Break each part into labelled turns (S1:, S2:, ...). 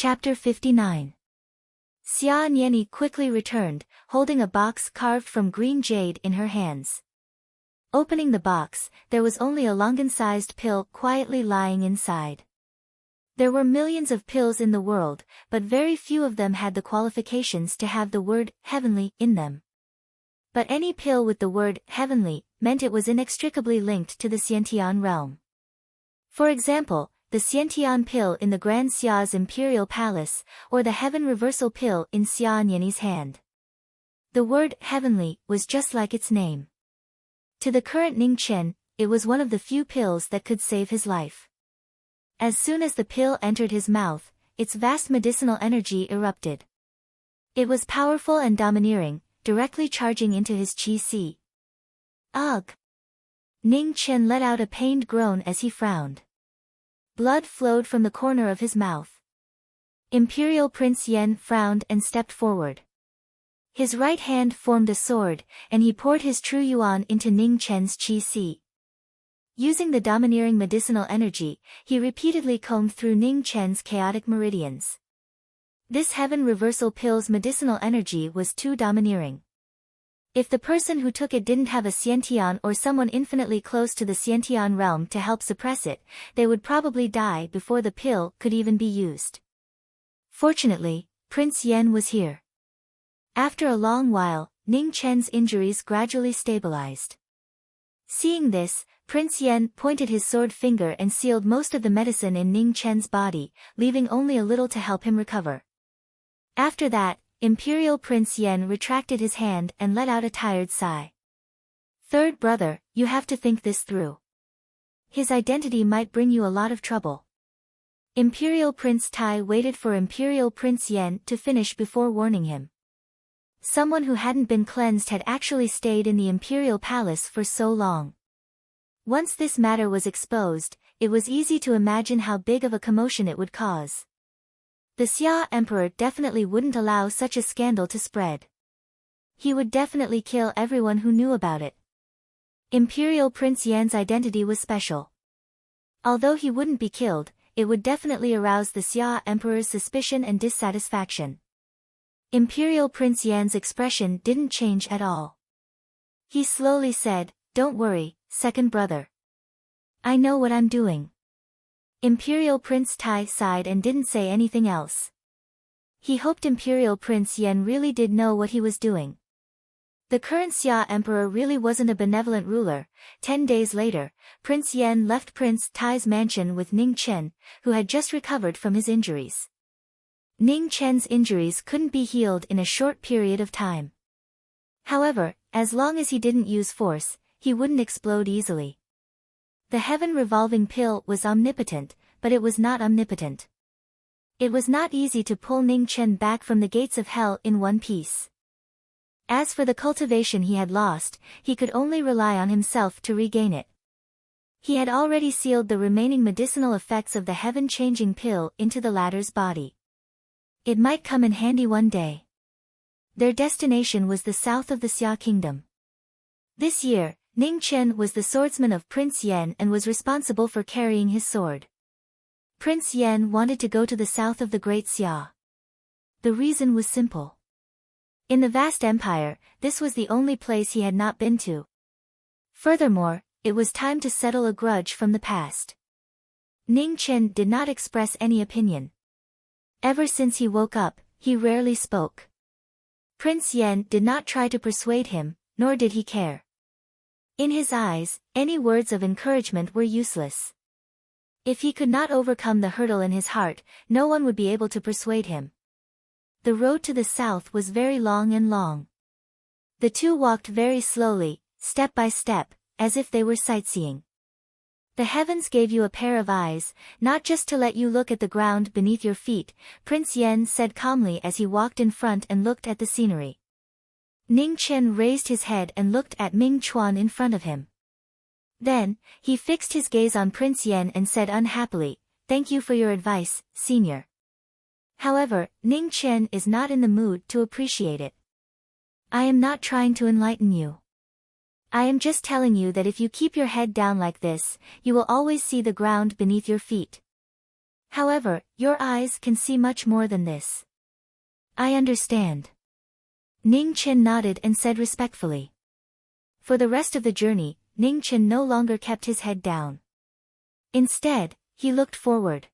S1: Chapter 59. Xia Nianyi quickly returned, holding a box carved from green jade in her hands. Opening the box, there was only a longan-sized pill quietly lying inside. There were millions of pills in the world, but very few of them had the qualifications to have the word heavenly in them. But any pill with the word heavenly meant it was inextricably linked to the Xiantian realm. For example, the Xiantian pill in the Grand Xia's imperial palace, or the heaven reversal pill in Xia Nianyi's hand. The word heavenly was just like its name. To the current Ning Chen, it was one of the few pills that could save his life. As soon as the pill entered his mouth, its vast medicinal energy erupted. It was powerful and domineering, directly charging into his qi. Ugh! Ning Chen let out a pained groan as he frowned. Blood flowed from the corner of his mouth. Imperial Prince Yan frowned and stepped forward. His right hand formed a sword, and he poured his true yuan into Ning Chen's qi. Using the domineering medicinal energy, he repeatedly combed through Ning Chen's chaotic meridians. This heaven reversal pill's medicinal energy was too domineering. If the person who took it didn't have a Xiantian or someone infinitely close to the Xiantian realm to help suppress it, they would probably die before the pill could even be used. Fortunately, Prince Yan was here. After a long while, Ning Chen's injuries gradually stabilized. Seeing this, Prince Yan pointed his sword finger and sealed most of the medicine in Ning Chen's body, leaving only a little to help him recover. After that, Imperial Prince Yan retracted his hand and let out a tired sigh. Third brother, you have to think this through. His identity might bring you a lot of trouble. Imperial Prince Tai waited for Imperial Prince Yan to finish before warning him. Someone who hadn't been cleansed had actually stayed in the Imperial Palace for so long. Once this matter was exposed, it was easy to imagine how big of a commotion it would cause. The Xia Emperor definitely wouldn't allow such a scandal to spread. He would definitely kill everyone who knew about it. Imperial Prince Yan's identity was special. Although he wouldn't be killed, it would definitely arouse the Xia Emperor's suspicion and dissatisfaction. Imperial Prince Yan's expression didn't change at all. He slowly said, "Don't worry, second brother. I know what I'm doing." Imperial Prince Tai sighed and didn't say anything else. He hoped Imperial Prince Yan really did know what he was doing. The current Xia Emperor really wasn't a benevolent ruler. 10 days later, Prince Yan left Prince Tai's mansion with Ning Chen, who had just recovered from his injuries. Ning Chen's injuries couldn't be healed in a short period of time. However, as long as he didn't use force, he wouldn't explode easily. The heaven revolving pill was omnipotent, but it was not omnipotent. It was not easy to pull Ning Chen back from the gates of hell in one piece. As for the cultivation he had lost, he could only rely on himself to regain it. He had already sealed the remaining medicinal effects of the heaven-changing pill into the latter's body. It might come in handy one day. Their destination was the south of the Xia kingdom. This year, Ning Chen was the swordsman of Prince Yan and was responsible for carrying his sword. Prince Yan wanted to go to the south of the Great Xia. The reason was simple. In the vast empire, this was the only place he had not been to. Furthermore, it was time to settle a grudge from the past. Ning Chen did not express any opinion. Ever since he woke up, he rarely spoke. Prince Yan did not try to persuade him, nor did he care. In his eyes, any words of encouragement were useless. If he could not overcome the hurdle in his heart, no one would be able to persuade him. The road to the south was very long and long. The two walked very slowly, step by step, as if they were sightseeing. The heavens gave you a pair of eyes, not just to let you look at the ground beneath your feet, Prince Yan said calmly as he walked in front and looked at the scenery. Ning Chen raised his head and looked at Ming Chuan in front of him. Then, he fixed his gaze on Prince Yan and said unhappily, "Thank you for your advice, senior." However, Ning Chen is not in the mood to appreciate it. "I am not trying to enlighten you. I am just telling you that if you keep your head down like this, you will always see the ground beneath your feet. However, your eyes can see much more than this. I understand. Ning Chen nodded and said respectfully. For the rest of the journey, Ning Chen no longer kept his head down. Instead, he looked forward.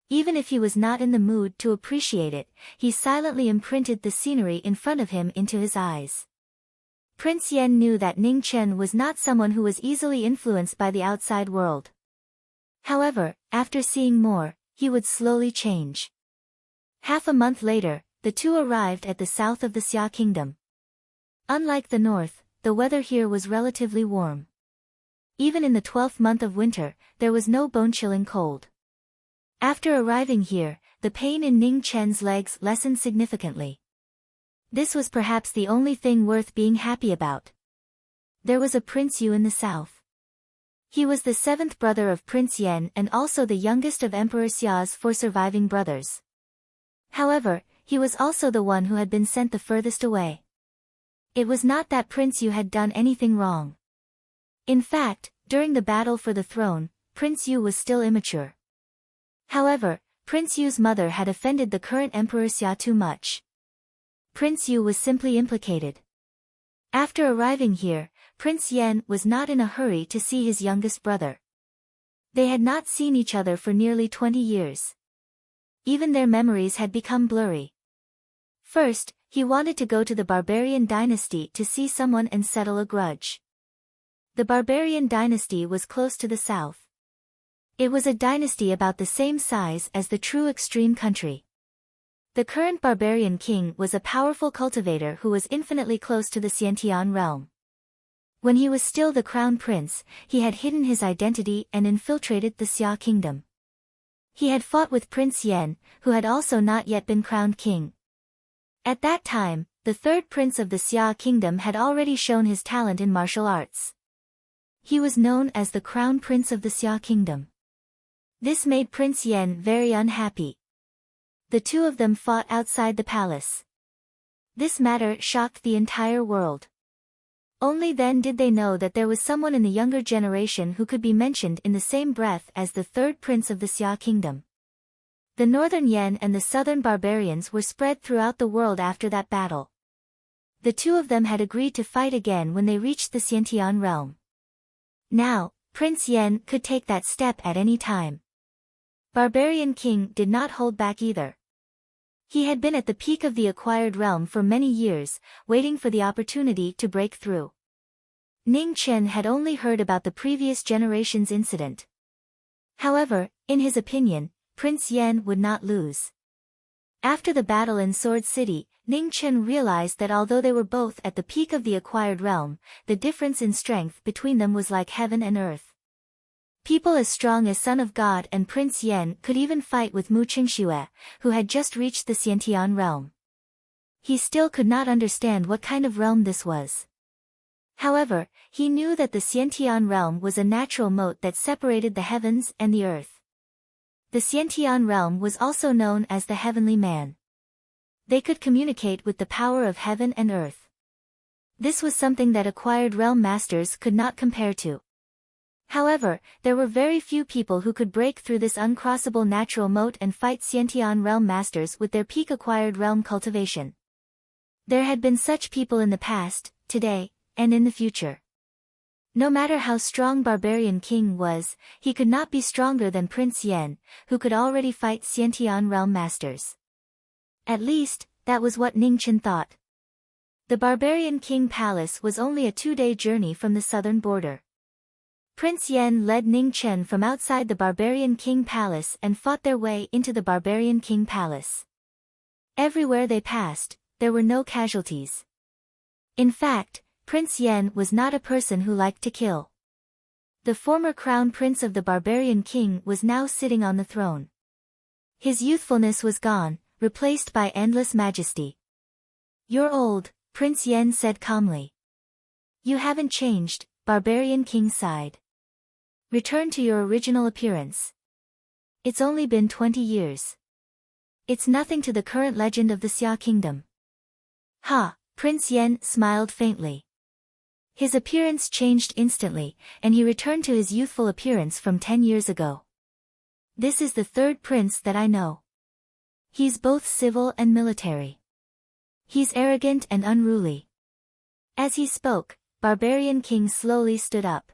S1: Even if he was not in the mood to appreciate it, he silently imprinted the scenery in front of him into his eyes. Prince Yen knew that Ning Chen was not someone who was easily influenced by the outside world. However, after seeing more, he would slowly change. Half a month later, the two arrived at the south of the Xia Kingdom. Unlike the north, the weather here was relatively warm. Even in the 12th month of winter, there was no bone-chilling cold. After arriving here, the pain in Ning Chen's legs lessened significantly. This was perhaps the only thing worth being happy about. There was a Prince Yu in the south. He was the 7th brother of Prince Yen and also the youngest of Emperor Xia's 4 surviving brothers. However, he was also the one who had been sent the furthest away. It was not that Prince Yu had done anything wrong. In fact, during the battle for the throne, Prince Yu was still immature. However, Prince Yu's mother had offended the current Emperor Xia too much. Prince Yu was simply implicated. After arriving here, Prince Yen was not in a hurry to see his youngest brother. They had not seen each other for nearly 20 years. Even their memories had become blurry. First, he wanted to go to the Barbarian dynasty to see someone and settle a grudge. The Barbarian dynasty was close to the south. It was a dynasty about the same size as the true extreme country. The current barbarian king was a powerful cultivator who was infinitely close to the Xiantian realm. When he was still the crown prince, he had hidden his identity and infiltrated the Xia kingdom. He had fought with Prince Yen, who had also not yet been crowned king. At that time, the 3rd prince of the Xia kingdom had already shown his talent in martial arts. He was known as the crown prince of the Xia kingdom. This made Prince Yen very unhappy. The two of them fought outside the palace. This matter shocked the entire world. Only then did they know that there was someone in the younger generation who could be mentioned in the same breath as the 3rd prince of the Xia kingdom. The northern Yen and the southern barbarians were spread throughout the world after that battle. The two of them had agreed to fight again when they reached the Xiantian realm. Now, Prince Yen could take that step at any time. Barbarian King did not hold back either. He had been at the peak of the acquired realm for many years, waiting for the opportunity to break through. Ning Chen had only heard about the previous generation's incident. However, in his opinion, Prince Yen would not lose. After the battle in Sword City, Ning Chen realized that although they were both at the peak of the acquired realm, the difference in strength between them was like heaven and earth. People as strong as Son of God and Prince Yen could even fight with Mu Qingxue, who had just reached the Xiantian realm. He still could not understand what kind of realm this was. However, he knew that the Xiantian realm was a natural moat that separated the heavens and the earth. The Xiantian realm was also known as the Heavenly Man. They could communicate with the power of heaven and earth. This was something that acquired realm masters could not compare to. However, there were very few people who could break through this uncrossable natural moat and fight Xiantian realm masters with their peak acquired realm cultivation. There had been such people in the past, today, and in the future. No matter how strong Barbarian King was, he could not be stronger than Prince Yen, who could already fight Xiantian realm masters. At least, that was what Ning Chen thought. The Barbarian King Palace was only a 2-day journey from the southern border. Prince Yen led Ning Chen from outside the Barbarian King Palace and fought their way into the Barbarian King Palace. Everywhere they passed, there were no casualties. In fact, Prince Yen was not a person who liked to kill. The former crown prince of the Barbarian King was now sitting on the throne. His youthfulness was gone, replaced by endless majesty. "You're old," Prince Yen said calmly. "You haven't changed," Barbarian King sighed. "Return to your original appearance. It's only been 20 years. It's nothing to the current legend of the Xia kingdom." "Ha," Prince Yen smiled faintly. His appearance changed instantly, and he returned to his youthful appearance from 10 years ago. This is the third prince that I know. He's both civil and military. He's arrogant and unruly. As he spoke, Barbarian King slowly stood up.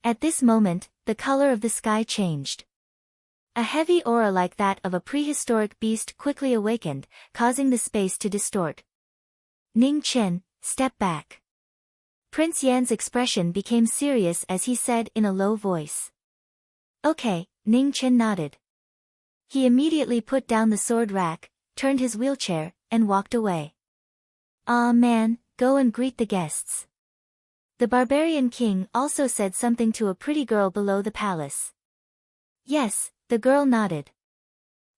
S1: At this moment, the color of the sky changed. A heavy aura like that of a prehistoric beast quickly awakened, causing the space to distort. Ning Chen, step back. Prince Yan's expression became serious as he said in a low voice. Okay, Ning Chen nodded. He immediately put down the sword rack, turned his wheelchair, and walked away. Ah man, go and greet the guests. The Barbarian King also said something to a pretty girl below the palace. Yes, the girl nodded.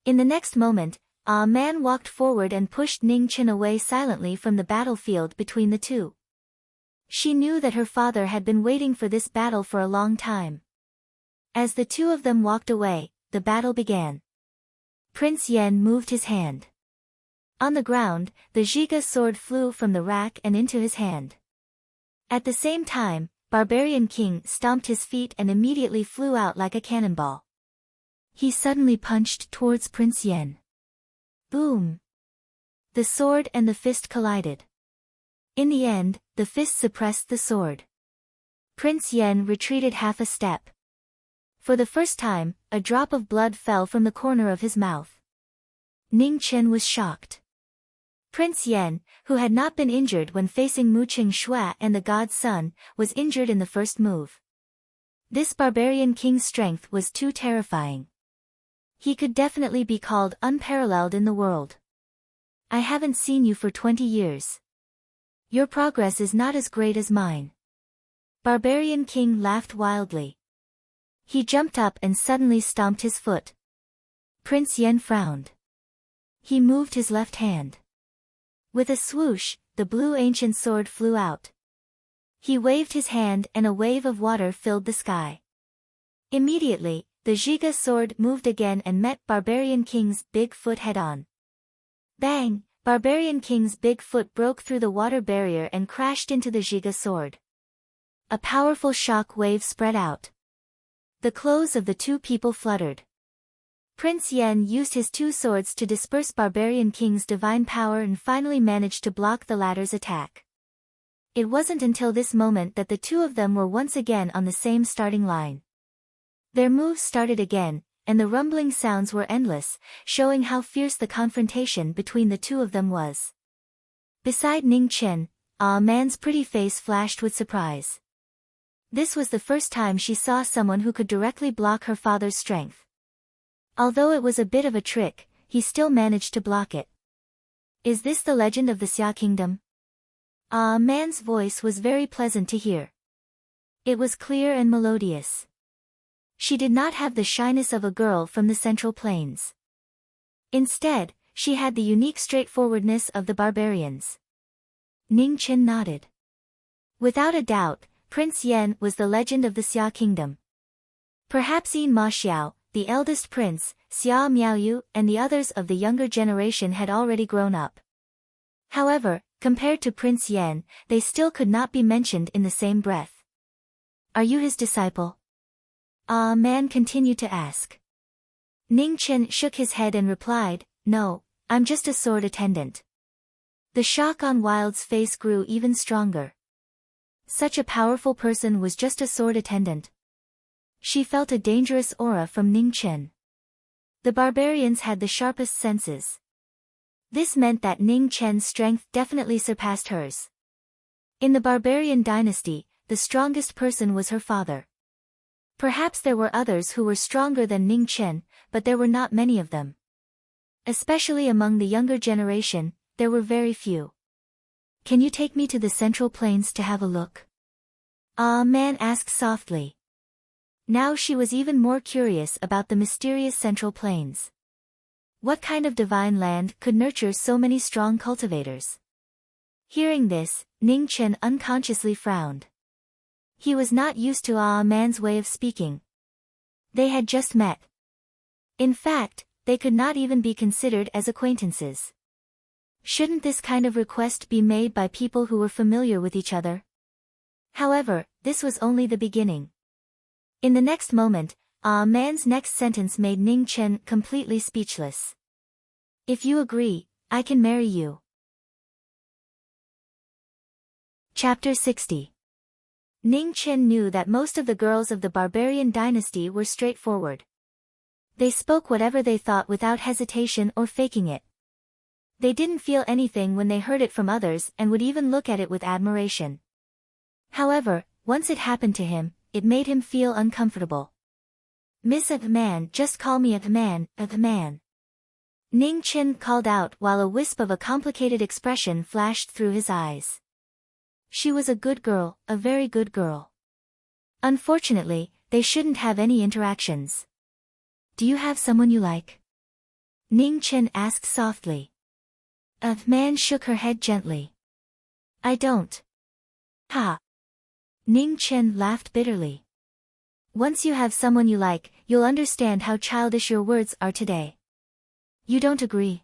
S1: In the next moment, a man walked forward and pushed Ning Chen away silently from the battlefield between the two. She knew that her father had been waiting for this battle for a long time. As the two of them walked away, the battle began. Prince Yan moved his hand. On the ground, the Zhiga sword flew from the rack and into his hand. At the same time, Barbarian King stomped his feet and immediately flew out like a cannonball. He suddenly punched towards Prince Yan. Boom! The sword and the fist collided. In the end, the fist suppressed the sword. Prince Yan retreated half a step. For the first time, a drop of blood fell from the corner of his mouth. Ning Chen was shocked. Prince Yan, who had not been injured when facing Mu Qingxue and the God's Son, was injured in the first move. This Barbarian King's strength was too terrifying. He could definitely be called unparalleled in the world. I haven't seen you for 20 years. Your progress is not as great as mine. Barbarian King laughed wildly. He jumped up and suddenly stomped his foot. Prince Yan frowned. He moved his left hand. With a swoosh, the blue ancient sword flew out. He waved his hand and a wave of water filled the sky. Immediately, the Zhiga sword moved again and met Barbarian King's big foot head-on. Bang! Barbarian King's big foot broke through the water barrier and crashed into the Zhiga sword. A powerful shock wave spread out. The clothes of the two people fluttered. Prince Yan used his two swords to disperse Barbarian King's divine power and finally managed to block the latter's attack. It wasn't until this moment that the two of them were once again on the same starting line. Their moves started again, and the rumbling sounds were endless, showing how fierce the confrontation between the two of them was. Beside Ning Chen, a man's pretty face flashed with surprise. This was the first time she saw someone who could directly block her father's strength. Although it was a bit of a trick, he still managed to block it. Is this the legend of the Xia Kingdom? A man's voice was very pleasant to hear. It was clear and melodious. She did not have the shyness of a girl from the Central Plains. Instead, she had the unique straightforwardness of the barbarians. Ning Chen nodded. Without a doubt, Prince Yan was the legend of the Xia Kingdom. Perhaps Yin Ma Xiao, the eldest prince, Xia Miaoyu, and the others of the younger generation had already grown up. However, compared to Prince Yan, they still could not be mentioned in the same breath. Are you his disciple? A man continued to ask. Ning Chen shook his head and replied, No, I'm just a sword attendant. The shock on Wild's face grew even stronger. Such a powerful person was just a sword attendant. She felt a dangerous aura from Ning Chen. The barbarians had the sharpest senses. This meant that Ning Chen's strength definitely surpassed hers. In the barbarian dynasty, the strongest person was her father. Perhaps there were others who were stronger than Ning Chen, but there were not many of them. Especially among the younger generation, there were very few. Can you take me to the Central Plains to have a look? A man asked softly. Now she was even more curious about the mysterious Central Plains. What kind of divine land could nurture so many strong cultivators? Hearing this, Ning Chen unconsciously frowned. He was not used to a man's way of speaking. They had just met. In fact, they could not even be considered as acquaintances. Shouldn't this kind of request be made by people who were familiar with each other? However, this was only the beginning. In the next moment, Man's next sentence made Ning Chen completely speechless. If you agree, I can marry you. Chapter 60. Ning Chen knew that most of the girls of the barbarian dynasty were straightforward. They spoke whatever they thought without hesitation or faking it. They didn't feel anything when they heard it from others and would even look at it with admiration. However, once it happened to him, it made him feel uncomfortable. Miss Man, just call me Man. Ning Chen called out while a wisp of a complicated expression flashed through his eyes. She was a good girl, a very good girl. Unfortunately, they shouldn't have any interactions. Do you have someone you like? Ning Chen asked softly. Man shook her head gently. I don't. Ha! Ning Chen laughed bitterly. Once you have someone you like, you'll understand how childish your words are today. You don't agree?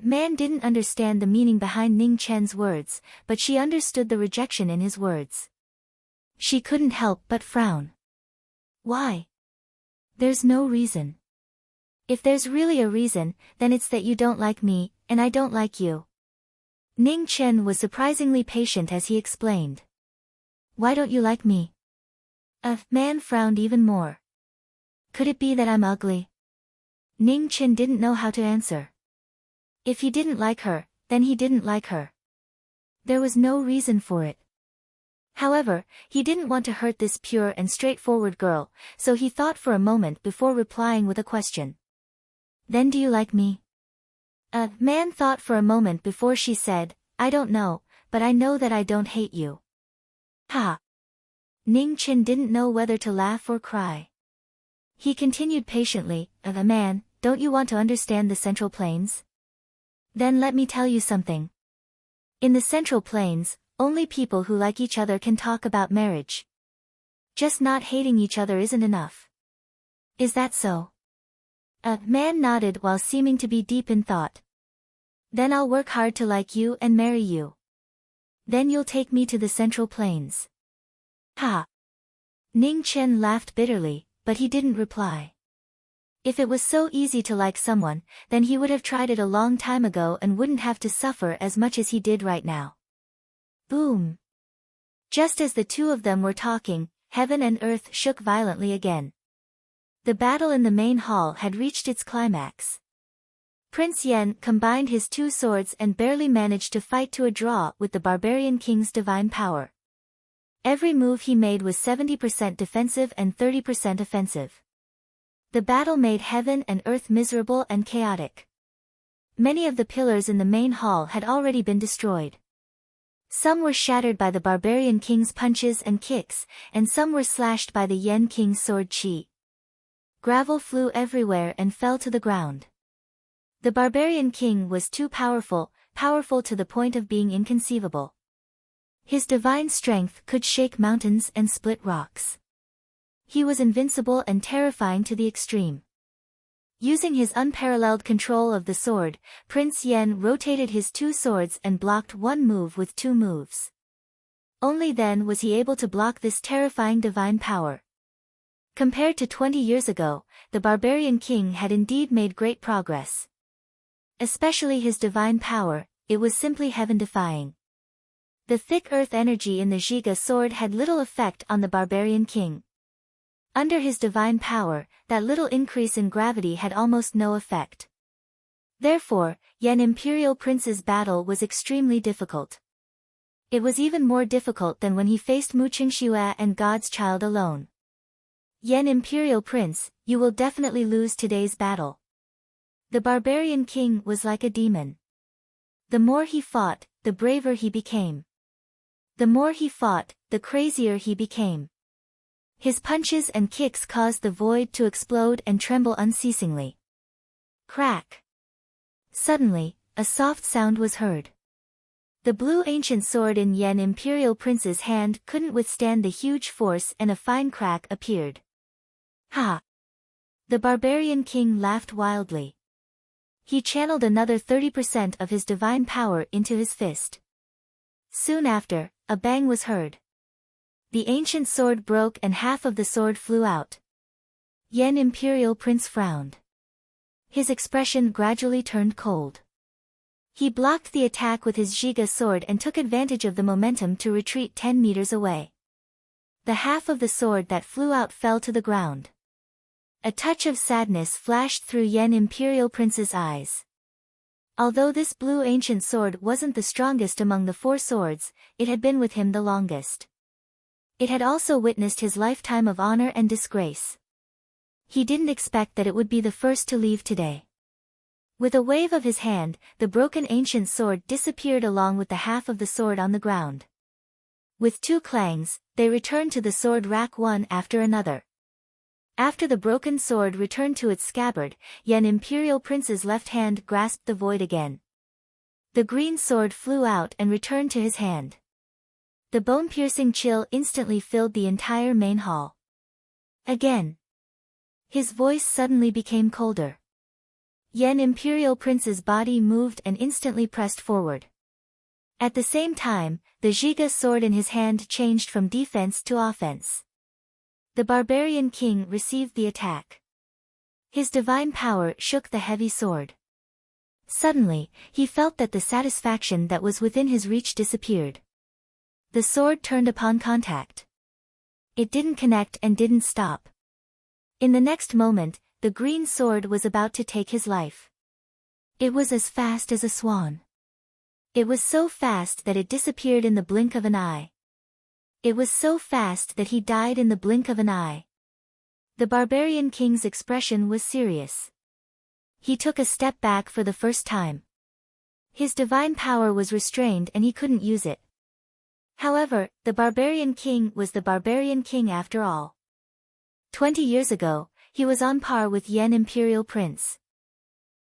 S1: Man didn't understand the meaning behind Ning Chen's words, but she understood the rejection in his words. She couldn't help but frown. Why? There's no reason. If there's really a reason, then it's that you don't like me, and I don't like you. Ning Chen was surprisingly patient as he explained. Why don't you like me? Man frowned even more. Could it be that I'm ugly? Ning Chen didn't know how to answer. If he didn't like her, then he didn't like her. There was no reason for it. However, he didn't want to hurt this pure and straightforward girl, so he thought for a moment before replying with a question. Then do you like me? Man thought for a moment before she said, I don't know, but I know that I don't hate you. Ha! Ning Chen didn't know whether to laugh or cry. He continued patiently, Man, don't you want to understand the Central Plains? Then let me tell you something. In the Central Plains, only people who like each other can talk about marriage. Just not hating each other isn't enough. Is that so? Man nodded while seeming to be deep in thought. Then I'll work hard to like you and marry you. Then you'll take me to the Central Plains. Ha! Ning Chen laughed bitterly, but he didn't reply. If it was so easy to like someone, then he would have tried it a long time ago and wouldn't have to suffer as much as he did right now. Boom! Just as the two of them were talking, heaven and earth shook violently again. The battle in the main hall had reached its climax. Prince Yen combined his two swords and barely managed to fight to a draw with the barbarian king's divine power. Every move he made was 70% defensive and 30% offensive. The battle made heaven and earth miserable and chaotic. Many of the pillars in the main hall had already been destroyed. Some were shattered by the barbarian king's punches and kicks, and some were slashed by the Yen king's sword chi. Gravel flew everywhere and fell to the ground. The barbarian king was too powerful to the point of being inconceivable. His divine strength could shake mountains and split rocks. He was invincible and terrifying to the extreme. Using his unparalleled control of the sword, Prince Yen rotated his two swords and blocked one move with two moves. Only then was he able to block this terrifying divine power. Compared to 20 years ago, the barbarian king had indeed made great progress. Especially his divine power, it was simply heaven-defying. The thick earth energy in the Zhiga sword had little effect on the barbarian king. Under his divine power, that little increase in gravity had almost no effect. Therefore, Yen Imperial Prince's battle was extremely difficult. It was even more difficult than when he faced Mu Qingxue and God's Child alone. Yen Imperial Prince, you will definitely lose today's battle. The barbarian king was like a demon. The more he fought, the braver he became. The more he fought, the crazier he became. His punches and kicks caused the void to explode and tremble unceasingly. Crack! Suddenly, a soft sound was heard. The blue ancient sword in Yen Imperial Prince's hand couldn't withstand the huge force and a fine crack appeared. Ha! The barbarian king laughed wildly. He channeled another 30% of his divine power into his fist. Soon after, a bang was heard. The ancient sword broke and half of the sword flew out. Yan Imperial Prince frowned. His expression gradually turned cold. He blocked the attack with his Zhiga sword and took advantage of the momentum to retreat 10 meters away. The half of the sword that flew out fell to the ground. A touch of sadness flashed through Yan Imperial Prince's eyes. Although this blue ancient sword wasn't the strongest among the 4 swords, it had been with him the longest. It had also witnessed his lifetime of honor and disgrace. He didn't expect that it would be the first to leave today. With a wave of his hand, the broken ancient sword disappeared along with the half of the sword on the ground. With 2 clangs, they returned to the sword rack one after another. After the broken sword returned to its scabbard, Yan Imperial Prince's left hand grasped the void again. The green sword flew out and returned to his hand. The bone-piercing chill instantly filled the entire main hall. Again. His voice suddenly became colder. Yan Imperial Prince's body moved and instantly pressed forward. At the same time, the Zhiga sword in his hand changed from defense to offense. The barbarian king received the attack. His divine power shook the heavy sword. Suddenly, he felt that the satisfaction that was within his reach disappeared. The sword turned upon contact. It didn't connect and didn't stop. In the next moment, the green sword was about to take his life. It was as fast as a swan. It was so fast that it disappeared in the blink of an eye. It was so fast that he died in the blink of an eye. The barbarian king's expression was serious. He took a step back for the first time. His divine power was restrained and he couldn't use it. However, the barbarian king was the barbarian king after all. 20 years ago, he was on par with Yan Imperial Prince.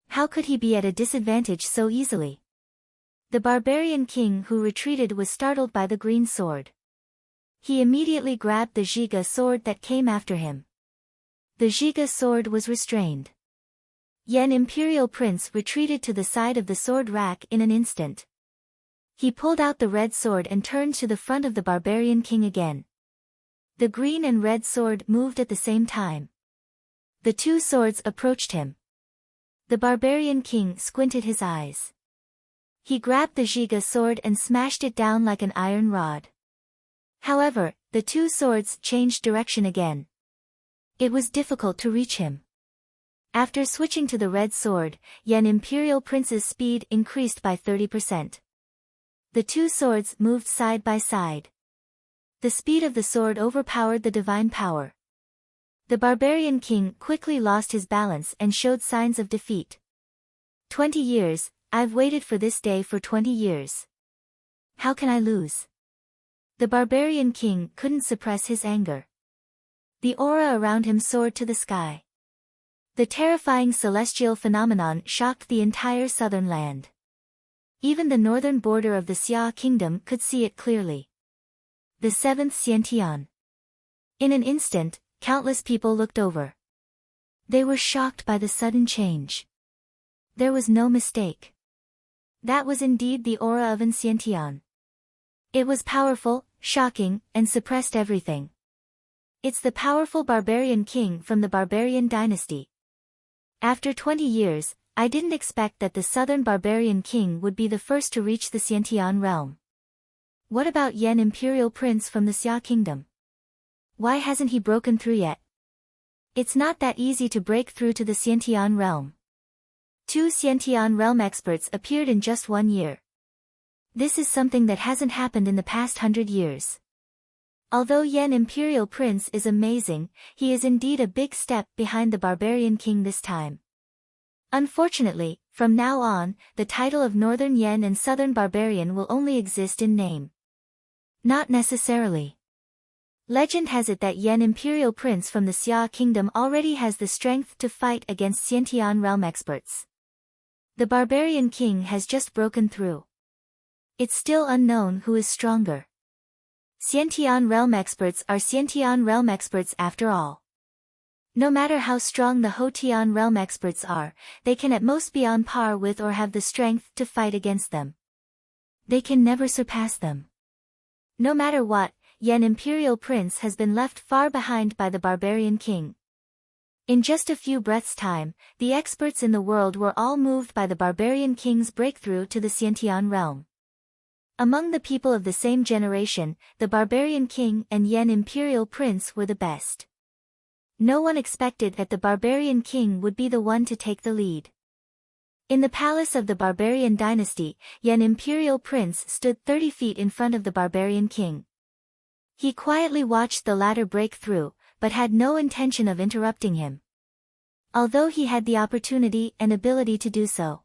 S1: How could he be at a disadvantage so easily? The barbarian king who retreated was startled by the green sword. He immediately grabbed the Zhiga sword that came after him. The Zhiga sword was restrained. Yan Imperial Prince retreated to the side of the sword rack in an instant. He pulled out the red sword and turned to the front of the barbarian king again. The green and red sword moved at the same time. The 2 swords approached him. The barbarian king squinted his eyes. He grabbed the Zhiga sword and smashed it down like an iron rod. However, the 2 swords changed direction again. It was difficult to reach him. After switching to the red sword, Yan Imperial Prince's speed increased by 30%. The 2 swords moved side by side. The speed of the sword overpowered the divine power. The barbarian king quickly lost his balance and showed signs of defeat. 20 years, I've waited for this day for 20 years. How can I lose? The barbarian king couldn't suppress his anger. The aura around him soared to the sky. The terrifying celestial phenomenon shocked the entire southern land. Even the northern border of the Xia kingdom could see it clearly. The 7th Xiantian. In an instant, countless people looked over. They were shocked by the sudden change. There was no mistake. That was indeed the aura of an Xiantian. It was powerful, shocking, and suppressed everything. It's the powerful barbarian king from the barbarian dynasty. After 20 years, I didn't expect that the southern barbarian king would be the first to reach the Xiantian realm. What about Yan Imperial Prince from the Xia kingdom? Why hasn't he broken through yet? It's not that easy to break through to the Xiantian realm. 2 Xiantian realm experts appeared in just 1 year. This is something that hasn't happened in the past 100 years. Although Yan Imperial Prince is amazing, he is indeed a big step behind the barbarian king this time. Unfortunately, from now on, the title of Northern Yan and Southern Barbarian will only exist in name. Not necessarily. Legend has it that Yan Imperial Prince from the Xia kingdom already has the strength to fight against Xiantian realm experts. The barbarian king has just broken through. It's still unknown who is stronger. Xiantian realm experts are Xiantian realm experts after all. No matter how strong the Hotian realm experts are, they can at most be on par with or have the strength to fight against them. They can never surpass them. No matter what, Yan Imperial Prince has been left far behind by the barbarian king. In just a few breaths' time, the experts in the world were all moved by the barbarian king's breakthrough to the Xiantian realm. Among the people of the same generation, the barbarian king and Yan imperial prince were the best. No one expected that the barbarian king would be the one to take the lead. In the palace of the barbarian dynasty, Yan imperial prince stood 30 feet in front of the barbarian king. He quietly watched the latter break through, but had no intention of interrupting him. Although he had the opportunity and ability to do so.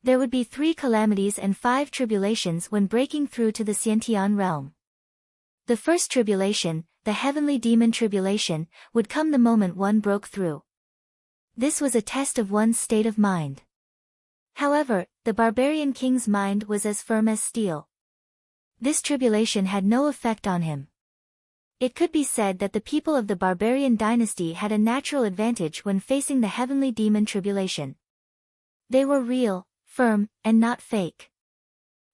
S1: There would be 3 calamities and 5 tribulations when breaking through to the Xiantian realm. The first tribulation, the heavenly demon tribulation, would come the moment one broke through. This was a test of one's state of mind. However, the barbarian king's mind was as firm as steel. This tribulation had no effect on him. It could be said that the people of the barbarian dynasty had a natural advantage when facing the heavenly demon tribulation. They were real, firm, and not fake.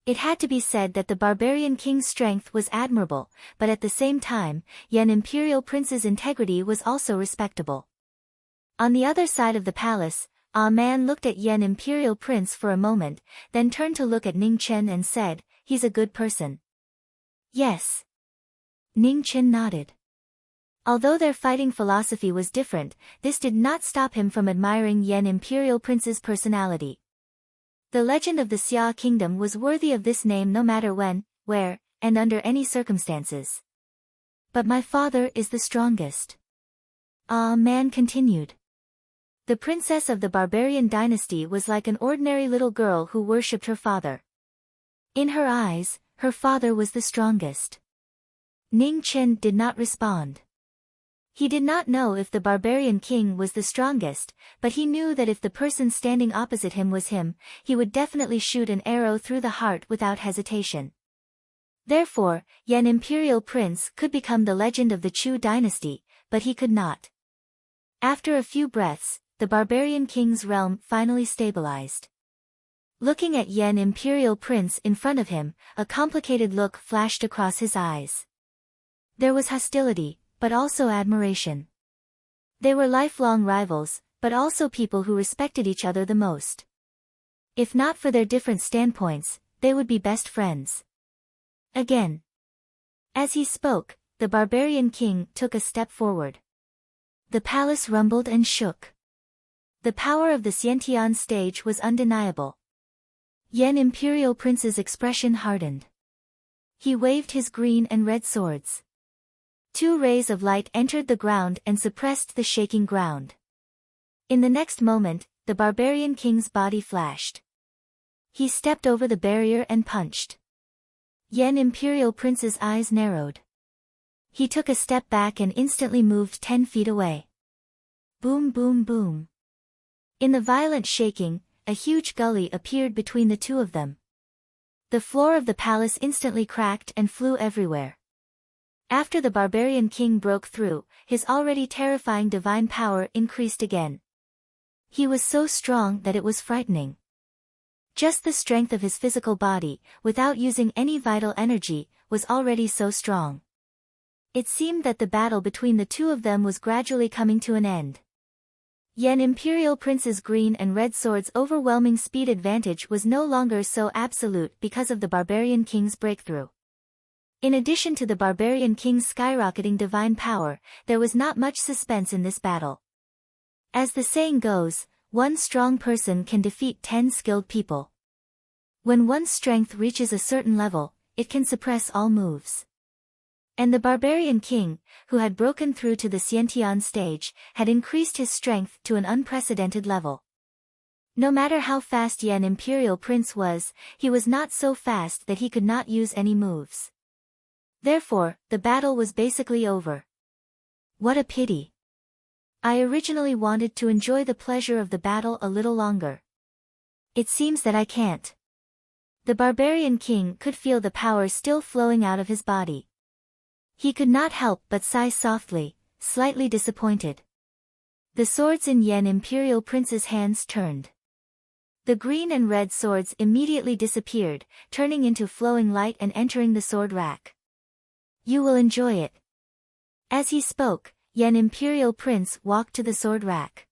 S1: It had to be said that the barbarian king's strength was admirable, but at the same time, Yan imperial prince's integrity was also respectable. On the other side of the palace, a man looked at Yan imperial prince for a moment, then turned to look at Ning Chen and said, "He's a good person." "Yes." Ning Chen nodded. Although their fighting philosophy was different, this did not stop him from admiring Yan imperial prince's personality. The legend of the Xia kingdom was worthy of this name no matter when, where, and under any circumstances. "But my father is the strongest," man continued. The princess of the barbarian dynasty was like an ordinary little girl who worshipped her father. In her eyes, her father was the strongest. Ning Chen did not respond. He did not know if the barbarian king was the strongest, but he knew that if the person standing opposite him was him, he would definitely shoot an arrow through the heart without hesitation. Therefore, Yan imperial prince could become the legend of the Chu dynasty, but he could not. After a few breaths, the barbarian king's realm finally stabilized. Looking at Yan imperial prince in front of him, a complicated look flashed across his eyes. There was hostility, but also admiration. They were lifelong rivals, but also people who respected each other the most. If not for their different standpoints, they would be best friends. Again. As he spoke, the barbarian king took a step forward. The palace rumbled and shook. The power of the Xiantian stage was undeniable. Yan imperial prince's expression hardened. He waved his green and red swords. 2 rays of light entered the ground and suppressed the shaking ground. In the next moment, the barbarian king's body flashed. He stepped over the barrier and punched. Yan imperial prince's eyes narrowed. He took a step back and instantly moved 10 feet away. Boom, boom, boom. In the violent shaking, a huge gully appeared between the two of them. The floor of the palace instantly cracked and flew everywhere. After the barbarian king broke through, his already terrifying divine power increased again. He was so strong that it was frightening. Just the strength of his physical body, without using any vital energy, was already so strong. It seemed that the battle between the two of them was gradually coming to an end. Yan imperial prince's green and red swords' overwhelming speed advantage was no longer so absolute because of the barbarian king's breakthrough. In addition to the barbarian king's skyrocketing divine power, there was not much suspense in this battle. As the saying goes, one strong person can defeat 10 skilled people. When one's strength reaches a certain level, it can suppress all moves. And the barbarian king, who had broken through to the Xiantian stage, had increased his strength to an unprecedented level. No matter how fast Yan imperial prince was, he was not so fast that he could not use any moves. Therefore, the battle was basically over. What a pity. I originally wanted to enjoy the pleasure of the battle a little longer. It seems that I can't. The barbarian king could feel the power still flowing out of his body. He could not help but sigh softly, slightly disappointed. The swords in Yan imperial prince's hands turned. The green and red swords immediately disappeared, turning into flowing light and entering the sword rack. You will enjoy it. As he spoke, Yen Imperial Prince walked to the sword rack.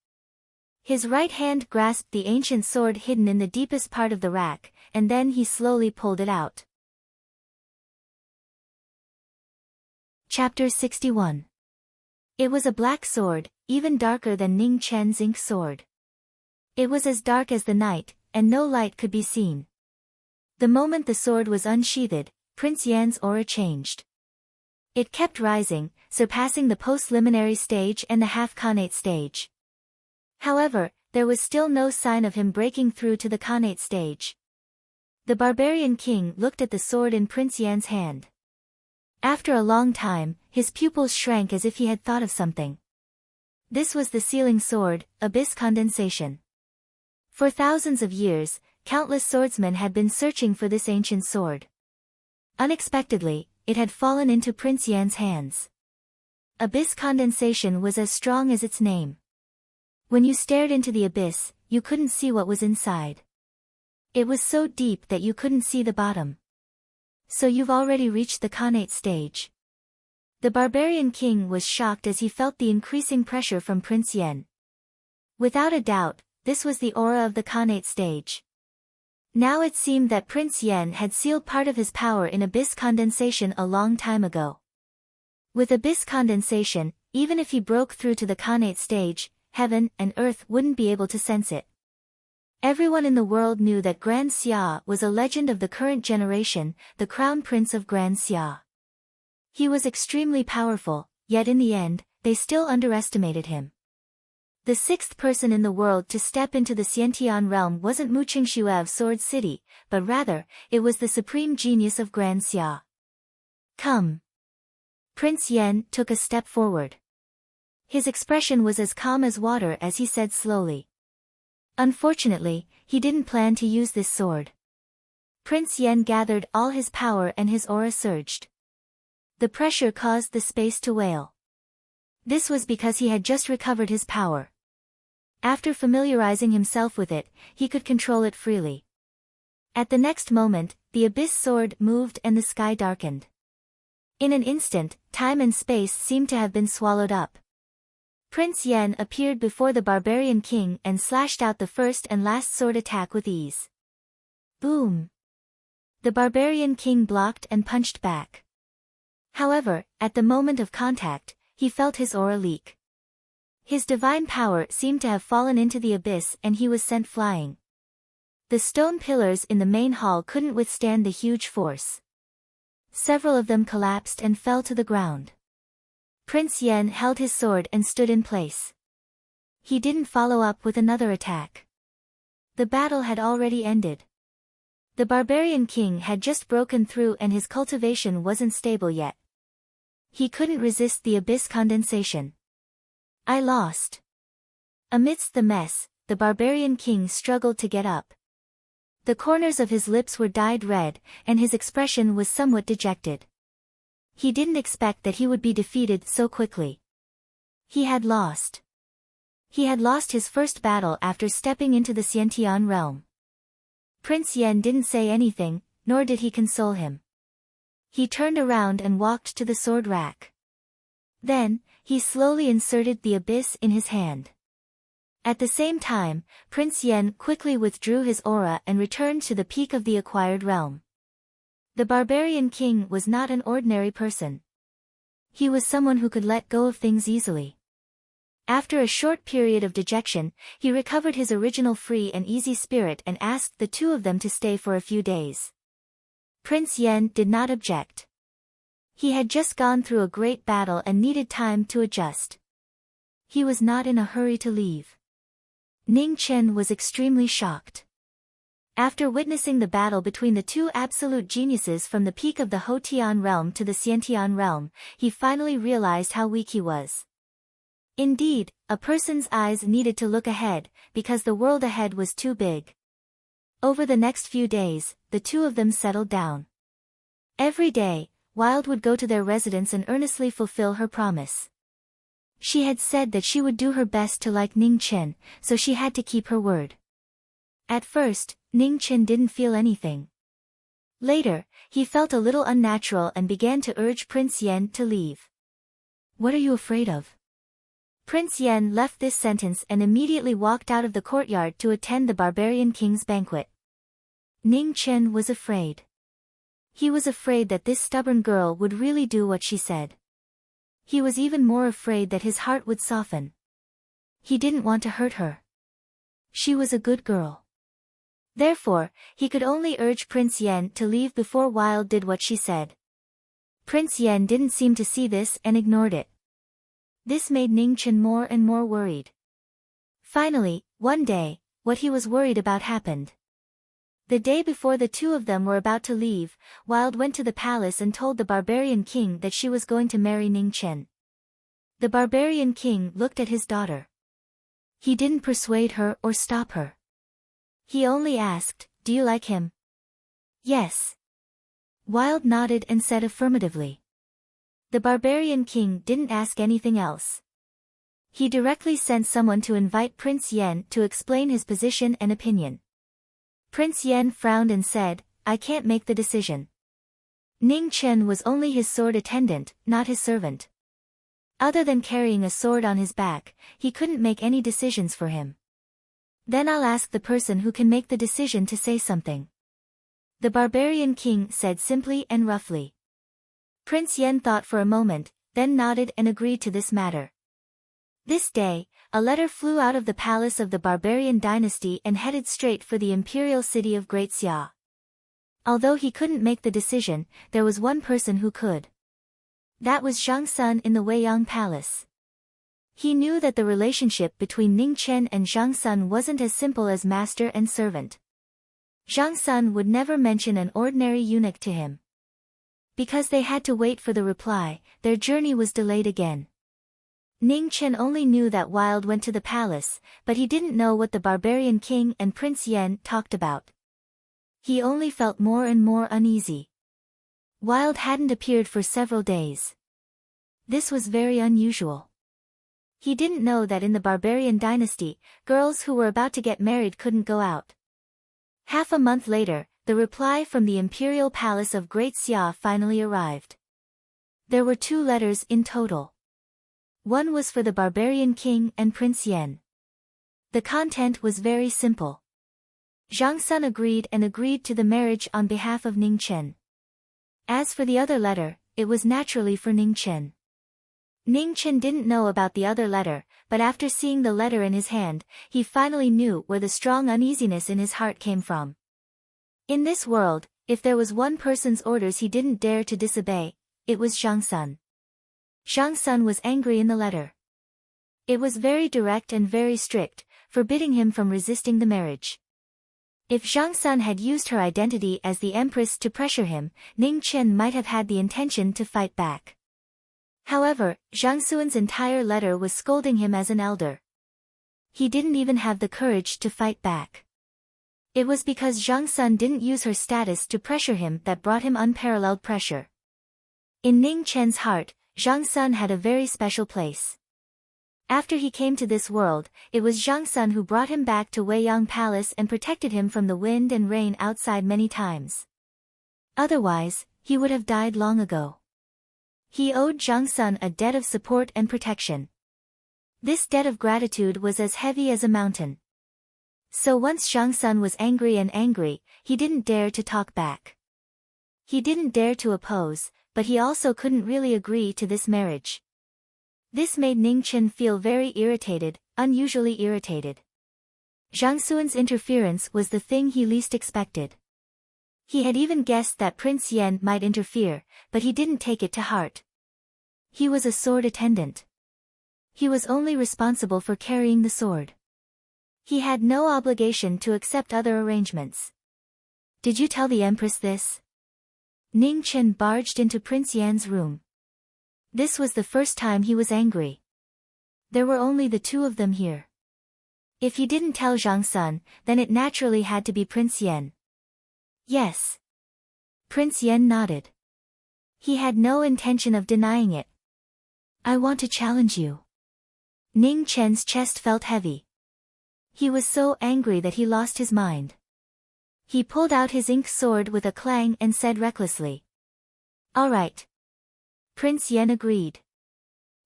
S1: His right hand grasped the ancient sword hidden in the deepest part of the rack, and then he slowly pulled it out. Chapter 61. It was a black sword, even darker than Ning Chen's ink sword. It was as dark as the night, and no light could be seen. The moment the sword was unsheathed, Prince Yan's aura changed. It kept rising, surpassing the post-liminary stage and the half-connate stage. However, there was still no sign of him breaking through to the connate stage. The barbarian king looked at the sword in Prince Yan's hand. After a long time, his pupils shrank as if he had thought of something. This was the sealing sword, Abyss Condensation. For thousands of years, countless swordsmen had been searching for this ancient sword. Unexpectedly, it had fallen into Prince Yan's hands. Abyss Condensation was as strong as its name. When you stared into the abyss, you couldn't see what was inside. It was so deep that you couldn't see the bottom. So you've already reached the connate stage. The barbarian king was shocked as he felt the increasing pressure from Prince Yan. Without a doubt, this was the aura of the connate stage. Now it seemed that Prince Yan had sealed part of his power in Abyss Condensation a long time ago. With Abyss Condensation, even if he broke through to the connate stage, heaven and earth wouldn't be able to sense it. Everyone in the world knew that Grand Xia was a legend of the current generation, the crown prince of Grand Xia. He was extremely powerful, yet in the end, they still underestimated him. The sixth person in the world to step into the Xiantian realm wasn't Mu Qingxue of Sword City, but rather, it was the supreme genius of Grand Xia. Come. Prince Yan took a step forward. His expression was as calm as water as he said slowly. Unfortunately, he didn't plan to use this sword. Prince Yan gathered all his power and his aura surged. The pressure caused the space to wail. This was because he had just recovered his power. After familiarizing himself with it, he could control it freely. At the next moment, the abyss sword moved and the sky darkened. In an instant, time and space seemed to have been swallowed up. Prince Yan appeared before the barbarian king and slashed out the first and last sword attack with ease. Boom! The barbarian king blocked and punched back. However, at the moment of contact, he felt his aura leak. His divine power seemed to have fallen into the abyss and he was sent flying. The stone pillars in the main hall couldn't withstand the huge force. Several of them collapsed and fell to the ground. Prince Yan held his sword and stood in place. He didn't follow up with another attack. The battle had already ended. The barbarian king had just broken through and his cultivation wasn't stable yet. He couldn't resist the abyss condensation. I lost. Amidst the mess, the barbarian king struggled to get up. The corners of his lips were dyed red, and his expression was somewhat dejected. He didn't expect that he would be defeated so quickly. He had lost. He had lost his first battle after stepping into the Xiantian realm. Prince Yan didn't say anything, nor did he console him. He turned around and walked to the sword rack. Then, he slowly inserted the abyss in his hand. At the same time, Prince Yan quickly withdrew his aura and returned to the peak of the acquired realm. The barbarian king was not an ordinary person. He was someone who could let go of things easily. After a short period of dejection, he recovered his original free and easy spirit and asked the two of them to stay for a few days. Prince Yan did not object. He had just gone through a great battle and needed time to adjust. He was not in a hurry to leave. Ning Chen was extremely shocked. After witnessing the battle between the two absolute geniuses from the peak of the Hotian realm to the Xiantian realm, he finally realized how weak he was. Indeed, a person's eyes needed to look ahead, because the world ahead was too big. Over the next few days, the two of them settled down. Every day, Wild would go to their residence and earnestly fulfill her promise. She had said that she would do her best to like Ning Chen, so she had to keep her word. At first, Ning Chen didn't feel anything. Later, he felt a little unnatural and began to urge Prince Yan to leave. "What are you afraid of?" Prince Yen left this sentence and immediately walked out of the courtyard to attend the barbarian king's banquet. Ning Chen was afraid. He was afraid that this stubborn girl would really do what she said. He was even more afraid that his heart would soften. He didn't want to hurt her. She was a good girl. Therefore, he could only urge Prince Yen to leave before Wild did what she said. Prince Yen didn't seem to see this and ignored it. This made Ning Chen more and more worried. Finally, one day, what he was worried about happened. The day before the two of them were about to leave, Wild went to the palace and told the barbarian king that she was going to marry Ning Chen. The barbarian king looked at his daughter. He didn't persuade her or stop her. He only asked, "Do you like him?" "Yes." Wild nodded and said affirmatively. The barbarian king didn't ask anything else. He directly sent someone to invite Prince Yen to explain his position and opinion. Prince Yen frowned and said, "I can't make the decision." Ning Chen was only his sword attendant, not his servant. Other than carrying a sword on his back, he couldn't make any decisions for him. "Then I'll ask the person who can make the decision to say something," the barbarian king said simply and roughly. Prince Yen thought for a moment, then nodded and agreed to this matter. This day, a letter flew out of the palace of the barbarian dynasty and headed straight for the imperial city of Great Xia. Although he couldn't make the decision, there was one person who could. That was Zhang Sun in the Weiyang Palace. He knew that the relationship between Ning Chen and Zhang Sun wasn't as simple as master and servant. Zhang Sun would never mention an ordinary eunuch to him. Because they had to wait for the reply, their journey was delayed again. Ning Chen only knew that Wild went to the palace, but he didn't know what the barbarian king and Prince Yen talked about. He only felt more and more uneasy. Wild hadn't appeared for several days. This was very unusual. He didn't know that in the barbarian dynasty, girls who were about to get married couldn't go out. Half a month later, the reply from the imperial palace of Great Xia finally arrived. There were 2 letters in total. One was for the barbarian king and Prince Yen. The content was very simple. Zhang Sun agreed to the marriage on behalf of Ning Chen. As for the other letter, it was naturally for Ning Chen. Ning Chen didn't know about the other letter, but after seeing the letter in his hand, he finally knew where the strong uneasiness in his heart came from. In this world, if there was one person's orders he didn't dare to disobey, it was Zhang Sun. Zhang Sun was angry in the letter. It was very direct and very strict, forbidding him from resisting the marriage. If Zhang Sun had used her identity as the empress to pressure him, Ning Chen might have had the intention to fight back. However, Zhang Sun's entire letter was scolding him as an elder. He didn't even have the courage to fight back. It was because Zhang Sun didn't use her status to pressure him that brought him unparalleled pressure. In Ning Chen's heart, Zhang Sun had a very special place. After he came to this world, it was Zhang Sun who brought him back to Weiyang Palace and protected him from the wind and rain outside many times. Otherwise, he would have died long ago. He owed Zhang Sun a debt of support and protection. This debt of gratitude was as heavy as a mountain. So once Zhang Sun was angry, he didn't dare to talk back. He didn't dare to oppose, but he also couldn't really agree to this marriage. This made Ning Chen feel very irritated, unusually irritated. Zhang Sun's interference was the thing he least expected. He had even guessed that Prince Yen might interfere, but he didn't take it to heart. He was a sword attendant. He was only responsible for carrying the sword. He had no obligation to accept other arrangements. "Did you tell the Empress this?" Ning Chen barged into Prince Yan's room. This was the first time he was angry. There were only the 2 of them here. If he didn't tell Zhang Sun, then it naturally had to be Prince Yen. "Yes." Prince Yen nodded. He had no intention of denying it. "I want to challenge you." Ning Chen's chest felt heavy. He was so angry that he lost his mind. He pulled out his ink sword with a clang and said recklessly, "All right." Prince Yen agreed.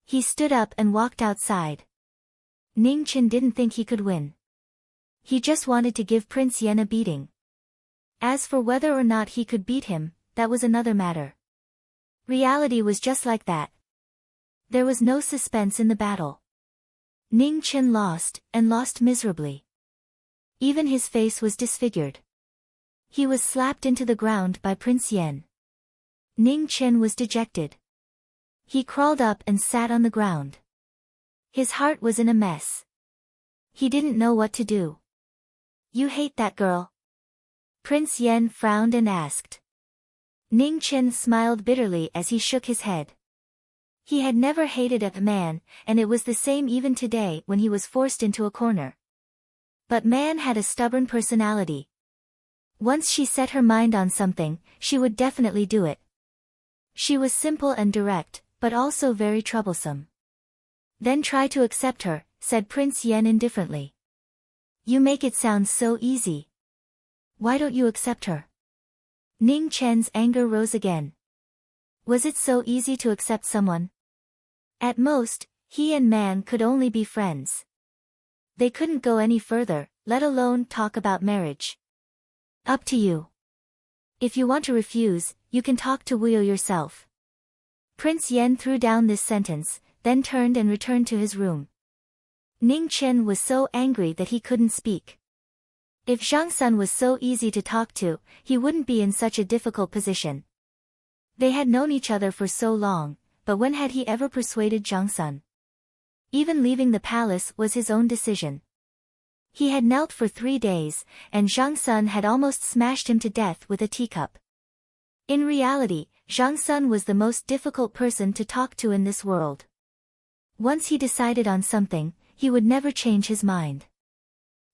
S1: He stood up and walked outside. Ning Chen didn't think he could win. He just wanted to give Prince Yen a beating. As for whether or not he could beat him, that was another matter. Reality was just like that. There was no suspense in the battle. Ning Chen lost, and lost miserably. Even his face was disfigured. He was slapped into the ground by Prince Yen. Ning Chen was dejected. He crawled up and sat on the ground. His heart was in a mess. He didn't know what to do. "You hate that girl?" Prince Yen frowned and asked. Ning Chen smiled bitterly as he shook his head. He had never hated a man, and it was the same even today when he was forced into a corner. But Man had a stubborn personality. Once she set her mind on something, she would definitely do it. She was simple and direct, but also very troublesome. "Then try to accept her," said Prince Yen indifferently. "You make it sound so easy. Why don't you accept her?" Ning Chen's anger rose again. Was it so easy to accept someone? At most, he and Man could only be friends. They couldn't go any further, let alone talk about marriage. "Up to you. If you want to refuse, you can talk to Wu yourself." Prince Yen threw down this sentence, then turned and returned to his room. Ning Chen was so angry that he couldn't speak. If Zhang Sun was so easy to talk to, he wouldn't be in such a difficult position. They had known each other for so long, but when had he ever persuaded Zhang Sun? Even leaving the palace was his own decision. He had knelt for 3 days, and Zhang Sun had almost smashed him to death with a teacup. In reality, Zhang Sun was the most difficult person to talk to in this world. Once he decided on something, he would never change his mind.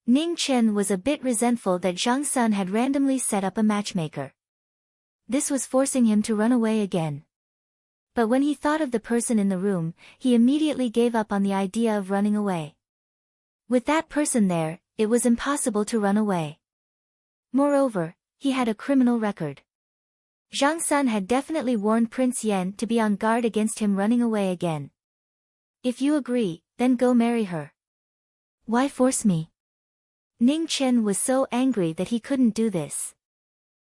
S1: Ning Chen was a bit resentful that Zhang Sun had randomly set up a matchmaker. This was forcing him to run away again. But when he thought of the person in the room, he immediately gave up on the idea of running away. With that person there, it was impossible to run away. Moreover, he had a criminal record. Zhang Sun had definitely warned Prince Yen to be on guard against him running away again. "If you agree, then go marry her. Why force me?" Ning Chen was so angry that he couldn't do this.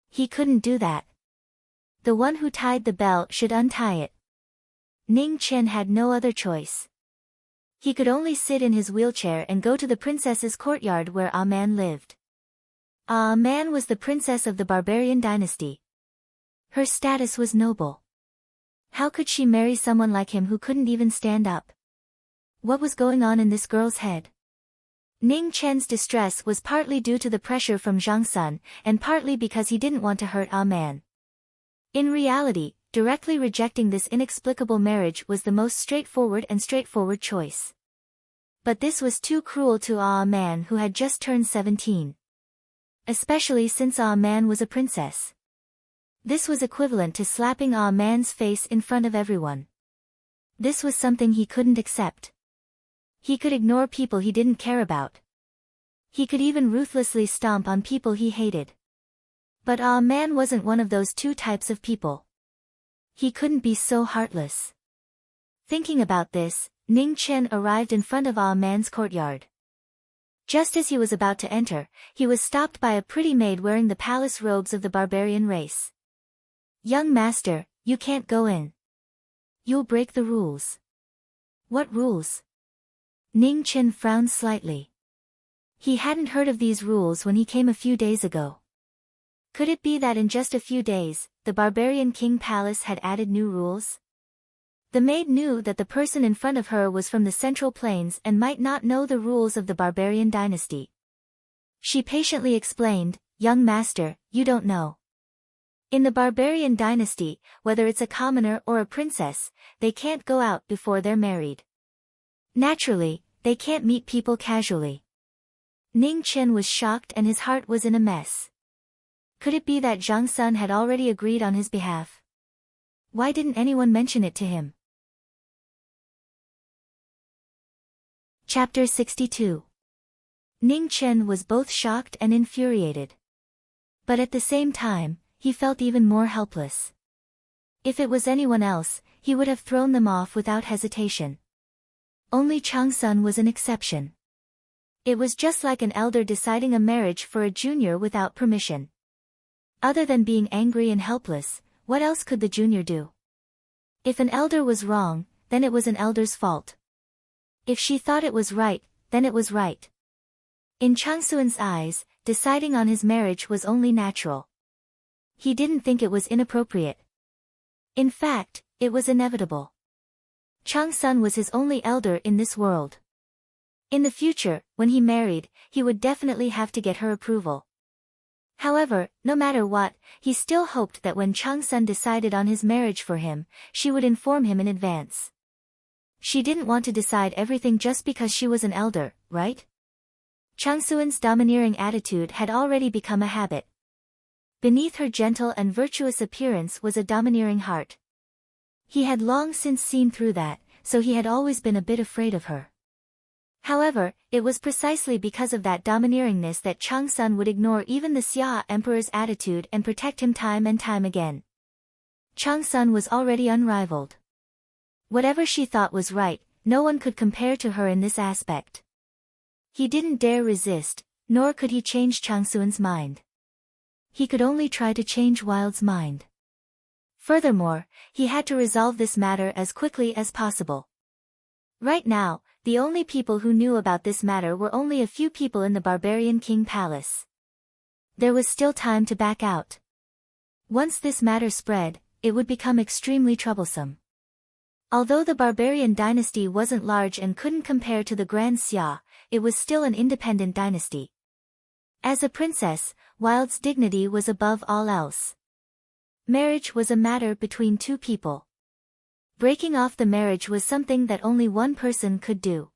S1: He couldn't do that. The one who tied the belt should untie it. Ning Chen had no other choice. He could only sit in his wheelchair and go to the princess's courtyard where Ah Man lived. Ah Man was the princess of the barbarian dynasty. Her status was noble. How could she marry someone like him who couldn't even stand up? What was going on in this girl's head? Ning Chen's distress was partly due to the pressure from Zhang Sun, and partly because he didn't want to hurt Ah Man. In reality, directly rejecting this inexplicable marriage was the most straightforward choice. But this was too cruel to Ah Man who had just turned 17. Especially since Ah Man was a princess. This was equivalent to slapping Ah Man's face in front of everyone. This was something he couldn't accept. He could ignore people he didn't care about. He could even ruthlessly stomp on people he hated. But Ah Man wasn't one of those two types of people. He couldn't be so heartless. Thinking about this, Ning Chen arrived in front of Ah Man's courtyard. Just as he was about to enter, he was stopped by a pretty maid wearing the palace robes of the barbarian race. "Young master, you can't go in. You'll break the rules." "What rules?" Ning Chen frowned slightly. He hadn't heard of these rules when he came a few days ago. Could it be that in just a few days, the barbarian king palace had added new rules? The maid knew that the person in front of her was from the Central Plains and might not know the rules of the barbarian dynasty. She patiently explained, "Young master, you don't know. In the barbarian dynasty, whether it's a commoner or a princess, they can't go out before they're married. Naturally, they can't meet people casually." Ning Chen was shocked and his heart was in a mess. Could it be that Zhang Sun had already agreed on his behalf? Why didn't anyone mention it to him? Chapter 62. Ning Chen was both shocked and infuriated. But at the same time, he felt even more helpless. If it was anyone else, he would have thrown them off without hesitation. Only Changsun was an exception. It was just like an elder deciding a marriage for a junior without permission. Other than being angry and helpless, what else could the junior do? If an elder was wrong, then it was an elder's fault. If she thought it was right, then it was right. In Changsun's eyes, deciding on his marriage was only natural. He didn't think it was inappropriate. In fact, it was inevitable. Changsun was his only elder in this world. In the future, when he married, he would definitely have to get her approval. However, no matter what, he still hoped that when Changsun decided on his marriage for him, she would inform him in advance. She didn't want to decide everything just because she was an elder, right? Changsun's domineering attitude had already become a habit. Beneath her gentle and virtuous appearance was a domineering heart. He had long since seen through that, so he had always been a bit afraid of her. However, it was precisely because of that domineeringness that Changsun would ignore even the Xia emperor's attitude and protect him time and time again. Changsun was already unrivaled. Whatever she thought was right, no one could compare to her in this aspect. He didn't dare resist, nor could he change Changsun's mind. He could only try to change Wild's mind. Furthermore, he had to resolve this matter as quickly as possible. Right now, the only people who knew about this matter were only a few people in the barbarian king palace. There was still time to back out. Once this matter spread, it would become extremely troublesome. Although the barbarian dynasty wasn't large and couldn't compare to the Grand Xia, it was still an independent dynasty. As a princess, Wild's dignity was above all else. Marriage was a matter between two people. Breaking off the marriage was something that only one person could do.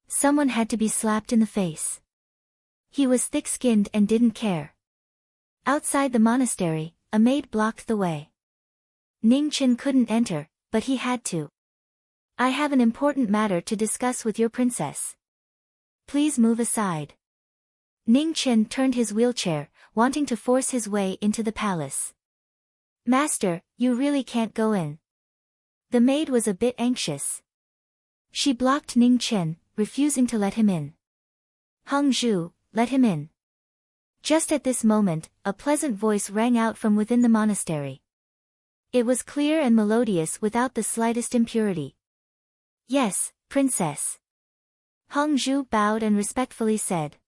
S1: Someone had to be slapped in the face. He was thick-skinned and didn't care. Outside the monastery, a maid blocked the way. Ning Qin couldn't enter, but he had to. "I have an important matter to discuss with your princess. Please move aside." Ning Qin turned his wheelchair, wanting to force his way into the palace. "Master, you really can't go in." The maid was a bit anxious. She blocked Ning Qin, refusing to let him in. "Hung Zhu, let him in." Just at this moment, a pleasant voice rang out from within the monastery. It was clear and melodious without the slightest impurity. "Yes, princess." Hung Zhu bowed and respectfully said.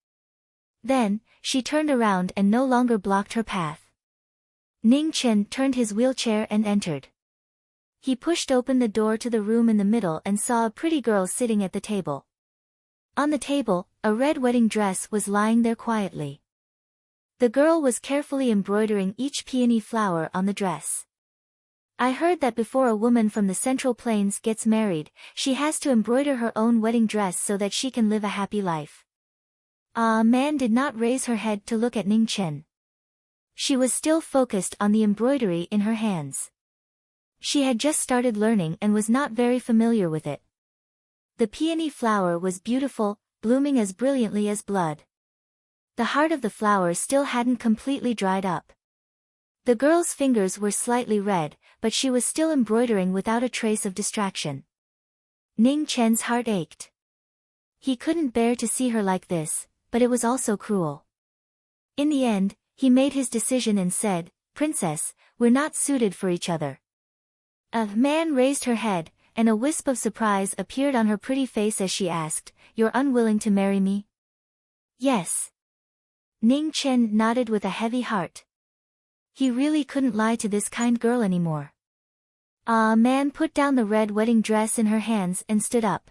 S1: Then, she turned around and no longer blocked her path. Ning Qin turned his wheelchair and entered. He pushed open the door to the room in the middle and saw a pretty girl sitting at the table. On the table, a red wedding dress was lying there quietly. The girl was carefully embroidering each peony flower on the dress. "I heard that before a woman from the Central Plains gets married, she has to embroider her own wedding dress so that she can live a happy life." Man did not raise her head to look at Ning Qin. She was still focused on the embroidery in her hands. She had just started learning and was not very familiar with it. The peony flower was beautiful, blooming as brilliantly as blood. The heart of the flower still hadn't completely dried up. The girl's fingers were slightly red, but she was still embroidering without a trace of distraction. Ning Chen's heart ached. He couldn't bear to see her like this, but it was also cruel. In the end, he made his decision and said, "Princess, we're not suited for each other." A man raised her head, and a wisp of surprise appeared on her pretty face as she asked, "You're unwilling to marry me?" "Yes." Ning Chen nodded with a heavy heart. He really couldn't lie to this kind girl anymore. A man put down the red wedding dress in her hands and stood up.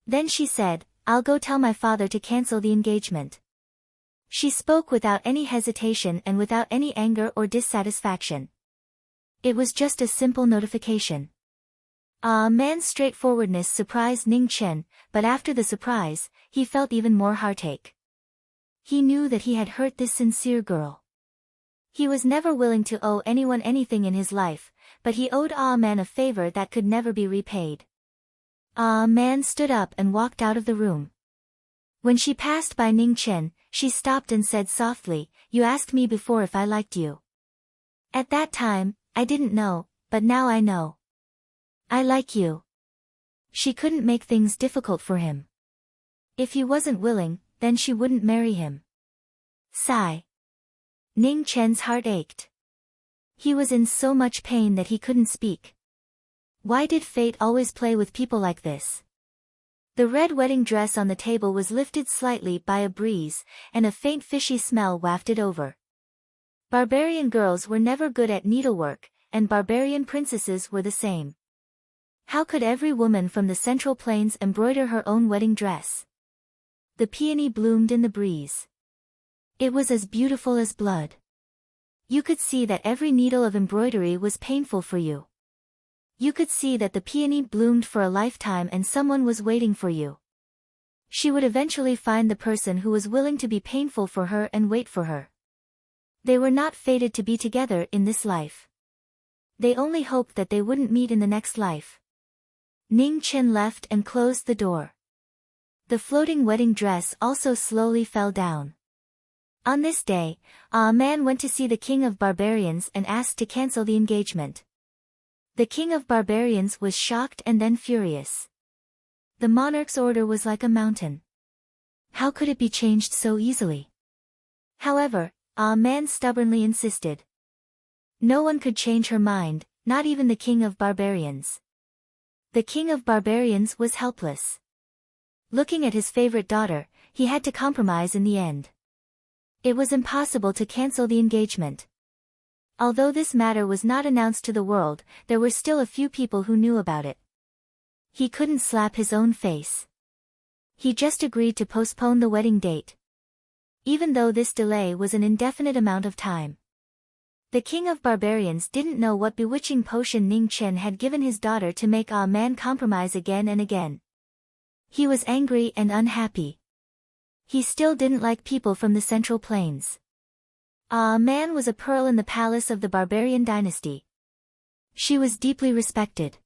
S1: Then she said, "I'll go tell my father to cancel the engagement." She spoke without any hesitation and without any anger or dissatisfaction. It was just a simple notification. A man's straightforwardness surprised Ning Chen, but after the surprise, he felt even more heartache. He knew that he had hurt this sincere girl. He was never willing to owe anyone anything in his life, but he owed A Man a favor that could never be repaid. A Man stood up and walked out of the room. When she passed by Ning Chen, she stopped and said softly, "You asked me before if I liked you. At that time, I didn't know, but now I know." I like you. She couldn't make things difficult for him. If he wasn't willing, then she wouldn't marry him. Sigh. Ning Chen's heart ached. He was in so much pain that he couldn't speak. Why did fate always play with people like this? The red wedding dress on the table was lifted slightly by a breeze, and a faint fishy smell wafted over. Barbarian girls were never good at needlework, and barbarian princesses were the same. How could every woman from the Central Plains embroider her own wedding dress? The peony bloomed in the breeze. It was as beautiful as blood. You could see that every needle of embroidery was painful for you. You could see that the peony bloomed for a lifetime and someone was waiting for you. She would eventually find the person who was willing to be painful for her and wait for her. They were not fated to be together in this life. They only hoped that they wouldn't meet in the next life. Ning Chen left and closed the door. The floating wedding dress also slowly fell down. On this day, a man went to see the king of barbarians and asked to cancel the engagement. The king of barbarians was shocked and then furious. The monarch's order was like a mountain. How could it be changed so easily? However, a man stubbornly insisted. No one could change her mind, not even the king of barbarians. The king of barbarians was helpless. Looking at his favorite daughter, he had to compromise in the end. It was impossible to cancel the engagement. Although this matter was not announced to the world, there were still a few people who knew about it. He couldn't slap his own face. He just agreed to postpone the wedding date. Even though this delay was an indefinite amount of time. The king of barbarians didn't know what bewitching potion Ning Chen had given his daughter to make a man compromise again and again. He was angry and unhappy. He still didn't like people from the Central Plains. A man was a pearl in the palace of the barbarian dynasty. She was deeply respected.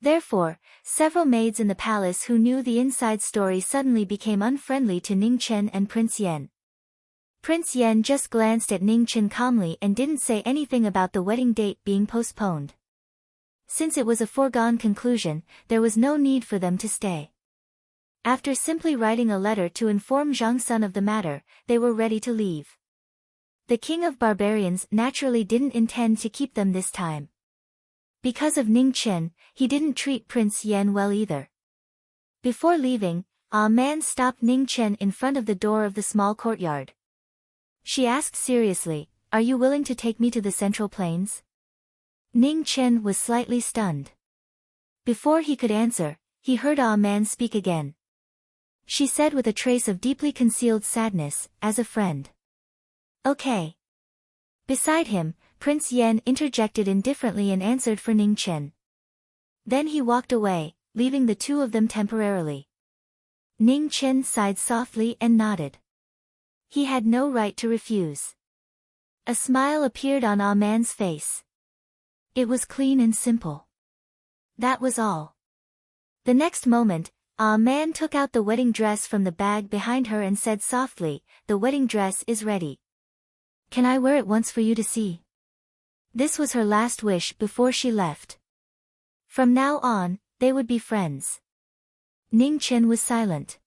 S1: Therefore, several maids in the palace who knew the inside story suddenly became unfriendly to Ning Chen and Prince Yen. Prince Yen just glanced at Ning Chen calmly and didn't say anything about the wedding date being postponed. Since it was a foregone conclusion, there was no need for them to stay. After simply writing a letter to inform Zhang Sun of the matter, they were ready to leave. The king of barbarians naturally didn't intend to keep them this time. Because of Ning Chen, he didn't treat Prince Yen well either. Before leaving, a man stopped Ning Chen in front of the door of the small courtyard. She asked seriously, "Are you willing to take me to the Central Plains?" Ning Chen was slightly stunned. Before he could answer, he heard a man speak again. She said with a trace of deeply concealed sadness, "As a friend." "Okay." Beside him, Prince Yen interjected indifferently and answered for Ning Chen. Then he walked away, leaving the two of them temporarily. Ning Chen sighed softly and nodded. He had no right to refuse. A smile appeared on a man's face. It was clean and simple. That was all. The next moment, a man took out the wedding dress from the bag behind her and said softly, "The wedding dress is ready. Can I wear it once for you to see?" This was her last wish before she left. From now on, they would be friends. Ning Chen was silent.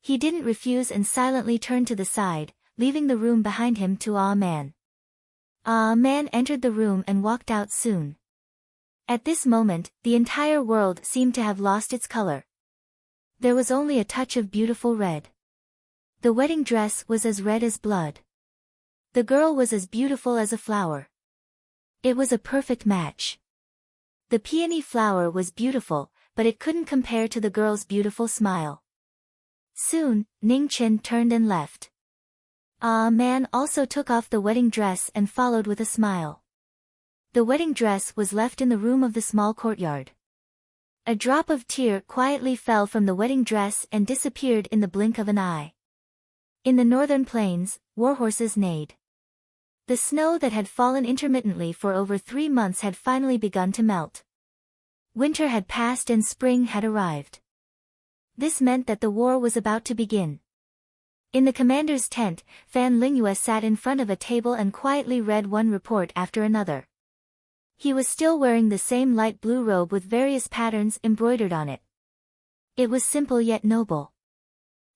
S1: He didn't refuse and silently turned to the side, leaving the room behind him to a man. A man entered the room and walked out soon. At this moment, the entire world seemed to have lost its color. There was only a touch of beautiful red. The wedding dress was as red as blood. The girl was as beautiful as a flower. It was a perfect match. The peony flower was beautiful, but it couldn't compare to the girl's beautiful smile. Soon, Ning Chen turned and left. A man also took off the wedding dress and followed with a smile. The wedding dress was left in the room of the small courtyard. A drop of tear quietly fell from the wedding dress and disappeared in the blink of an eye. In the northern plains, warhorses neighed. The snow that had fallen intermittently for over 3 months had finally begun to melt. Winter had passed and spring had arrived. This meant that the war was about to begin. In the commander's tent, Fan Lingyue sat in front of a table and quietly read one report after another. He was still wearing the same light blue robe with various patterns embroidered on it. It was simple yet noble.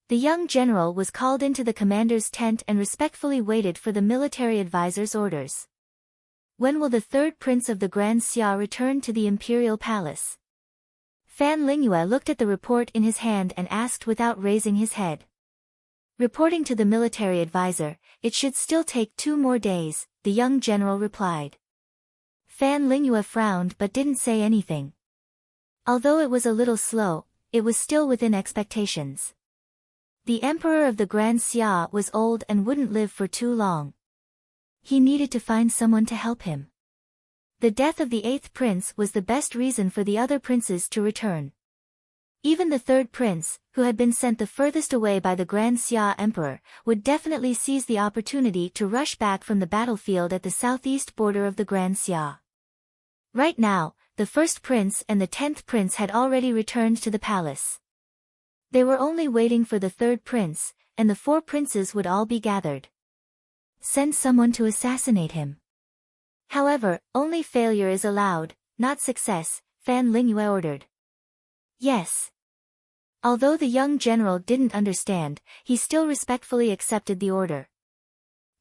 S1: The young general was called into the commander's tent and respectfully waited for the military advisor's orders. When will the third prince of the Grand Xia return to the imperial palace? Fan Lingyue looked at the report in his hand and asked without raising his head. Reporting to the military advisor, it should still take 2 more days, the young general replied. Fan Lingyue frowned but didn't say anything. Although it was a little slow, it was still within expectations. The emperor of the Grand Xia was old and wouldn't live for too long. He needed to find someone to help him. The death of the 8th prince was the best reason for the other princes to return. Even the 3rd prince, who had been sent the furthest away by the Grand Xia emperor, would definitely seize the opportunity to rush back from the battlefield at the southeast border of the Grand Xia. Right now, the 1st prince and the 10th prince had already returned to the palace. They were only waiting for the 3rd prince, and the 4 princes would all be gathered. Send someone to assassinate him. However, only failure is allowed, not success, Fan Lingyue ordered. Yes. Although the young general didn't understand, he still respectfully accepted the order.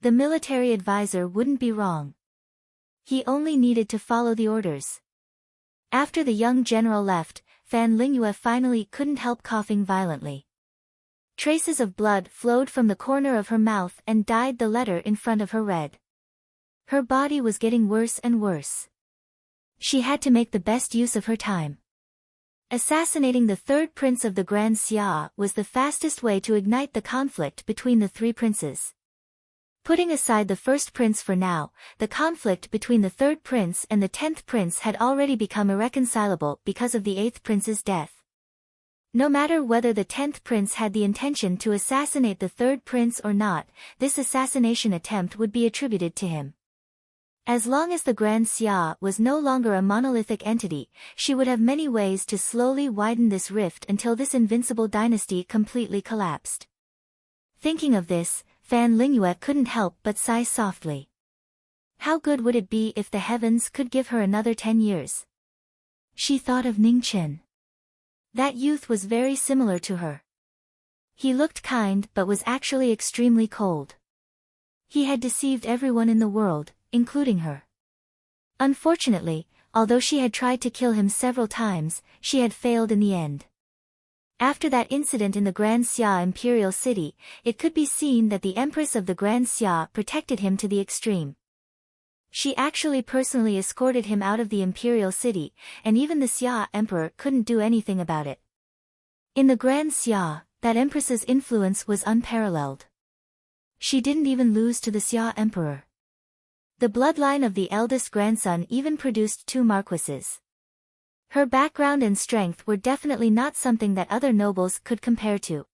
S1: The military advisor wouldn't be wrong. He only needed to follow the orders. After the young general left, Fan Lingyue finally couldn't help coughing violently. Traces of blood flowed from the corner of her mouth and dyed the letter in front of her red. Her body was getting worse and worse. She had to make the best use of her time. Assassinating the 3rd prince of the Grand Xia was the fastest way to ignite the conflict between the 3 princes. Putting aside the 1st prince for now, the conflict between the 3rd prince and the 10th prince had already become irreconcilable because of the 8th prince's death. No matter whether the 10th prince had the intention to assassinate the 3rd prince or not, this assassination attempt would be attributed to him. As long as the Grand Xia was no longer a monolithic entity, she would have many ways to slowly widen this rift until this invincible dynasty completely collapsed. Thinking of this, Fan Lingyue couldn't help but sigh softly. How good would it be if the heavens could give her another 10 years? She thought of Ningchen. That youth was very similar to her. He looked kind but was actually extremely cold. He had deceived everyone in the world, including her. Unfortunately, although she had tried to kill him several times, she had failed in the end. After that incident in the Grand Xia imperial city, it could be seen that the Empress of the Grand Xia protected him to the extreme. She actually personally escorted him out of the imperial city, and even the Xia emperor couldn't do anything about it. In the Grand Xia, that empress's influence was unparalleled. She didn't even lose to the Xia emperor. The bloodline of the eldest grandson even produced 2 marquises. Her background and strength were definitely not something that other nobles could compare to.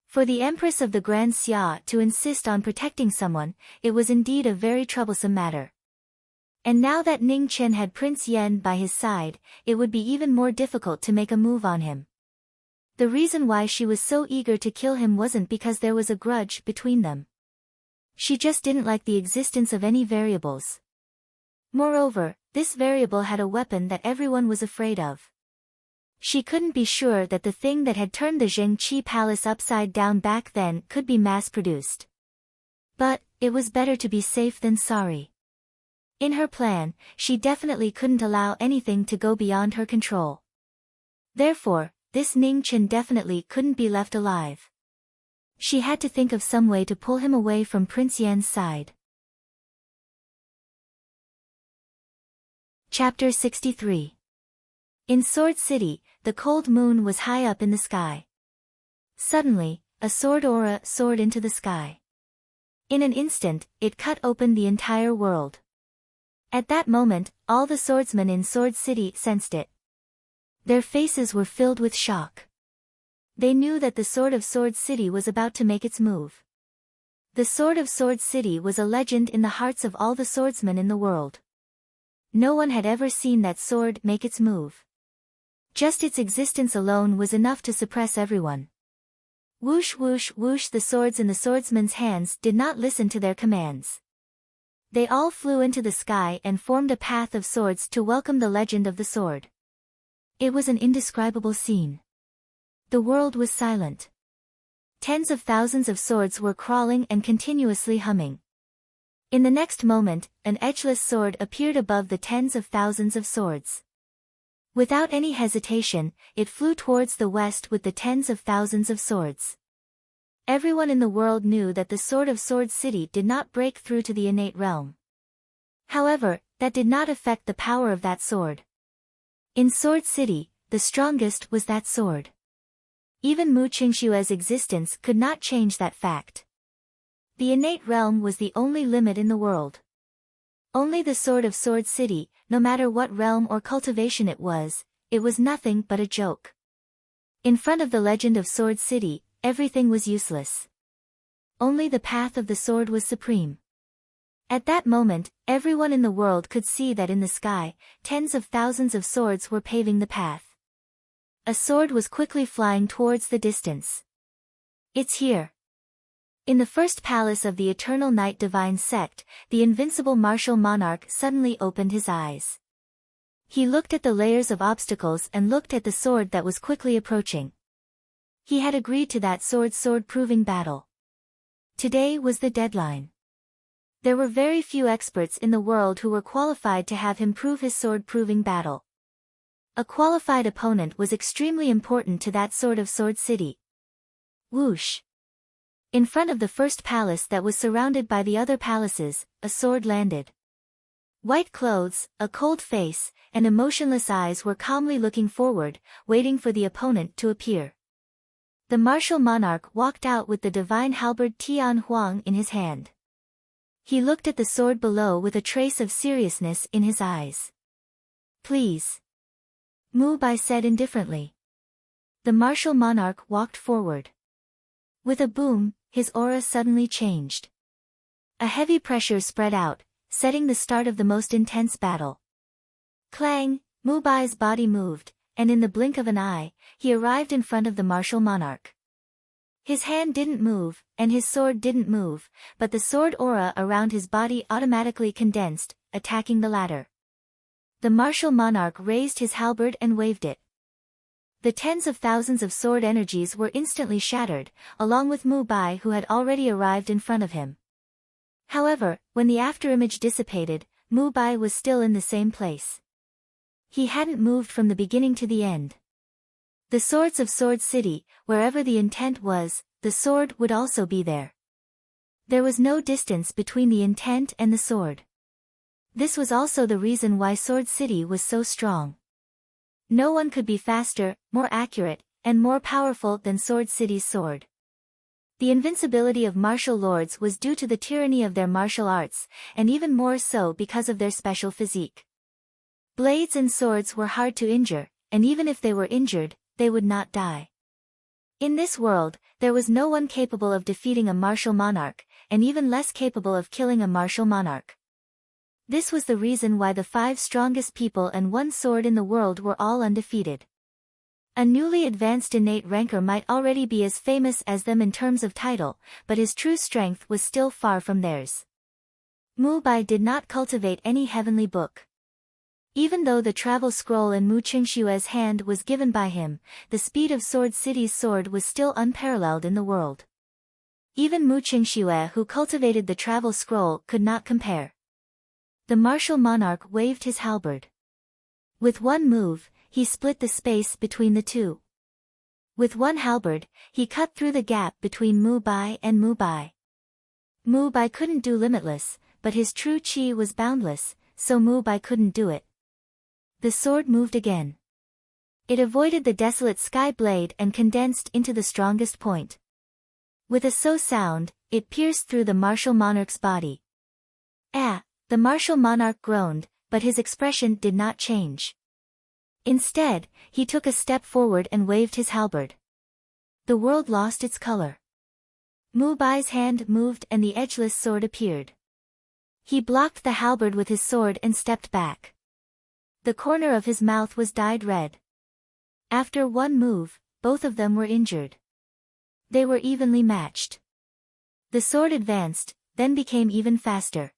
S1: For the Empress of the Grand Xia to insist on protecting someone, it was indeed a very troublesome matter. And now that Ning Chen had Prince Yan by his side, it would be even more difficult to make a move on him. The reason why she was so eager to kill him wasn't because there was a grudge between them. She just didn't like the existence of any variables. Moreover, this variable had a weapon that everyone was afraid of. She couldn't be sure that the thing that had turned the Zhengqi palace upside down back then could be mass-produced. But, it was better to be safe than sorry. In her plan, she definitely couldn't allow anything to go beyond her control. Therefore, this Ning Chen definitely couldn't be left alive. She had to think of some way to pull him away from Prince Yan's side. Chapter 63. In Sword City, the cold moon was high up in the sky. Suddenly, a sword aura soared into the sky. In an instant, it cut open the entire world. At that moment, all the swordsmen in Sword City sensed it. Their faces were filled with shock. They knew that the Sword of Sword City was about to make its move. The Sword of Sword City was a legend in the hearts of all the swordsmen in the world. No one had ever seen that sword make its move. Just its existence alone was enough to suppress everyone. Whoosh whoosh whoosh, the swords in the swordsmen's hands did not listen to their commands. They all flew into the sky and formed a path of swords to welcome the legend of the sword. It was an indescribable scene. The world was silent. Tens of thousands of swords were crawling and continuously humming. In the next moment, an edgeless sword appeared above the tens of thousands of swords. Without any hesitation, it flew towards the west with the tens of thousands of swords. Everyone in the world knew that the sword of Sword City did not break through to the innate realm. However, that did not affect the power of that sword. In Sword City, the strongest was that sword. Even Mu Qingshue's existence could not change that fact. The innate realm was the only limit in the world. Only the sword of Sword City, no matter what realm or cultivation it was nothing but a joke. In front of the legend of Sword City, everything was useless. Only the path of the sword was supreme. At that moment, everyone in the world could see that in the sky, tens of thousands of swords were paving the path. A sword was quickly flying towards the distance. It's here. In the first palace of the Eternal Night Divine Sect, the invincible martial monarch suddenly opened his eyes. He looked at the layers of obstacles and looked at the sword that was quickly approaching. He had agreed to that sword-proving battle. Today was the deadline. There were very few experts in the world who were qualified to have him prove his sword-proving battle. A qualified opponent was extremely important to that sword of Sword City. Whoosh! In front of the first palace that was surrounded by the other palaces, a sword landed. White clothes, a cold face, and emotionless eyes were calmly looking forward, waiting for the opponent to appear. The martial monarch walked out with the divine halberd Tian Huang in his hand. He looked at the sword below with a trace of seriousness in his eyes. Please. Mu Bai said indifferently. The martial monarch walked forward. With a boom, his aura suddenly changed. A heavy pressure spread out, setting the start of the most intense battle. Clang, Mu Bai's body moved, and in the blink of an eye, he arrived in front of the martial monarch. His hand didn't move, and his sword didn't move, but the sword aura around his body automatically condensed, attacking the latter. The martial monarch raised his halberd and waved it. The tens of thousands of sword energies were instantly shattered, along with Mu Bai who had already arrived in front of him. However, when the afterimage dissipated, Mu Bai was still in the same place. He hadn't moved from the beginning to the end. The swords of Sword City, wherever the intent was, the sword would also be there. There was no distance between the intent and the sword. This was also the reason why Sword City was so strong. No one could be faster, more accurate, and more powerful than Sword City's sword. The invincibility of martial lords was due to the tyranny of their martial arts, and even more so because of their special physique. Blades and swords were hard to injure, and even if they were injured, they would not die. In this world, there was no one capable of defeating a martial monarch, and even less capable of killing a martial monarch. This was the reason why the 5 strongest people and one sword in the world were all undefeated. A newly advanced innate ranker might already be as famous as them in terms of title, but his true strength was still far from theirs. Mu Bai did not cultivate any heavenly book. Even though the travel scroll in Mu Qingshue's hand was given by him, the speed of Sword City's sword was still unparalleled in the world. Even Mu Qingxue who cultivated the travel scroll could not compare. The martial monarch waved his halberd. With one move, he split the space between the two. With one halberd, he cut through the gap between Mu Bai and Mu Bai. Mu Bai couldn't do limitless, but his true chi was boundless, so Mu Bai couldn't do it. The sword moved again. It avoided the desolate sky blade and condensed into the strongest point. With a so sound, it pierced through the martial monarch's body. Ah! The martial monarch groaned, but his expression did not change. Instead, he took a step forward and waved his halberd. The world lost its color. Mu Bai's hand moved and the edgeless sword appeared. He blocked the halberd with his sword and stepped back. The corner of his mouth was dyed red. After one move, both of them were injured. They were evenly matched. The sword advanced, then became even faster.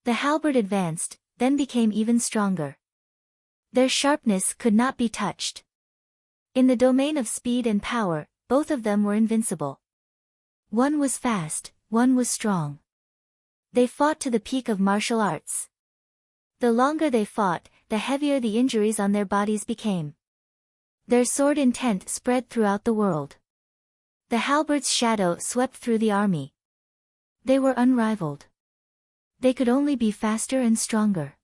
S1: The halberd advanced, then became even stronger. Their sharpness could not be touched. In the domain of speed and power, both of them were invincible. One was fast, one was strong. They fought to the peak of martial arts. The longer they fought, the heavier the injuries on their bodies became. Their sword intent spread throughout the world. The halberd's shadow swept through the army. They were unrivaled. They could only be faster and stronger.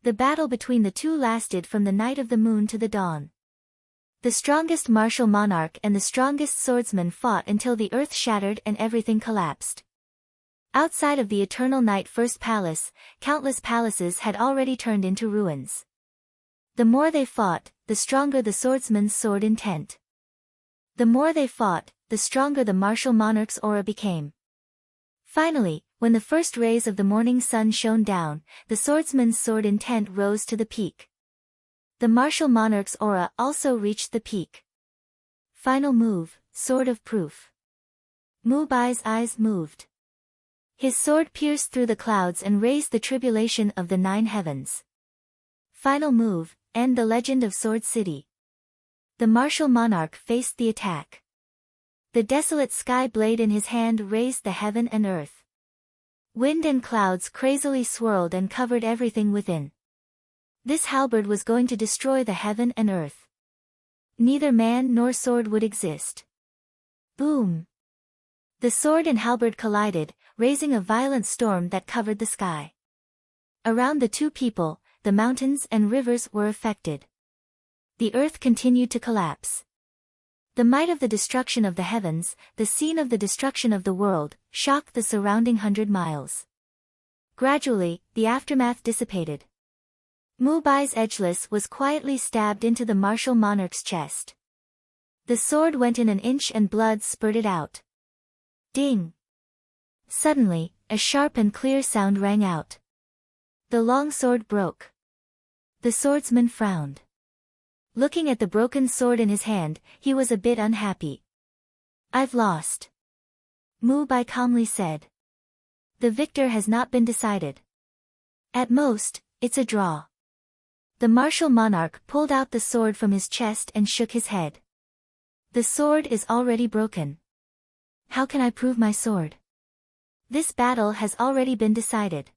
S1: The battle between the two lasted from the night of the moon to the dawn. The strongest martial monarch and the strongest swordsman fought until the earth shattered and everything collapsed. Outside of the eternal night first palace, countless palaces had already turned into ruins. The more they fought, the stronger the swordsman's sword intent. The more they fought, the stronger the martial monarch's aura became. Finally, when the first rays of the morning sun shone down, the swordsman's sword intent rose to the peak. The martial monarch's aura also reached the peak. Final move, sword of proof. Mu Bai's eyes moved. His sword pierced through the clouds and raised the tribulation of the 9 heavens. Final move, end the legend of Sword City. The martial monarch faced the attack. The desolate sky blade in his hand raised the heaven and earth. Wind and clouds crazily swirled and covered everything within. This halberd was going to destroy the heaven and earth. Neither man nor sword would exist. Boom! The sword and halberd collided, raising a violent storm that covered the sky. Around the two people, the mountains and rivers were affected. The earth continued to collapse. The might of the destruction of the heavens, the scene of the destruction of the world, shocked the surrounding 100 miles. Gradually, the aftermath dissipated. Mu Bai's edgeless was quietly stabbed into the martial monarch's chest. The sword went in an inch and blood spurted out. Ding! Suddenly, a sharp and clear sound rang out. The long sword broke. The swordsman frowned. Looking at the broken sword in his hand, he was a bit unhappy. I've lost. Mu Bai calmly said. The victor has not been decided. At most, it's a draw. The martial monarch pulled out the sword from his chest and shook his head. The sword is already broken. How can I prove my sword? This battle has already been decided.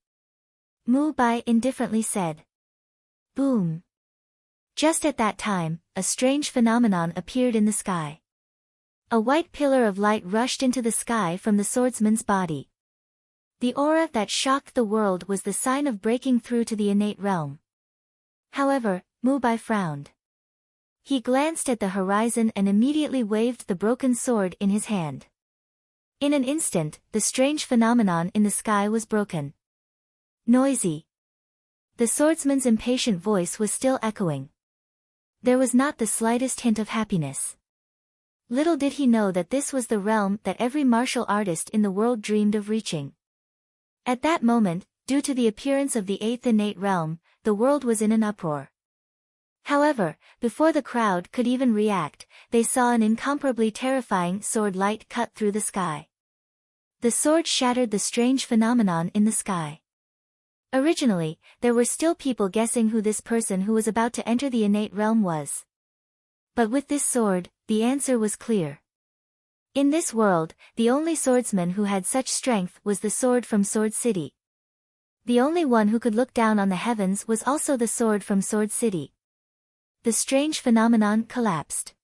S1: Mu Bai indifferently said. Boom. Just at that time, a strange phenomenon appeared in the sky. A white pillar of light rushed into the sky from the swordsman's body. The aura that shocked the world was the sign of breaking through to the innate realm. However, Mu Bai frowned. He glanced at the horizon and immediately waved the broken sword in his hand. In an instant, the strange phenomenon in the sky was broken. Noisy. The swordsman's impatient voice was still echoing. There was not the slightest hint of happiness. Little did he know that this was the realm that every martial artist in the world dreamed of reaching. At that moment, due to the appearance of the 8th innate realm, the world was in an uproar. However, before the crowd could even react, they saw an incomparably terrifying sword light cut through the sky. The sword shattered the strange phenomenon in the sky. Originally, there were still people guessing who this person who was about to enter the innate realm was. But with this sword, the answer was clear. In this world, the only swordsman who had such strength was the sword from Sword City. The only one who could look down on the heavens was also the sword from Sword City. The strange phenomenon collapsed.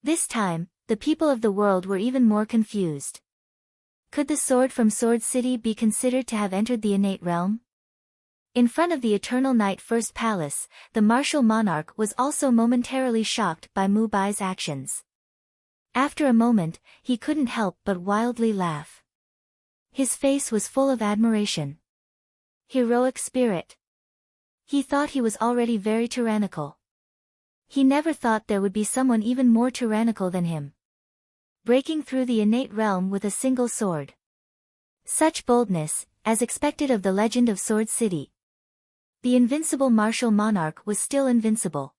S1: This time, the people of the world were even more confused. Could the sword from Sword City be considered to have entered the innate realm? In front of the Eternal Night First Palace, the martial monarch was also momentarily shocked by Mu Bai's actions. After a moment, he couldn't help but wildly laugh. His face was full of admiration. Heroic spirit. He thought he was already very tyrannical. He never thought there would be someone even more tyrannical than him. Breaking through the innate realm with a single sword. Such boldness, as expected of the legend of Sword City. The invincible martial monarch was still invincible.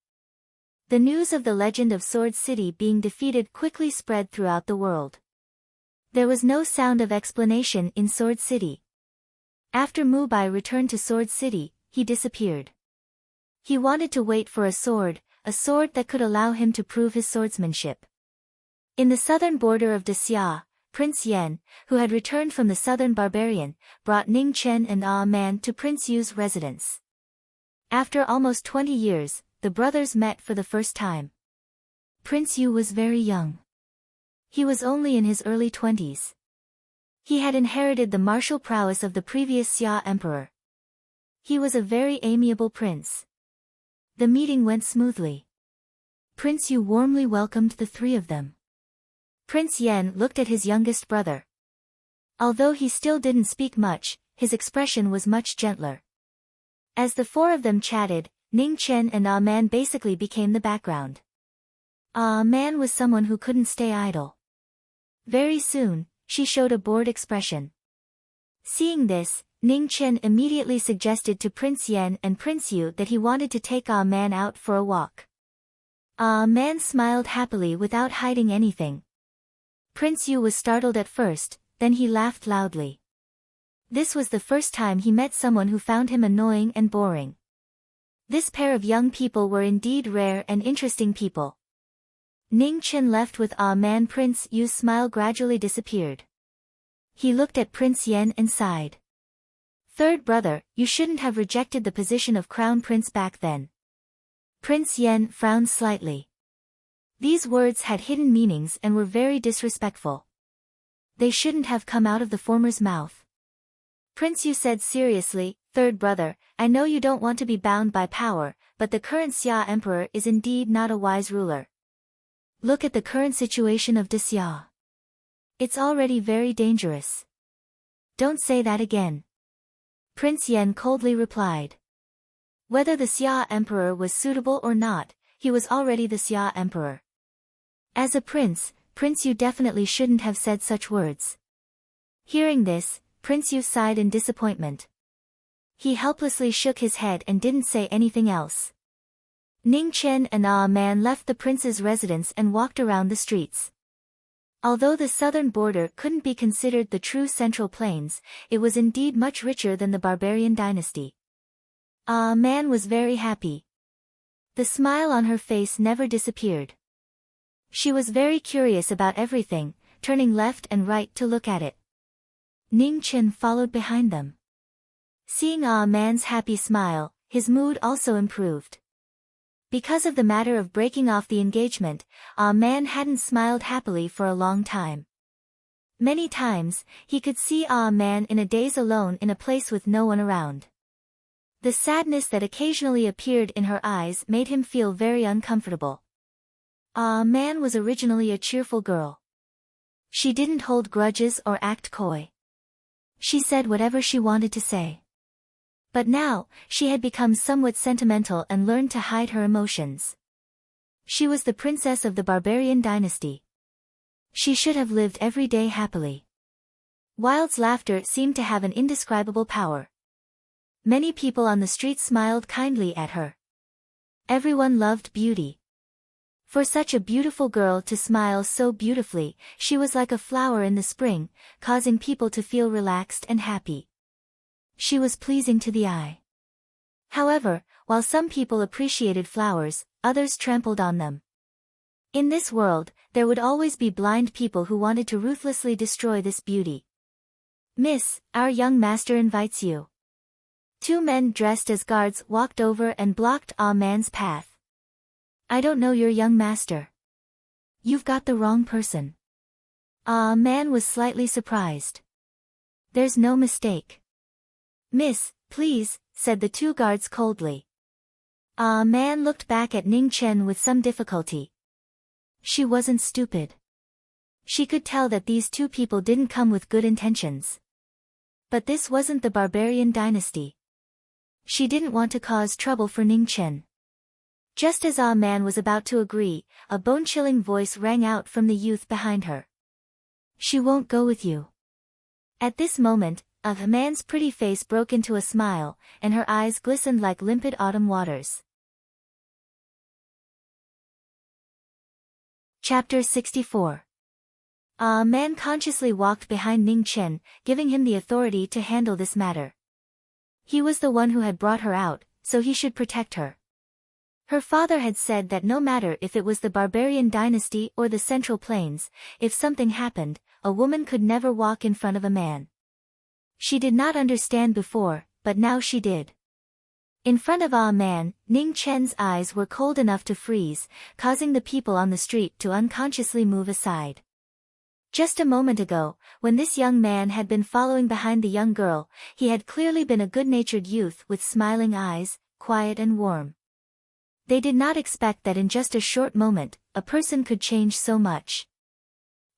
S1: The news of the legend of Sword City being defeated quickly spread throughout the world. There was no sound of explanation in Sword City. After Mubai returned to Sword City, he disappeared. He wanted to wait for a sword that could allow him to prove his swordsmanship. In the southern border of Xia, Prince Yen, who had returned from the southern barbarian, brought Ning Chen and Ah Man to Prince Yu's residence. After almost 20 years, the brothers met for the first time. Prince Yu was very young. He was only in his early 20s. He had inherited the martial prowess of the previous Xia emperor. He was a very amiable prince. The meeting went smoothly. Prince Yu warmly welcomed the three of them. Prince Yen looked at his youngest brother. Although he still didn't speak much, his expression was much gentler. As the four of them chatted, Ning Chen and Ah Man basically became the background. Ah Man was someone who couldn't stay idle. Very soon, she showed a bored expression. Seeing this, Ning Chen immediately suggested to Prince Yen and Prince Yu that he wanted to take Ah Man out for a walk. Ah Man smiled happily without hiding anything. Prince Yu was startled at first, then he laughed loudly. This was the first time he met someone who found him annoying and boring. This pair of young people were indeed rare and interesting people. Ning Chen left with Ah Man. Prince Yu's smile gradually disappeared. He looked at Prince Yen and sighed. Third brother, you shouldn't have rejected the position of crown prince back then. Prince Yen frowned slightly. These words had hidden meanings and were very disrespectful. They shouldn't have come out of the former's mouth. Prince Yu said seriously, Third brother, I know you don't want to be bound by power, but the current Xia emperor is indeed not a wise ruler. Look at the current situation of Xia. It's already very dangerous. Don't say that again. Prince Yen coldly replied. Whether the Xia emperor was suitable or not, he was already the Xia emperor. As a prince, Prince Yu definitely shouldn't have said such words. Hearing this, Prince Yu sighed in disappointment. He helplessly shook his head and didn't say anything else. Ning Chen and Ah Man left the prince's residence and walked around the streets. Although the southern border couldn't be considered the true central plains, it was indeed much richer than the barbarian dynasty. Ah Man was very happy. The smile on her face never disappeared. She was very curious about everything, turning left and right to look at it. Ning Chen followed behind them. Seeing Ah Man's happy smile, his mood also improved. Because of the matter of breaking off the engagement, Ah Man hadn't smiled happily for a long time. Many times, he could see Ah Man in a daze alone in a place with no one around. The sadness that occasionally appeared in her eyes made him feel very uncomfortable. Ah Man was originally a cheerful girl. She didn't hold grudges or act coy. She said whatever she wanted to say. But now, she had become somewhat sentimental and learned to hide her emotions. She was the princess of the barbarian dynasty. She should have lived every day happily. Wild's laughter seemed to have an indescribable power. Many people on the street smiled kindly at her. Everyone loved beauty. For such a beautiful girl to smile so beautifully, she was like a flower in the spring, causing people to feel relaxed and happy. She was pleasing to the eye. However, while some people appreciated flowers, others trampled on them. In this world, there would always be blind people who wanted to ruthlessly destroy this beauty. Miss, our young master invites you. Two men dressed as guards walked over and blocked Ah Man's path. I don't know your young master. You've got the wrong person. Ah Man was slightly surprised. There's no mistake. Miss, please, said the two guards coldly. Ah Man looked back at Ning Chen with some difficulty. She wasn't stupid. She could tell that these two people didn't come with good intentions. But this wasn't the barbarian dynasty. She didn't want to cause trouble for Ning Chen. Just as Ah Man was about to agree, a bone-chilling voice rang out from the youth behind her. She won't go with you. At this moment, Ah Man's pretty face broke into a smile, and her eyes glistened like limpid autumn waters. Chapter 64. Ah Man consciously walked behind Ning Chen, giving him the authority to handle this matter. He was the one who had brought her out, so he should protect her. Her father had said that no matter if it was the barbarian dynasty or the Central Plains, if something happened, a woman could never walk in front of a man. She did not understand before, but now she did. In front of a man, Ning Chen's eyes were cold enough to freeze, causing the people on the street to unconsciously move aside. Just a moment ago, when this young man had been following behind the young girl, he had clearly been a good-natured youth with smiling eyes, quiet and warm. They did not expect that in just a short moment, a person could change so much.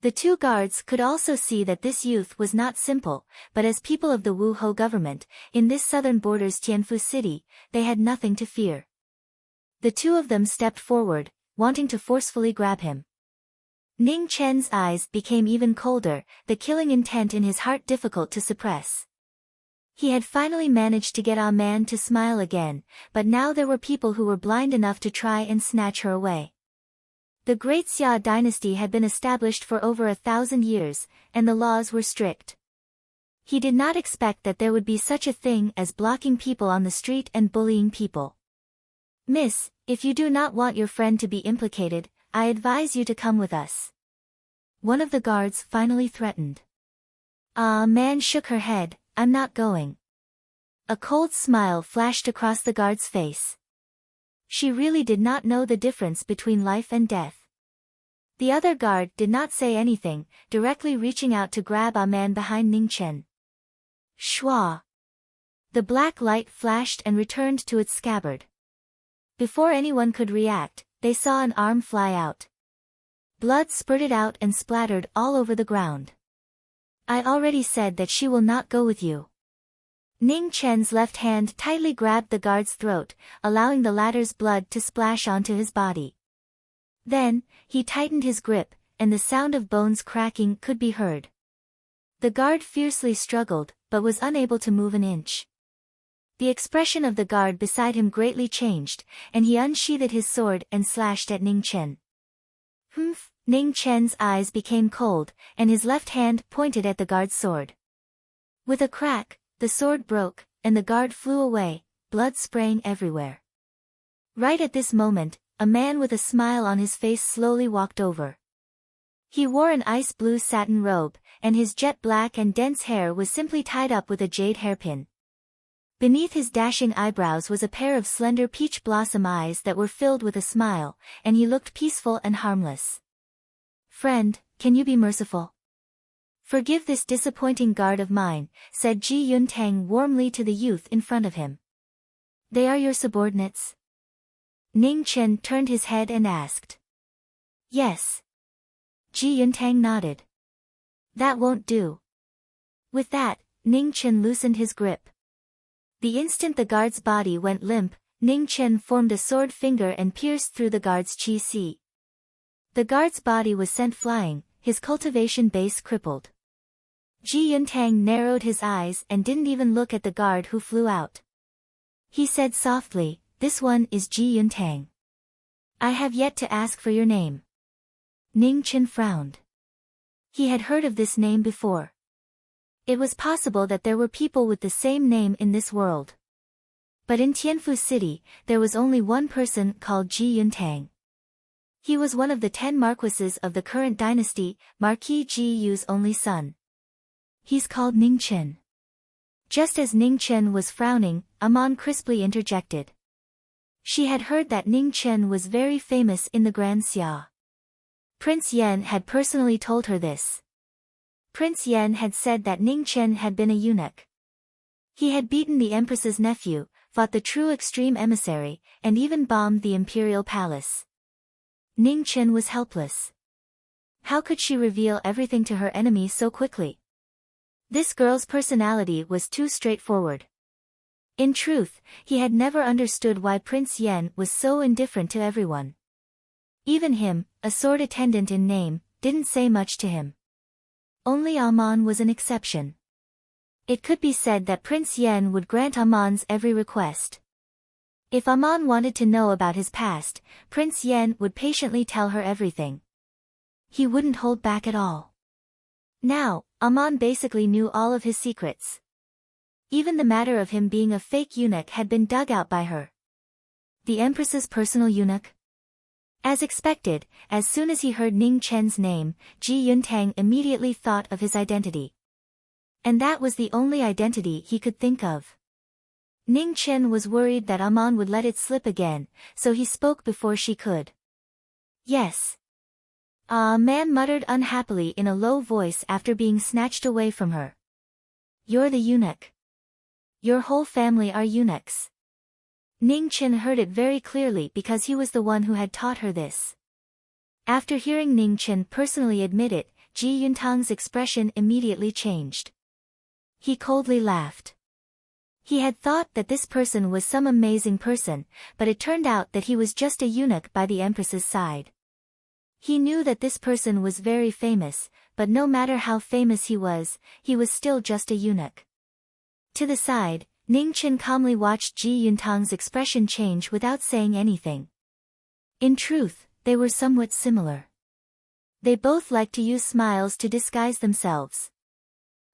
S1: The two guards could also see that this youth was not simple, but as people of the Wu-Ho government, in this southern borders Tianfu city, they had nothing to fear. The two of them stepped forward, wanting to forcefully grab him. Ning Chen's eyes became even colder, the killing intent in his heart difficult to suppress. He had finally managed to get a man to smile again, but now there were people who were blind enough to try and snatch her away. The Great Xia dynasty had been established for over 1,000 years, and the laws were strict. He did not expect that there would be such a thing as blocking people on the street and bullying people. "Miss, if you do not want your friend to be implicated, I advise you to come with us," one of the guards finally threatened. A man shook her head. "I'm not going." A cold smile flashed across the guard's face. She really did not know the difference between life and death. The other guard did not say anything, directly reaching out to grab a man behind Ning Chen. Shua! The black light flashed and returned to its scabbard. Before anyone could react, they saw an arm fly out. Blood spurted out and splattered all over the ground. "I already said that she will not go with you." Ning Chen's left hand tightly grabbed the guard's throat, allowing the latter's blood to splash onto his body. Then, he tightened his grip, and the sound of bones cracking could be heard. The guard fiercely struggled, but was unable to move an inch. The expression of the guard beside him greatly changed, and he unsheathed his sword and slashed at Ning Chen. "Humph!" Ning Chen's eyes became cold, and his left hand pointed at the guard's sword. With a crack, the sword broke, and the guard flew away, blood spraying everywhere. Right at this moment, a man with a smile on his face slowly walked over. He wore an ice blue satin robe, and his jet black and dense hair was simply tied up with a jade hairpin. Beneath his dashing eyebrows was a pair of slender peach blossom eyes that were filled with a smile, and he looked peaceful and harmless. "Friend, can you be merciful? Forgive this disappointing guard of mine," said Ji Yuntang warmly to the youth in front of him. "They are your subordinates?" Ning Chen turned his head and asked. "Yes." Ji Yuntang nodded. "That won't do." With that, Ning Chen loosened his grip. The instant the guard's body went limp, Ning Chen formed a sword finger and pierced through the guard's chi. The guard's body was sent flying, his cultivation base crippled. Ji Yuntang narrowed his eyes and didn't even look at the guard who flew out. He said softly, "This one is Ji Yuntang. I have yet to ask for your name." Ning Chen frowned. He had heard of this name before. It was possible that there were people with the same name in this world. But in Tianfu City, there was only one person called Ji Yuntang. He was one of the 10 marquises of the current dynasty, Marquis Ji Yu's only son. "He's called Ning Chen." Just as Ning Chen was frowning, Amon crisply interjected. She had heard that Ning Chen was very famous in the Grand Xia. Prince Yen had personally told her this. Prince Yen had said that Ning Chen had been a eunuch. He had beaten the Empress's nephew, fought the true extreme emissary, and even bombed the imperial palace. Ning Chen was helpless. How could she reveal everything to her enemy so quickly? This girl's personality was too straightforward. In truth, he had never understood why Prince Yen was so indifferent to everyone. Even him, a sword attendant in name, didn't say much to him. Only Amon was an exception. It could be said that Prince Yen would grant Amon's every request. If Amon wanted to know about his past, Prince Yen would patiently tell her everything. He wouldn't hold back at all. Now, Amon basically knew all of his secrets. Even the matter of him being a fake eunuch had been dug out by her. The Empress's personal eunuch? As expected, as soon as he heard Ning Chen's name, Ji Yuntang immediately thought of his identity. And that was the only identity he could think of. Ning Chen was worried that Amon would let it slip again, so he spoke before she could. Yes. A man muttered unhappily in a low voice after being snatched away from her. You're the eunuch. Your whole family are eunuchs. Ning Chen heard it very clearly because he was the one who had taught her this. After hearing Ning Chen personally admit it, Ji Yuntang's expression immediately changed. He coldly laughed. He had thought that this person was some amazing person, but it turned out that he was just a eunuch by the Empress's side. He knew that this person was very famous, but no matter how famous he was still just a eunuch. To the side, Ning Chen calmly watched Ji Yuntang's expression change without saying anything. In truth, they were somewhat similar. They both liked to use smiles to disguise themselves.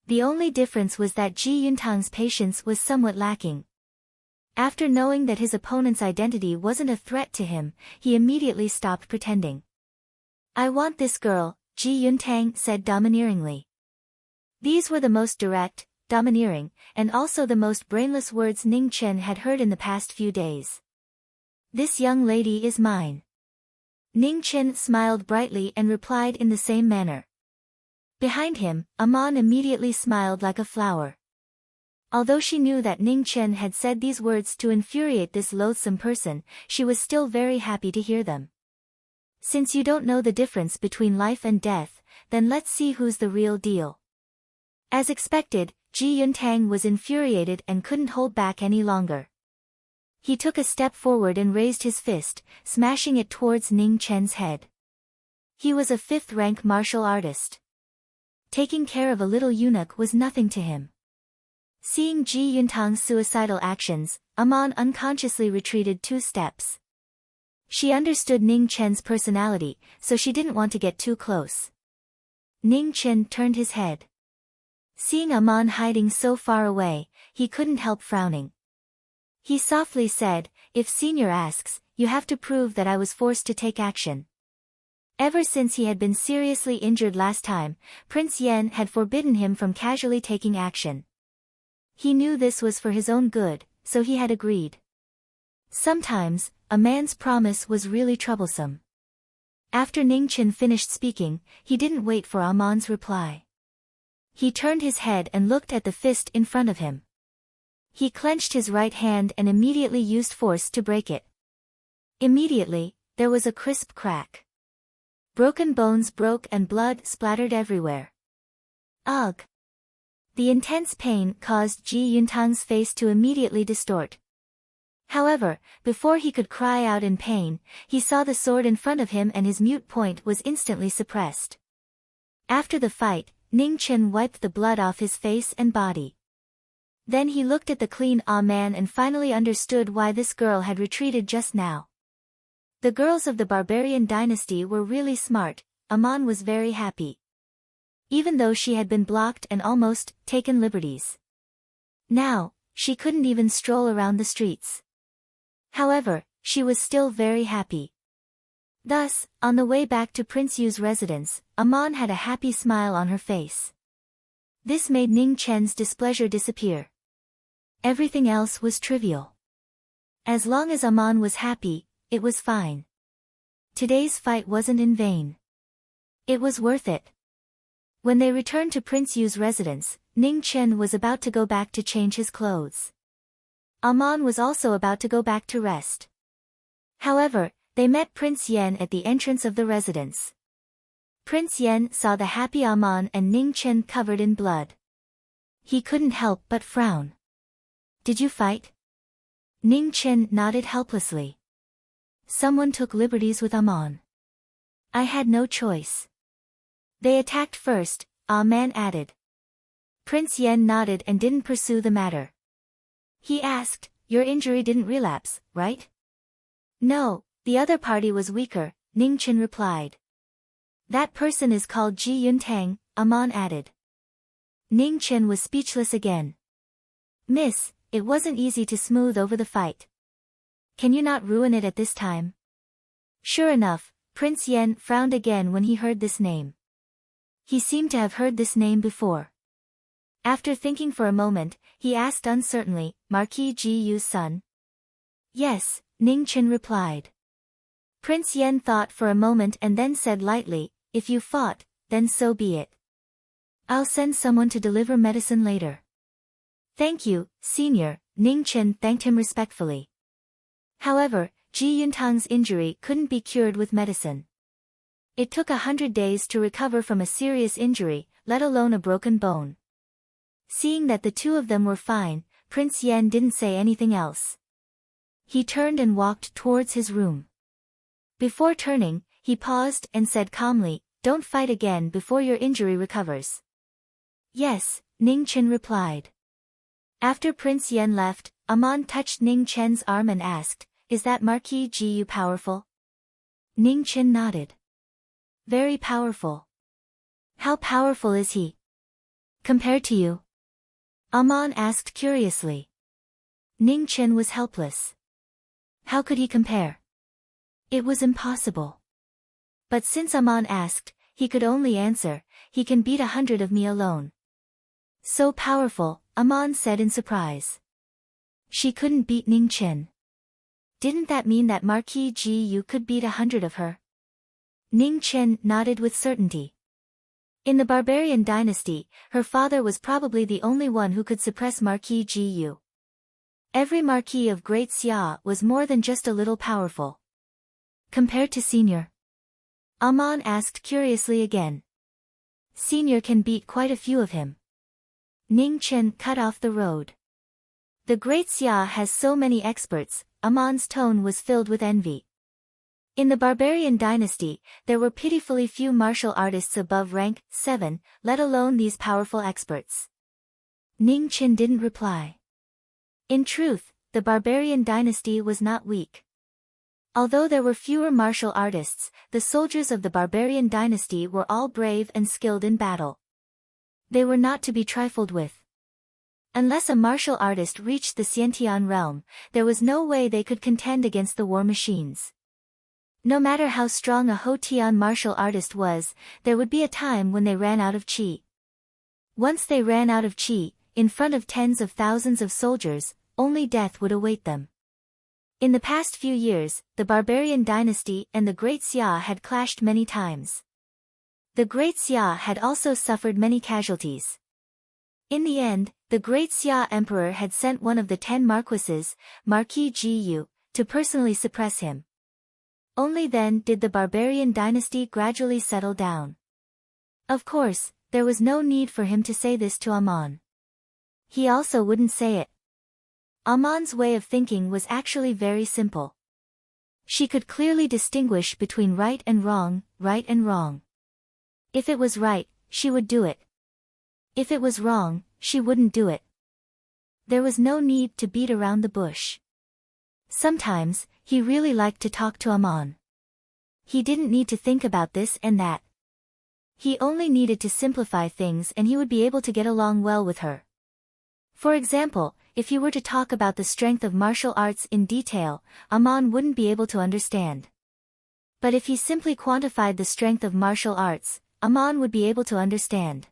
S1: The only difference was that Ji Yuntang's patience was somewhat lacking. After knowing that his opponent's identity wasn't a threat to him, he immediately stopped pretending. I want this girl, Ji Yuntang said domineeringly. These were the most direct, domineering, and also the most brainless words Ning Chen had heard in the past few days. This young lady is mine. Ning Chen smiled brightly and replied in the same manner. Behind him, Amon immediately smiled like a flower. Although she knew that Ning Chen had said these words to infuriate this loathsome person, she was still very happy to hear them. Since you don't know the difference between life and death, then let's see who's the real deal. As expected, Ji Yuntang was infuriated and couldn't hold back any longer. He took a step forward and raised his fist, smashing it towards Ning Chen's head. He was a fifth-rank martial artist. Taking care of a little eunuch was nothing to him. Seeing Ji Yuntang's suicidal actions, Amon unconsciously retreated 2 steps. She understood Ning Chen's personality, so she didn't want to get too close. Ning Chen turned his head. Seeing Amon hiding so far away, he couldn't help frowning. He softly said, if Senior asks, you have to prove that I was forced to take action. Ever since he had been seriously injured last time, Prince Yen had forbidden him from casually taking action. He knew this was for his own good, so he had agreed. Sometimes, a man's promise was really troublesome. After Ning Chen finished speaking, he didn't wait for Amon's reply. He turned his head and looked at the fist in front of him. He clenched his right hand and immediately used force to break it. Immediately, there was a crisp crack. Broken bones broke and blood splattered everywhere. Ugh! The intense pain caused Ji Yuntang's face to immediately distort. However, before he could cry out in pain, he saw the sword in front of him and his mute point was instantly suppressed. After the fight, Ning Chen wiped the blood off his face and body. Then he looked at the clean man and finally understood why this girl had retreated just now. The girls of the barbarian dynasty were really smart. Amon was very happy. Even though she had been blocked and almost taken liberties. Now, she couldn't even stroll around the streets. However, she was still very happy. Thus, on the way back to Prince Yu's residence, Amon had a happy smile on her face. This made Ning Chen's displeasure disappear. Everything else was trivial. As long as Amon was happy, it was fine. Today's fight wasn't in vain. It was worth it. When they returned to Prince Yu's residence, Ning Chen was about to go back to change his clothes. Amon was also about to go back to rest. However, they met Prince Yen at the entrance of the residence. Prince Yen saw the happy Amon and Ning Chen covered in blood. He couldn't help but frown. Did you fight? Ning Chen nodded helplessly. Someone took liberties with Amon. I had no choice. They attacked first, man added. Prince Yen nodded and didn't pursue the matter. He asked, your injury didn't relapse, right? No, the other party was weaker, Ning Chen replied. That person is called Ji Yuntang, Amon added. Ning Chen was speechless again. Miss, it wasn't easy to smooth over the fight. Can you not ruin it at this time? Sure enough, Prince Yen frowned again when he heard this name. He seemed to have heard this name before. After thinking for a moment, he asked uncertainly, Marquis Ji Yu's son? Yes, Ning Chen replied. Prince Yen thought for a moment and then said lightly, if you fought, then so be it. I'll send someone to deliver medicine later. Thank you, senior, Ning Chen thanked him respectfully. However, Ji Yuntang's injury couldn't be cured with medicine. It took 100 days to recover from a serious injury, let alone a broken bone. Seeing that the two of them were fine, Prince Yen didn't say anything else. He turned and walked towards his room. Before turning, he paused and said calmly, don't fight again before your injury recovers. Yes, Ning Chen replied. After Prince Yen left, Amon touched Ning Chen's arm and asked, is that Marquis Ji Yu powerful? Ning Chen nodded. Very powerful. How powerful is he? Compared to you? Amon asked curiously. Ning Chen was helpless. How could he compare? It was impossible. But since Amon asked, he could only answer, he can beat 100 of me alone. So powerful, Amon said in surprise. She couldn't beat Ning Chen. Didn't that mean that Marquis Ji Yu could beat 100 of her? Ning Chen nodded with certainty. In the barbarian dynasty, her father was probably the only one who could suppress Marquis Ji Yu. Every Marquis of Great Xia was more than just a little powerful. Compared to Senior? Amon asked curiously again. Senior can beat quite a few of him. Ning Chen cut off the road. The Great Xia has so many experts, Amon's tone was filled with envy. In the barbarian dynasty, there were pitifully few martial artists above rank 7, let alone these powerful experts. Ning Chen didn't reply. In truth, the barbarian dynasty was not weak. Although there were fewer martial artists, the soldiers of the barbarian dynasty were all brave and skilled in battle. They were not to be trifled with. Unless a martial artist reached the Xiantian realm, there was no way they could contend against the war machines. No matter how strong a Hotian martial artist was, there would be a time when they ran out of qi. Once they ran out of qi, in front of tens of thousands of soldiers, only death would await them. In the past few years, the barbarian dynasty and the Great Xia had clashed many times. The Great Xia had also suffered many casualties. In the end, the Great Xia Emperor had sent one of the 10 marquises, Marquis Ji Yu, to personally suppress him. Only then did the barbarian dynasty gradually settle down. Of course, there was no need for him to say this to Amon. He also wouldn't say it. Amon's way of thinking was actually very simple. She could clearly distinguish between right and wrong, right and wrong. If it was right, she would do it. If it was wrong, she wouldn't do it. There was no need to beat around the bush. Sometimes, he really liked to talk to Amon. He didn't need to think about this and that. He only needed to simplify things and he would be able to get along well with her. For example, if he were to talk about the strength of martial arts in detail, Amon wouldn't be able to understand. But if he simply quantified the strength of martial arts, Amon would be able to understand.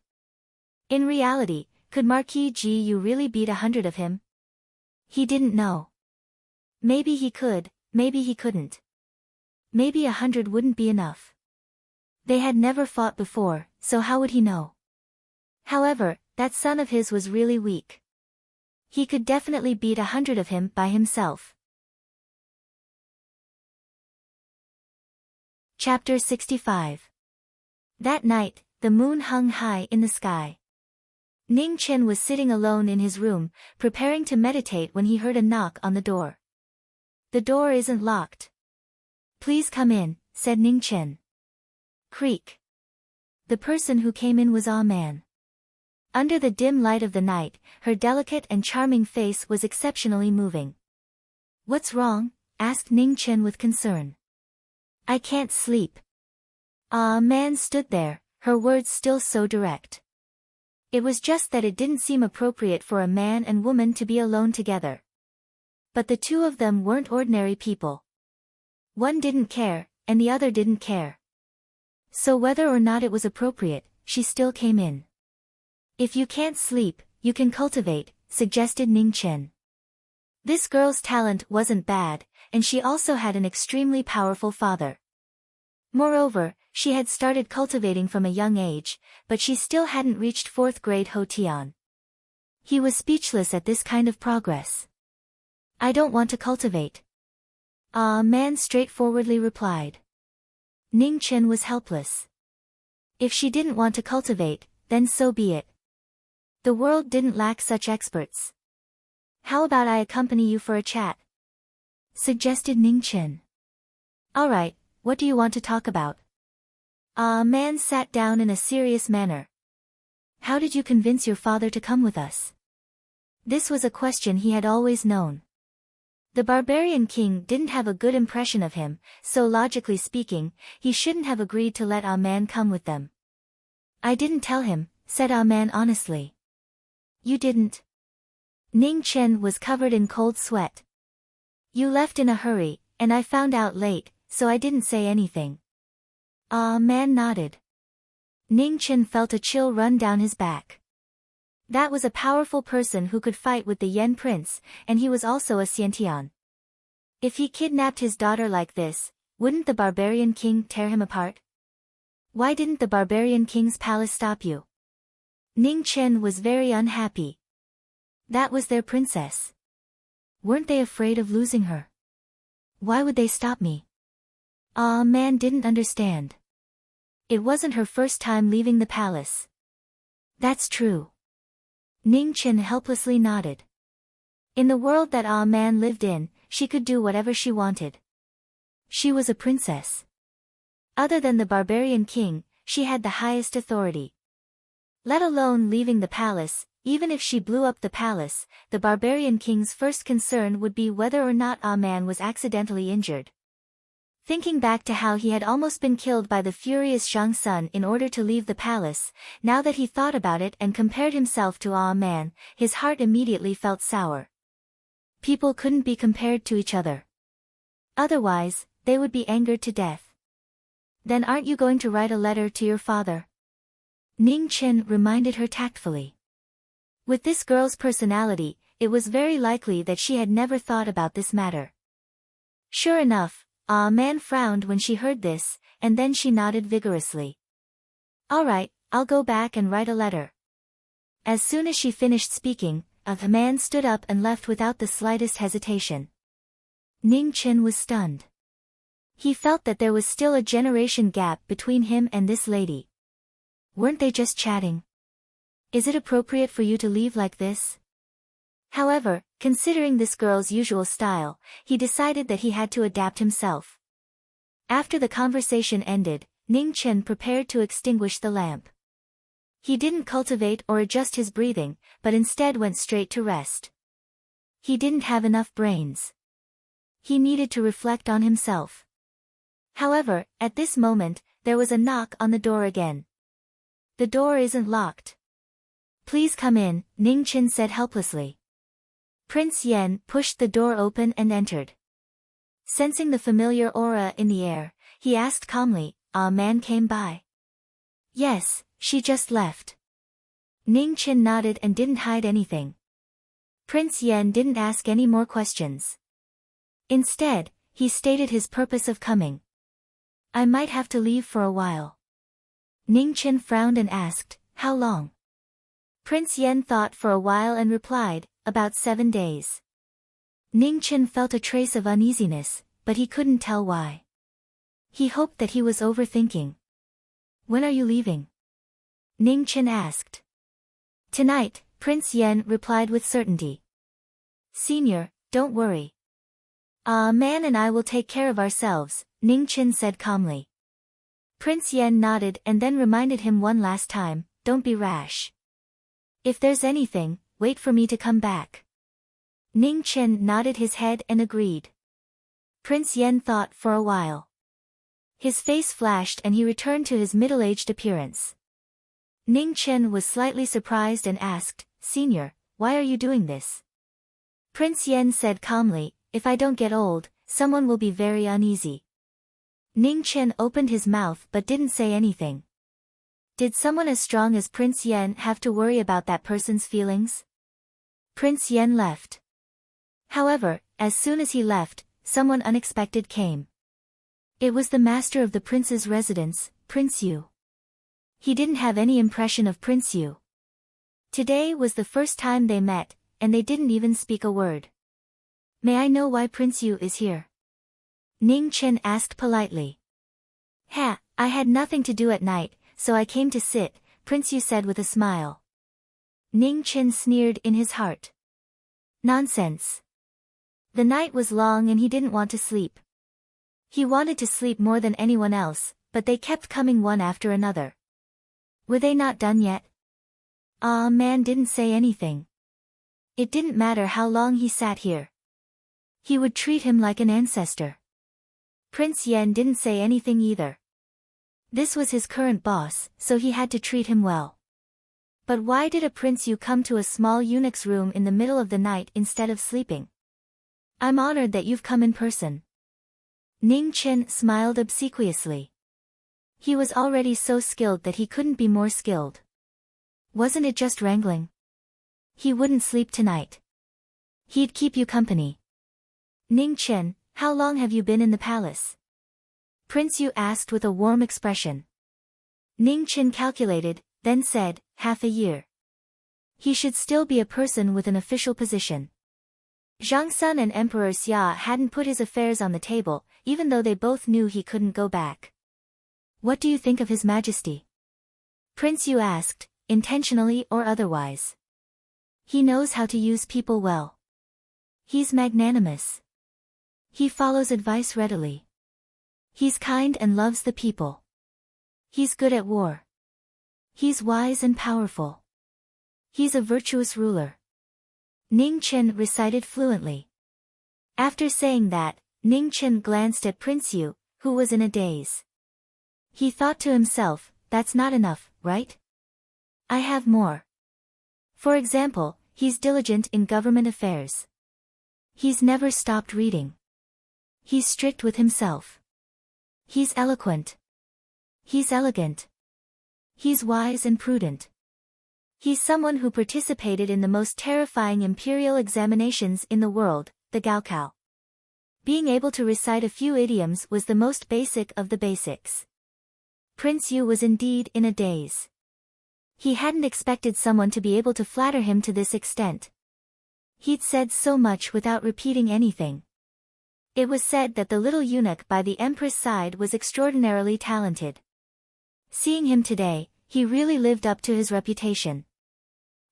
S1: In reality, could Marquis Ji Yu really beat 100 of him? He didn't know. Maybe he could, maybe he couldn't. Maybe 100 wouldn't be enough. They had never fought before, so how would he know? However, that son of his was really weak. He could definitely beat 100 of him by himself. Chapter 65. That night, the moon hung high in the sky. Ning Chen was sitting alone in his room, preparing to meditate when he heard a knock on the door. The door isn't locked. Please come in, said Ning Chen. Creak. The person who came in was a man. Under the dim light of the night, her delicate and charming face was exceptionally moving. What's wrong? Asked Ning Chen with concern. I can't sleep. A man stood there, her words still so direct. It was just that it didn't seem appropriate for a man and woman to be alone together. But the two of them weren't ordinary people. One didn't care, and the other didn't care. So whether or not it was appropriate, she still came in. If you can't sleep, you can cultivate, suggested Ning Chen. This girl's talent wasn't bad, and she also had an extremely powerful father. Moreover, she had started cultivating from a young age, but she still hadn't reached 4th grade Ho Tian. He was speechless at this kind of progress. I don't want to cultivate. A man straightforwardly replied. Ning Chen was helpless. If she didn't want to cultivate, then so be it. The world didn't lack such experts. How about I accompany you for a chat? Suggested Ning Chen. Alright, what do you want to talk about? A man sat down in a serious manner. How did you convince your father to come with us? This was a question he had always known. The barbarian king didn't have a good impression of him, so logically speaking, he shouldn't have agreed to let A Man come with them. I didn't tell him, said A Man honestly. You didn't? Ning Chen was covered in cold sweat. You left in a hurry, and I found out late, so I didn't say anything. A Man nodded. Ning Chen felt a chill run down his back. That was a powerful person who could fight with the Yen Prince, and he was also a Xiantian. If he kidnapped his daughter like this, wouldn't the barbarian king tear him apart? Why didn't the barbarian king's palace stop you? Ning Chen was very unhappy. That was their princess. Weren't they afraid of losing her? Why would they stop me? A Man didn't understand. It wasn't her first time leaving the palace. That's true. Ning Chen helplessly nodded. In the world that A Man lived in, she could do whatever she wanted. She was a princess. Other than the barbarian king, she had the highest authority. Let alone leaving the palace, even if she blew up the palace, the barbarian king's first concern would be whether or not A Man was accidentally injured. Thinking back to how he had almost been killed by the furious Zhang Sun in order to leave the palace, now that he thought about it and compared himself to A Man, his heart immediately felt sour. People couldn't be compared to each other. Otherwise, they would be angered to death. Then aren't you going to write a letter to your father? Ning Chen reminded her tactfully. With this girl's personality, it was very likely that she had never thought about this matter. Sure enough, A Man frowned when she heard this, and then she nodded vigorously. Alright, I'll go back and write a letter. As soon as she finished speaking, A Man stood up and left without the slightest hesitation. Ning Chen was stunned. He felt that there was still a generation gap between him and this lady. Weren't they just chatting? Is it appropriate for you to leave like this? However, considering this girl's usual style, he decided that he had to adapt himself. After the conversation ended, Ning Chen prepared to extinguish the lamp. He didn't cultivate or adjust his breathing, but instead went straight to rest. He didn't have enough brains. He needed to reflect on himself. However, at this moment, there was a knock on the door again. The door isn't locked. Please come in, Ning Chen said helplessly. Prince Yen pushed the door open and entered. Sensing the familiar aura in the air, he asked calmly, A Man came by? Yes, she just left. Ning Chen nodded and didn't hide anything. Prince Yen didn't ask any more questions. Instead, he stated his purpose of coming. I might have to leave for a while. Ning Chen frowned and asked, how long? Prince Yen thought for a while and replied, about 7 days. Ning Chen felt a trace of uneasiness, but he couldn't tell why. He hoped that he was overthinking. When are you leaving? Ning Chen asked. Tonight, Prince Yen replied with certainty. Senior, don't worry. A Man and I will take care of ourselves, Ning Chen said calmly. Prince Yen nodded and then reminded him one last time, don't be rash. If there's anything, wait for me to come back. Ning Chen nodded his head and agreed. Prince Yen thought for a while. His face flashed and he returned to his middle-aged appearance. Ning Chen was slightly surprised and asked, "Senior, why are you doing this?" Prince Yen said calmly, "If I don't get old, someone will be very uneasy." Ning Chen opened his mouth but didn't say anything. Did someone as strong as Prince Yen have to worry about that person's feelings? Prince Yen left. However, as soon as he left, someone unexpected came. It was the master of the prince's residence, Prince Yu. He didn't have any impression of Prince Yu. Today was the first time they met, and they didn't even speak a word. "May I know why Prince Yu is here?" Ning Chen asked politely. "Ha, I had nothing to do at night, so I came to sit," Prince Yu said with a smile. Ning Chen sneered in his heart. Nonsense. The night was long and he didn't want to sleep. He wanted to sleep more than anyone else, but they kept coming one after another. Were they not done yet? Man didn't say anything. It didn't matter how long he sat here. He would treat him like an ancestor. Prince Yen didn't say anything either. This was his current boss, so he had to treat him well. But why did a Prince Yu come to a small eunuch's room in the middle of the night instead of sleeping? "I'm honored that you've come in person." Ning Chen smiled obsequiously. He was already so skilled that he couldn't be more skilled. Wasn't it just wrangling? He wouldn't sleep tonight. He'd keep you company. "Ning Chen, how long have you been in the palace?" Prince Yu asked with a warm expression. Ning Chen calculated, then said, "Half a year." He should still be a person with an official position. Zhang Sun and Emperor Xia hadn't put his affairs on the table, even though they both knew he couldn't go back. "What do you think of His Majesty?" Prince Yu asked, intentionally or otherwise. "He knows how to use people well. He's magnanimous. He follows advice readily. He's kind and loves the people. He's good at war. He's wise and powerful. He's a virtuous ruler." Ning Chen recited fluently. After saying that, Ning Chen glanced at Prince Yu, who was in a daze. He thought to himself, "That's not enough, right? I have more. For example, he's diligent in government affairs. He's never stopped reading. He's strict with himself. He's eloquent. He's elegant. He's wise and prudent. He's someone who participated in the most terrifying imperial examinations in the world, the Gaokao." Being able to recite a few idioms was the most basic of the basics. Prince Yu was indeed in a daze. He hadn't expected someone to be able to flatter him to this extent. He'd said so much without repeating anything. It was said that the little eunuch by the Empress' side was extraordinarily talented. Seeing him today, he really lived up to his reputation.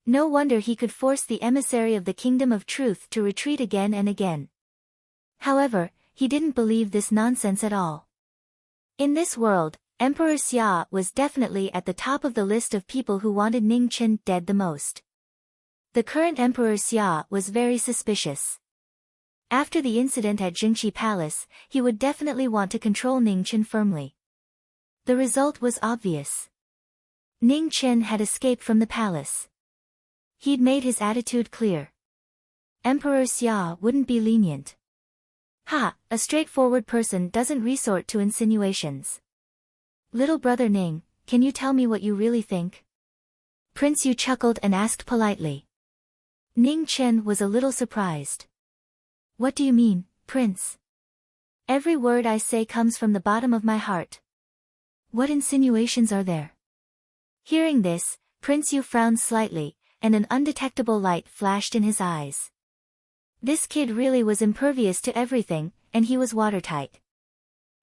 S1: No wonder he could force the emissary of the Kingdom of Truth to retreat again and again. However, he didn't believe this nonsense at all. In this world, Emperor Xia was definitely at the top of the list of people who wanted Ning Chen dead the most. The current Emperor Xia was very suspicious. After the incident at Jingxi Palace, he would definitely want to control Ning Chen firmly. The result was obvious. Ning Chen had escaped from the palace. He'd made his attitude clear. Emperor Xia wouldn't be lenient. A straightforward person doesn't resort to insinuations. "Little brother Ning, can you tell me what you really think?" Prince Yu chuckled and asked politely. Ning Chen was a little surprised. "What do you mean, Prince?" "Every word I say comes from the bottom of my heart." "What insinuations are there?" Hearing this, Prince Yu frowned slightly, and an undetectable light flashed in his eyes. This kid really was impervious to everything, and he was watertight.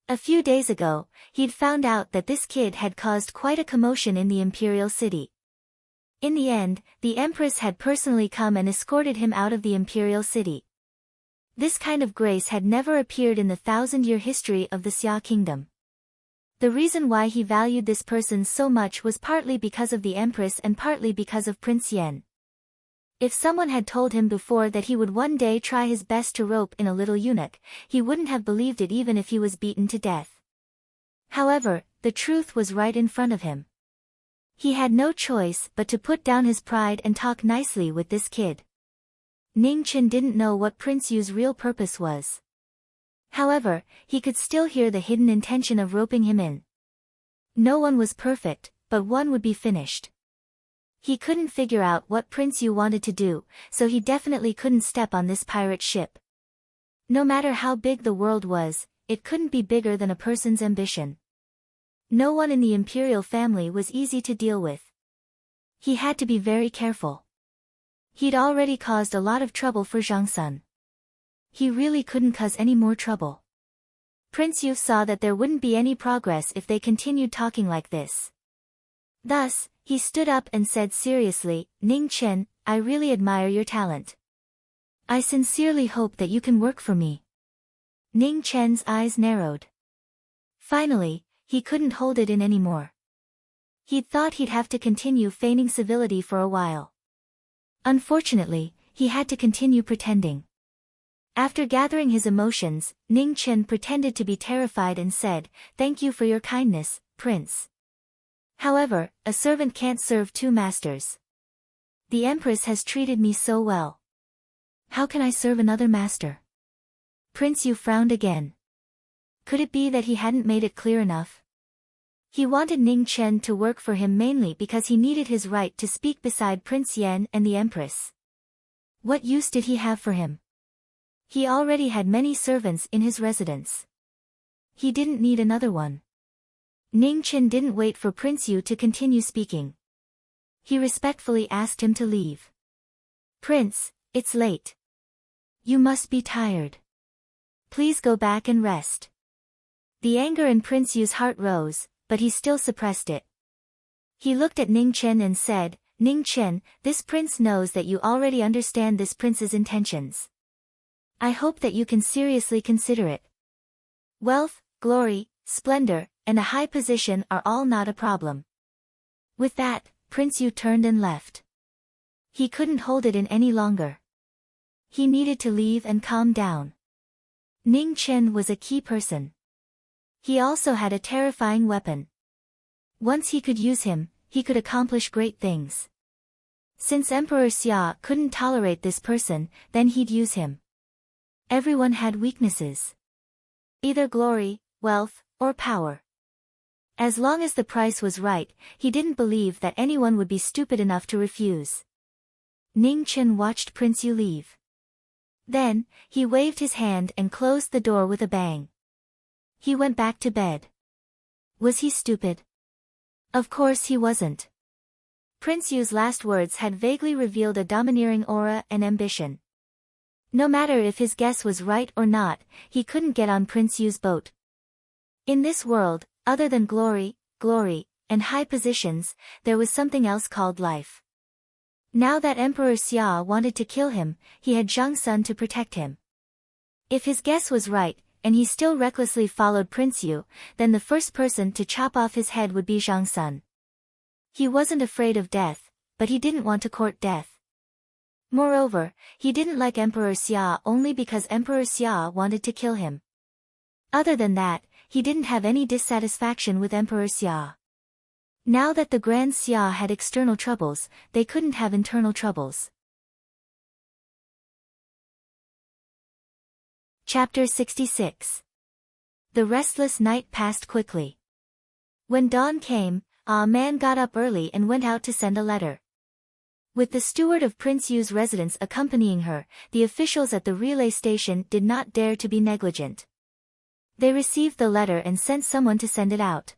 S1: A few days ago, he'd found out that this kid had caused quite a commotion in the imperial city. In the end, the Empress had personally come and escorted him out of the imperial city. This kind of grace had never appeared in the 1,000-year history of the Xia kingdom. The reason why he valued this person so much was partly because of the Empress and partly because of Prince Yen. If someone had told him before that he would one day try his best to rope in a little eunuch, he wouldn't have believed it even if he was beaten to death. However, the truth was right in front of him. He had no choice but to put down his pride and talk nicely with this kid. Ning Chen didn't know what Prince Yu's real purpose was. However, he could still hear the hidden intention of roping him in. No one was perfect, but one would be finished. He couldn't figure out what Prince Yu wanted to do, so he definitely couldn't step on this pirate ship. No matter how big the world was, it couldn't be bigger than a person's ambition. No one in the imperial family was easy to deal with. He had to be very careful. He'd already caused a lot of trouble for Zhang Sun. He really couldn't cause any more trouble. Prince Yu saw that there wouldn't be any progress if they continued talking like this. Thus, he stood up and said seriously, "Ning Chen, I really admire your talent. I sincerely hope that you can work for me." Ning Chen's eyes narrowed. Finally, he couldn't hold it in anymore. He'd thought he'd have to continue feigning civility for a while. Unfortunately, he had to continue pretending. After gathering his emotions, Ning Chen pretended to be terrified and said, "Thank you for your kindness, Prince. However, a servant can't serve two masters. The Empress has treated me so well. How can I serve another master?" Prince Yu frowned again. Could it be that he hadn't made it clear enough? He wanted Ning Chen to work for him mainly because he needed his right to speak beside Prince Yan and the Empress. What use did he have for him? He already had many servants in his residence. He didn't need another one. Ning Chen didn't wait for Prince Yu to continue speaking. He respectfully asked him to leave. "Prince, it's late. You must be tired. Please go back and rest." The anger in Prince Yu's heart rose, but he still suppressed it. He looked at Ning Chen and said, "Ning Chen, this prince knows that you already understand this prince's intentions. I hope that you can seriously consider it. Wealth, glory, splendor, and a high position are all not a problem." With that, Prince Yu turned and left. He couldn't hold it in any longer. He needed to leave and calm down. Ning Chen was a key person. He also had a terrifying weapon. Once he could use him, he could accomplish great things. Since Emperor Xia couldn't tolerate this person, then he'd use him. Everyone had weaknesses. Either glory, wealth, or power. As long as the price was right, he didn't believe that anyone would be stupid enough to refuse. Ning Chen watched Prince Yu leave. Then, he waved his hand and closed the door with a bang. He went back to bed. Was he stupid? Of course he wasn't. Prince Yu's last words had vaguely revealed a domineering aura and ambition. No matter if his guess was right or not, he couldn't get on Prince Yu's boat. In this world, other than glory, and high positions, there was something else called life. Now that Emperor Xia wanted to kill him, he had Zhang Sun to protect him. If his guess was right, and he still recklessly followed Prince Yu, then the first person to chop off his head would be Zhang Sun. He wasn't afraid of death, but he didn't want to court death. Moreover, he didn't like Emperor Xia only because Emperor Xia wanted to kill him. Other than that, he didn't have any dissatisfaction with Emperor Xia. Now that the Grand Xia had external troubles, they couldn't have internal troubles. Chapter 66. The restless night passed quickly. When dawn came, a man got up early and went out to send a letter. With the steward of Prince Yu's residence accompanying her, the officials at the relay station did not dare to be negligent. They received the letter and sent someone to send it out.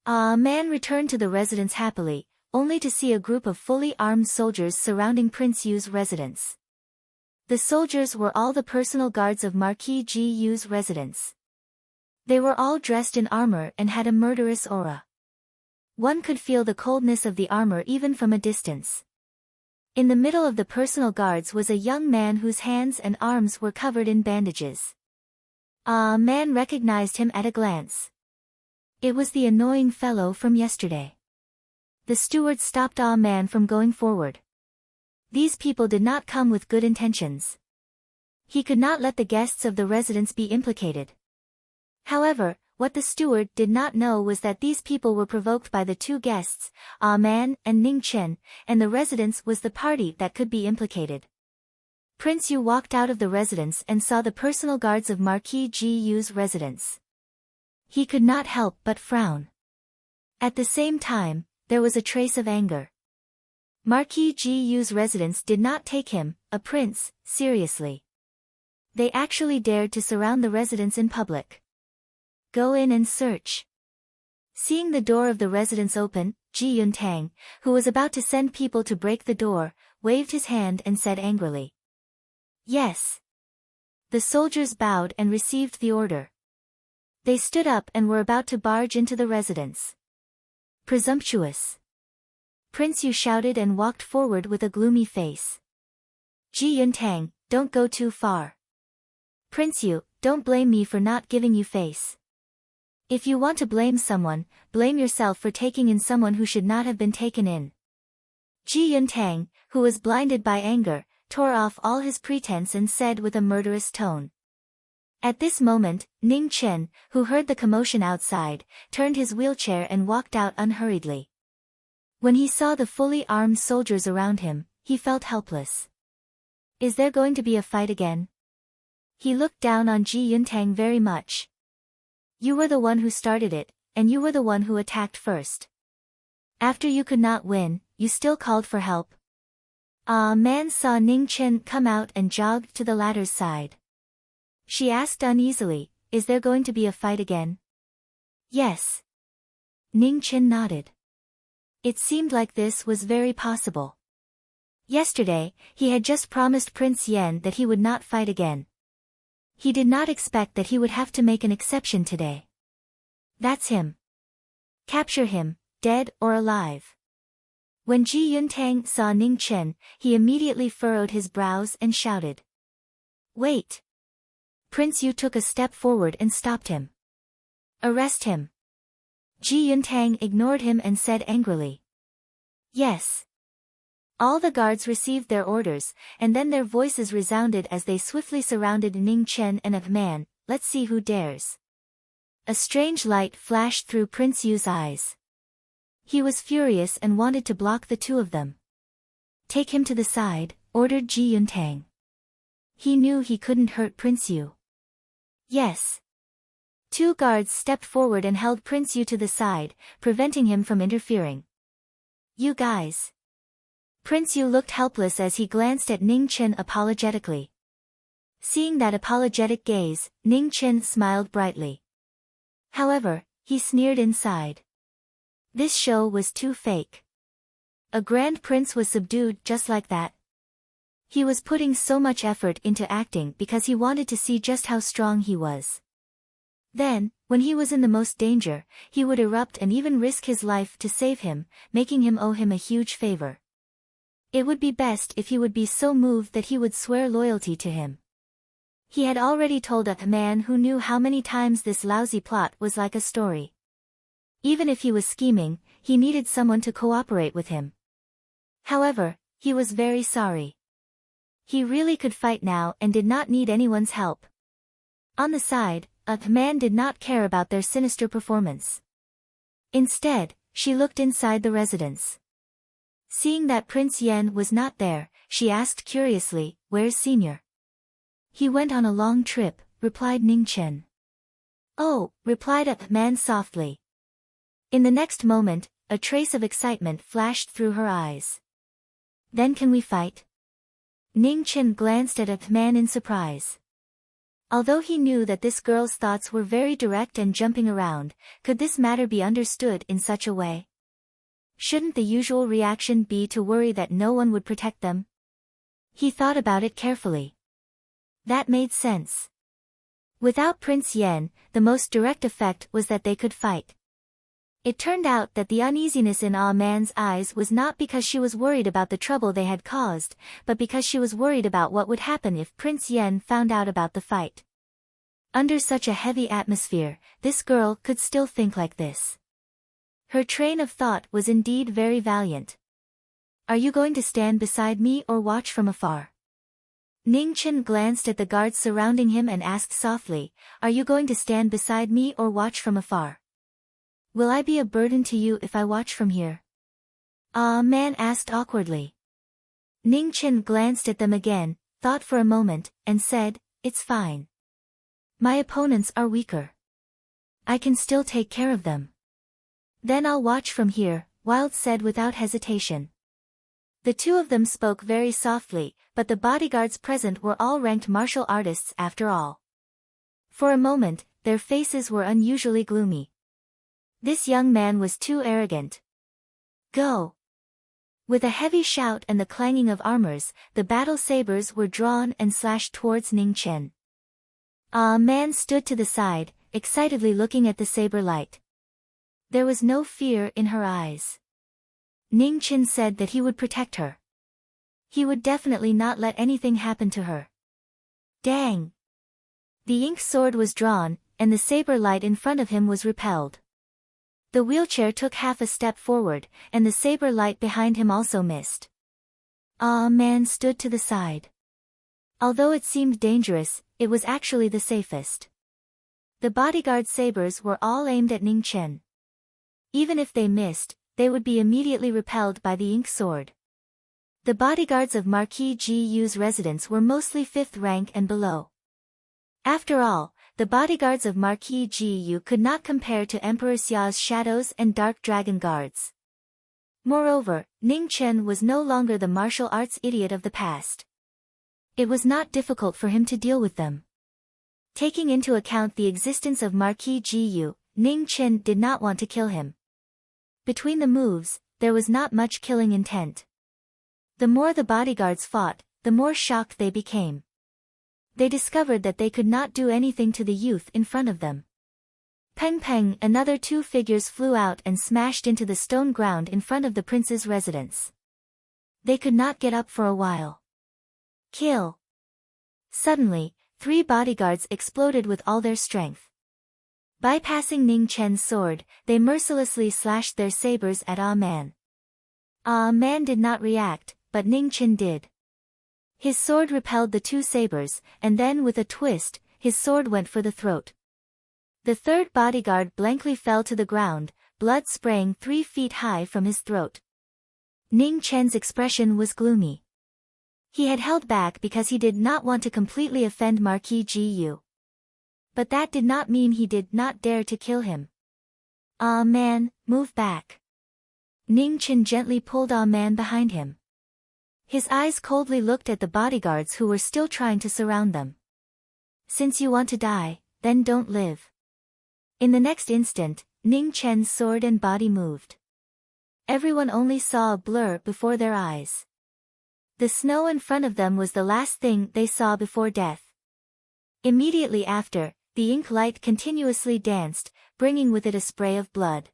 S1: A man returned to the residence happily, only to see a group of fully armed soldiers surrounding Prince Yu's residence. The soldiers were all the personal guards of Marquis Yu's residence. They were all dressed in armor and had a murderous aura. One could feel the coldness of the armor even from a distance. In the middle of the personal guards was a young man whose hands and arms were covered in bandages. A man recognized him at a glance. It was the annoying fellow from yesterday. The steward stopped a man from going forward. These people did not come with good intentions. He could not let the guests of the residence be implicated. However, What the steward did not know was that these people were provoked by the two guests, Ah Man and Ning Chen, and the residence was the party that could be implicated. Prince Yu walked out of the residence and saw the personal guards of Marquis Yu's residence. He could not help but frown. At the same time, there was a trace of anger. Marquis Yu's residence did not take him, a prince, seriously. They actually dared to surround the residence in public. Go in and search. Seeing the door of the residence open, Ji Yuntang, who was about to send people to break the door, waved his hand and said angrily. Yes. The soldiers bowed and received the order. They stood up and were about to barge into the residence. Presumptuous. Prince Yu shouted and walked forward with a gloomy face. Ji Yuntang, don't go too far. Prince Yu, don't blame me for not giving you face. If you want to blame someone, blame yourself for taking in someone who should not have been taken in. Ji Yuntang, who was blinded by anger, tore off all his pretense and said with a murderous tone. At this moment, Ning Chen, who heard the commotion outside, turned his wheelchair and walked out unhurriedly. When he saw the fully armed soldiers around him, he felt helpless. Is there going to be a fight again? He looked down on Ji Yuntang very much. You were the one who started it, and you were the one who attacked first. After you could not win, you still called for help. Ah Man saw Ning Chen come out and jogged to the latter's side. She asked uneasily, is there going to be a fight again? Yes. Ning Chen nodded. It seemed like this was very possible. Yesterday, he had just promised Prince Yen that he would not fight again. He did not expect that he would have to make an exception today. That's him. Capture him, dead or alive. When Ji Yuntang saw Ning Chen, he immediately furrowed his brows and shouted. Wait. Prince Yu took a step forward and stopped him. Arrest him. Ji Yuntang ignored him and said angrily. Yes. All the guards received their orders, and then their voices resounded as they swiftly surrounded Ning Chen and Ah Man. Let's see who dares. A strange light flashed through Prince Yu's eyes. He was furious and wanted to block the two of them. Take him to the side, ordered Ji Yuntang. He knew he couldn't hurt Prince Yu. Yes. Two guards stepped forward and held Prince Yu to the side, preventing him from interfering. You guys. Prince Yu looked helpless as he glanced at Ning Chen apologetically. Seeing that apologetic gaze, Ning Chen smiled brightly. However, he sneered inside. This show was too fake. A grand prince was subdued just like that. He was putting so much effort into acting because he wanted to see just how strong he was. Then, when he was in the most danger, he would erupt and even risk his life to save him, making him owe him a huge favor. It would be best if he would be so moved that he would swear loyalty to him. He had already told a man who knew how many times this lousy plot was like a story. Even if he was scheming, he needed someone to cooperate with him. However, he was very sorry. He really could fight now and did not need anyone's help. On the side, a man did not care about their sinister performance. Instead, she looked inside the residence. Seeing that Prince Yen was not there, she asked curiously, where's Senior? He went on a long trip, replied Ning Chen. Oh, replied a man softly. In the next moment, a trace of excitement flashed through her eyes. Then can we fight? Ning Chen glanced at a man in surprise. Although he knew that this girl's thoughts were very direct and jumping around, could this matter be understood in such a way? Shouldn't the usual reaction be to worry that no one would protect them? He thought about it carefully. That made sense. Without Prince Yen, the most direct effect was that they could fight. It turned out that the uneasiness in Ah Man's eyes was not because she was worried about the trouble they had caused, but because she was worried about what would happen if Prince Yen found out about the fight. Under such a heavy atmosphere, this girl could still think like this. Her train of thought was indeed very valiant. Are you going to stand beside me or watch from afar? Ning Chen glanced at the guards surrounding him and asked softly, "Are you going to stand beside me or watch from afar? Will I be a burden to you if I watch from here?" Man asked awkwardly. Ning Chen glanced at them again, thought for a moment, and said, "It's fine. My opponents are weaker. I can still take care of them. Then I'll watch from here," Wild said without hesitation. The two of them spoke very softly, but the bodyguards present were all ranked martial artists after all. For a moment, their faces were unusually gloomy. This young man was too arrogant. "Go!" With a heavy shout and the clanging of armors, the battle sabers were drawn and slashed towards Ning Chen. A man stood to the side, excitedly looking at the saber light. There was no fear in her eyes. Ning Chen said that he would protect her. He would definitely not let anything happen to her. Dang! The ink sword was drawn, and the saber light in front of him was repelled. The wheelchair took half a step forward, and the saber light behind him also missed. Man stood to the side. Although it seemed dangerous, it was actually the safest. The bodyguard sabers were all aimed at Ning Chen. Even if they missed, they would be immediately repelled by the ink sword. The bodyguards of Marquis Gu's residence were mostly 5th rank and below. After all, the bodyguards of Marquis Gu could not compare to Emperor Xia's shadows and dark dragon guards. Moreover, Ning Chen was no longer the martial arts idiot of the past. It was not difficult for him to deal with them. Taking into account the existence of Marquis Gu, Ning Chen did not want to kill him. Between the moves, there was not much killing intent. The more the bodyguards fought, the more shocked they became. They discovered that they could not do anything to the youth in front of them. Peng peng, another 2 figures flew out and smashed into the stone ground in front of the prince's residence. They could not get up for a while. Kill! Suddenly, 3 bodyguards exploded with all their strength. Bypassing Ning Chen's sword, they mercilessly slashed their sabers at Man. Man did not react, but Ning Chen did. His sword repelled the 2 sabers, and then with a twist, his sword went for the throat. The 3rd bodyguard blankly fell to the ground, blood spraying 3 feet high from his throat. Ning Chen's expression was gloomy. He had held back because he did not want to completely offend Marquis Gu. But that did not mean he did not dare to kill him. Man, move back. Ning Chen gently pulled Man behind him. His eyes coldly looked at the bodyguards who were still trying to surround them. "Since you want to die, then don't live." In the next instant, Ning Chen's sword and body moved. Everyone only saw a blur before their eyes. The snow in front of them was the last thing they saw before death. Immediately after, the ink light continuously danced, bringing with it a spray of blood.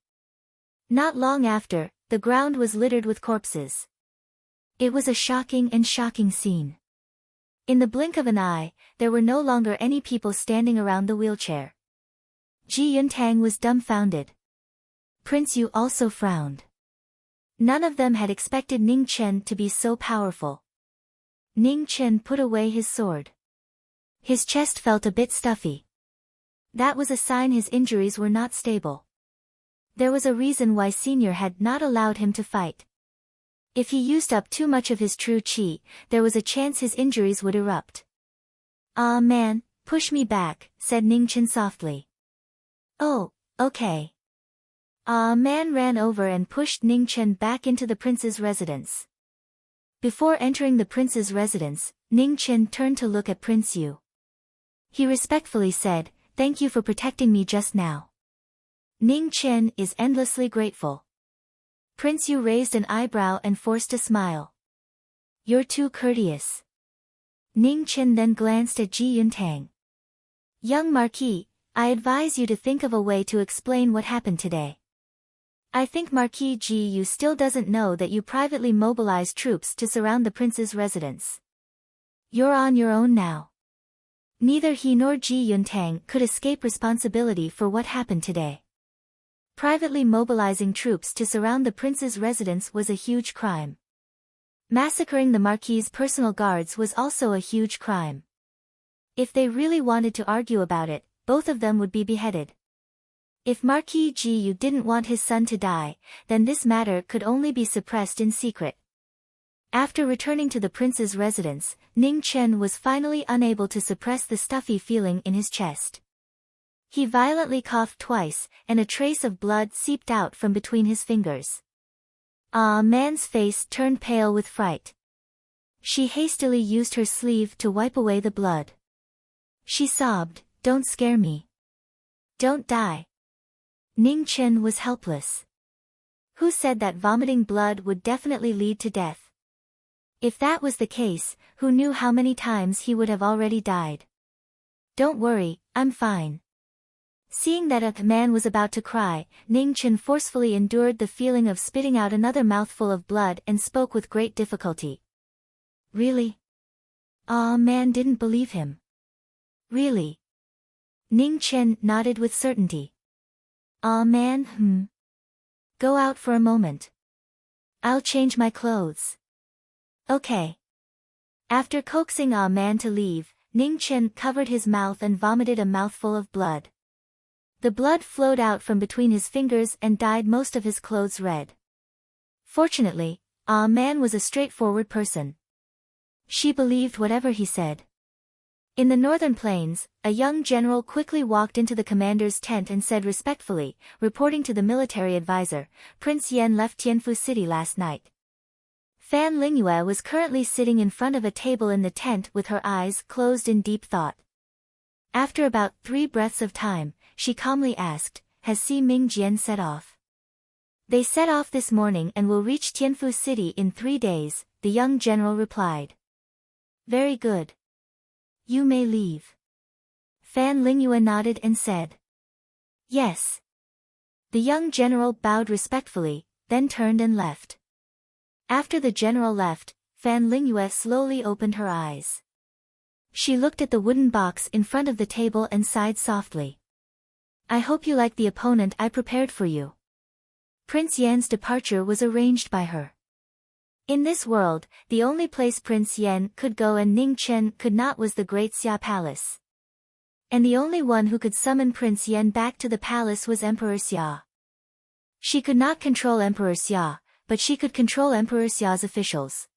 S1: Not long after, the ground was littered with corpses. It was a shocking scene. In the blink of an eye, there were no longer any people standing around the wheelchair. Ji Yuntang was dumbfounded. Prince Yu also frowned. None of them had expected Ning Chen to be so powerful. Ning Chen put away his sword. His chest felt a bit stuffy. That was a sign his injuries were not stable. There was a reason why Senior had not allowed him to fight. If he used up too much of his true qi, there was a chance his injuries would erupt. Man, push me back, said Ning Chen softly. Oh, okay. Man ran over and pushed Ning Chen back into the prince's residence. Before entering the prince's residence, Ning Chen turned to look at Prince Yu. He respectfully said, "Thank you for protecting me just now." Ning Chen is endlessly grateful. Prince Yu raised an eyebrow and forced a smile. "You're too courteous." Ning Chen then glanced at Ji Yuntang. "Young Marquis, I advise you to think of a way to explain what happened today. I think Marquis Gu still doesn't know that you privately mobilized troops to surround the prince's residence. You're on your own now." Neither he nor Ji Yuntang could escape responsibility for what happened today. Privately mobilizing troops to surround the prince's residence was a huge crime. Massacring the Marquis' personal guards was also a huge crime. If they really wanted to argue about it, both of them would be beheaded. If Marquis Jiyu didn't want his son to die, then this matter could only be suppressed in secret. After returning to the prince's residence, Ning Chen was finally unable to suppress the stuffy feeling in his chest. He violently coughed twice, and a trace of blood seeped out from between his fingers. Man's face turned pale with fright. She hastily used her sleeve to wipe away the blood. She sobbed, "Don't scare me. Don't die." Ning Chen was helpless. Who said that vomiting blood would definitely lead to death? If that was the case, who knew how many times he would have already died? "Don't worry, I'm fine." Seeing that a man was about to cry, Ning Chen forcefully endured the feeling of spitting out another mouthful of blood and spoke with great difficulty. "Really?" Man didn't believe him. "Really?" Ning Chen nodded with certainty. Man, Go out for a moment. I'll change my clothes." "Okay." After coaxing man to leave, Ning Chen covered his mouth and vomited a mouthful of blood. The blood flowed out from between his fingers and dyed most of his clothes red. Fortunately, man was a straightforward person. She believed whatever he said. In the northern plains, a young general quickly walked into the commander's tent and said respectfully, reporting to the military advisor, "Prince Yan left Tianfu City last night." Fan Lingyue was currently sitting in front of a table in the tent with her eyes closed in deep thought. After about 3 breaths of time, she calmly asked, "Has Si Mingjian set off?" "They set off this morning and will reach Tianfu City in 3 days, the young general replied. "Very good. You may leave." Fan Lingyue nodded and said, "Yes." The young general bowed respectfully, then turned and left. After the general left, Fan Lingyue slowly opened her eyes. She looked at the wooden box in front of the table and sighed softly. "I hope you like the opponent I prepared for you." Prince Yan's departure was arranged by her. In this world, the only place Prince Yan could go and Ning Chen could not was the Great Xia Palace. And the only one who could summon Prince Yan back to the palace was Emperor Xia. She could not control Emperor Xia, but she could control Emperor Xia's officials.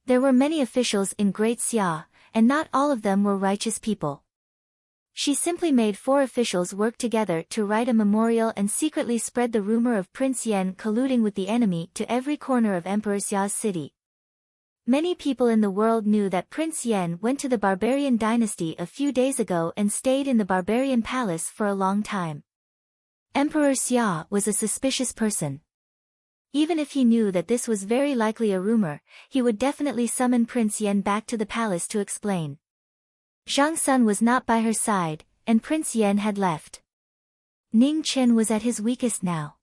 S1: There were many officials in Great Xia, and not all of them were righteous people. She simply made 4 officials work together to write a memorial and secretly spread the rumor of Prince Yan colluding with the enemy to every corner of Emperor Xia's city. Many people in the world knew that Prince Yan went to the barbarian dynasty a few days ago and stayed in the barbarian palace for a long time. Emperor Xia was a suspicious person. Even if he knew that this was very likely a rumor, he would definitely summon Prince Yan back to the palace to explain. Zhang Sun was not by her side, and Prince Yan had left. Ning Chen was at his weakest now.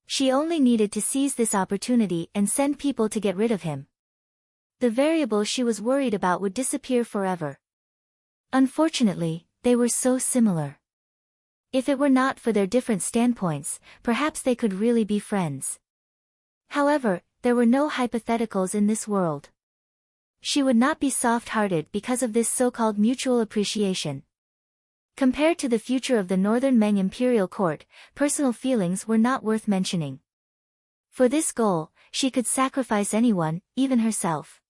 S1: She only needed to seize this opportunity and send people to get rid of him. The variable she was worried about would disappear forever. Unfortunately, they were so similar. If it were not for their different standpoints, perhaps they could really be friends. However, there were no hypotheticals in this world. She would not be soft-hearted because of this so-called mutual appreciation. Compared to the future of the Northern Meng imperial court, personal feelings were not worth mentioning. For this goal, she could sacrifice anyone, even herself.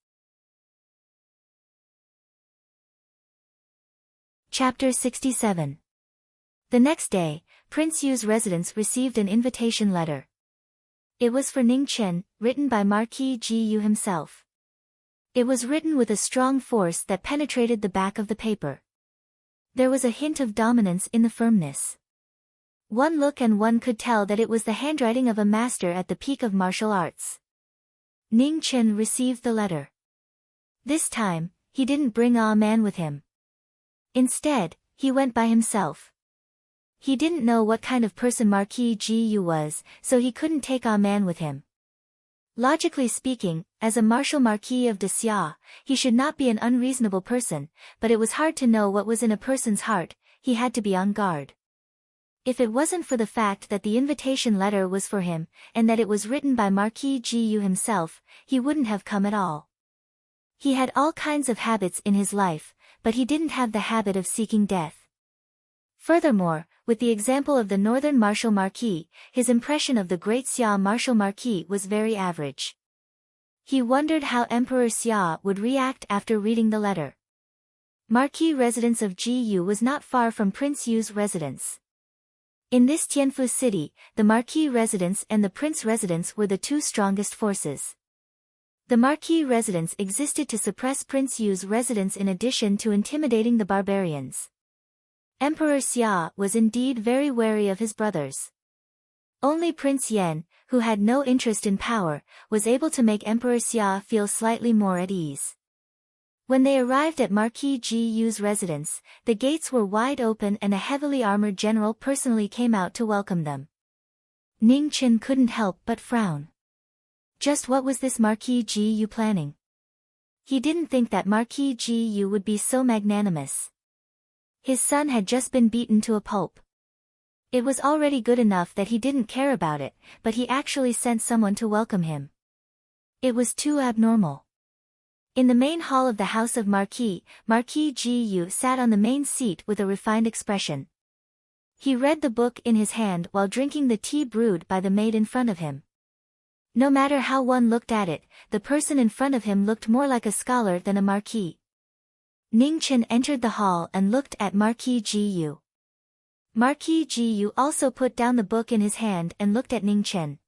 S1: Chapter 67. The next day, Prince Yu's residence received an invitation letter. It was for Ning Chen, written by Marquis Jiyu himself. It was written with a strong force that penetrated the back of the paper. There was a hint of dominance in the firmness. One look and one could tell that it was the handwriting of a master at the peak of martial arts. Ning Chen received the letter. This time, he didn't bring a man with him. Instead, he went by himself. He didn't know what kind of person Marquis Jiyu was, so he couldn't take a man with him. Logically speaking, as a martial Marquis of de Xia, he should not be an unreasonable person, but it was hard to know what was in a person's heart, he had to be on guard. If it wasn't for the fact that the invitation letter was for him, and that it was written by Marquis Gu himself, he wouldn't have come at all. He had all kinds of habits in his life, but he didn't have the habit of seeking death. Furthermore, with the example of the northern Marshal Marquis, his impression of the great Xia Marshal Marquis was very average. He wondered how Emperor Xia would react after reading the letter. Marquis residence of Gu was not far from Prince Yu's residence. In this Tianfu city, the Marquis residence and the Prince residence were the two strongest forces. The Marquis residence existed to suppress Prince Yu's residence in addition to intimidating the barbarians. Emperor Xia was indeed very wary of his brothers. Only Prince Yan, who had no interest in power, was able to make Emperor Xia feel slightly more at ease. When they arrived at Marquis Gu's residence, the gates were wide open and a heavily armored general personally came out to welcome them. Ning Chen couldn't help but frown. Just what was this Marquis Gu planning? He didn't think that Marquis Gu would be so magnanimous. His son had just been beaten to a pulp. It was already good enough that he didn't care about it, but he actually sent someone to welcome him. It was too abnormal. In the main hall of the house of Marquis, Marquis Gu sat on the main seat with a refined expression. He read the book in his hand while drinking the tea brewed by the maid in front of him. No matter how one looked at it, the person in front of him looked more like a scholar than a marquis. Ning Chen entered the hall and looked at Marquis Gu. Marquis Gu also put down the book in his hand and looked at Ning Chen.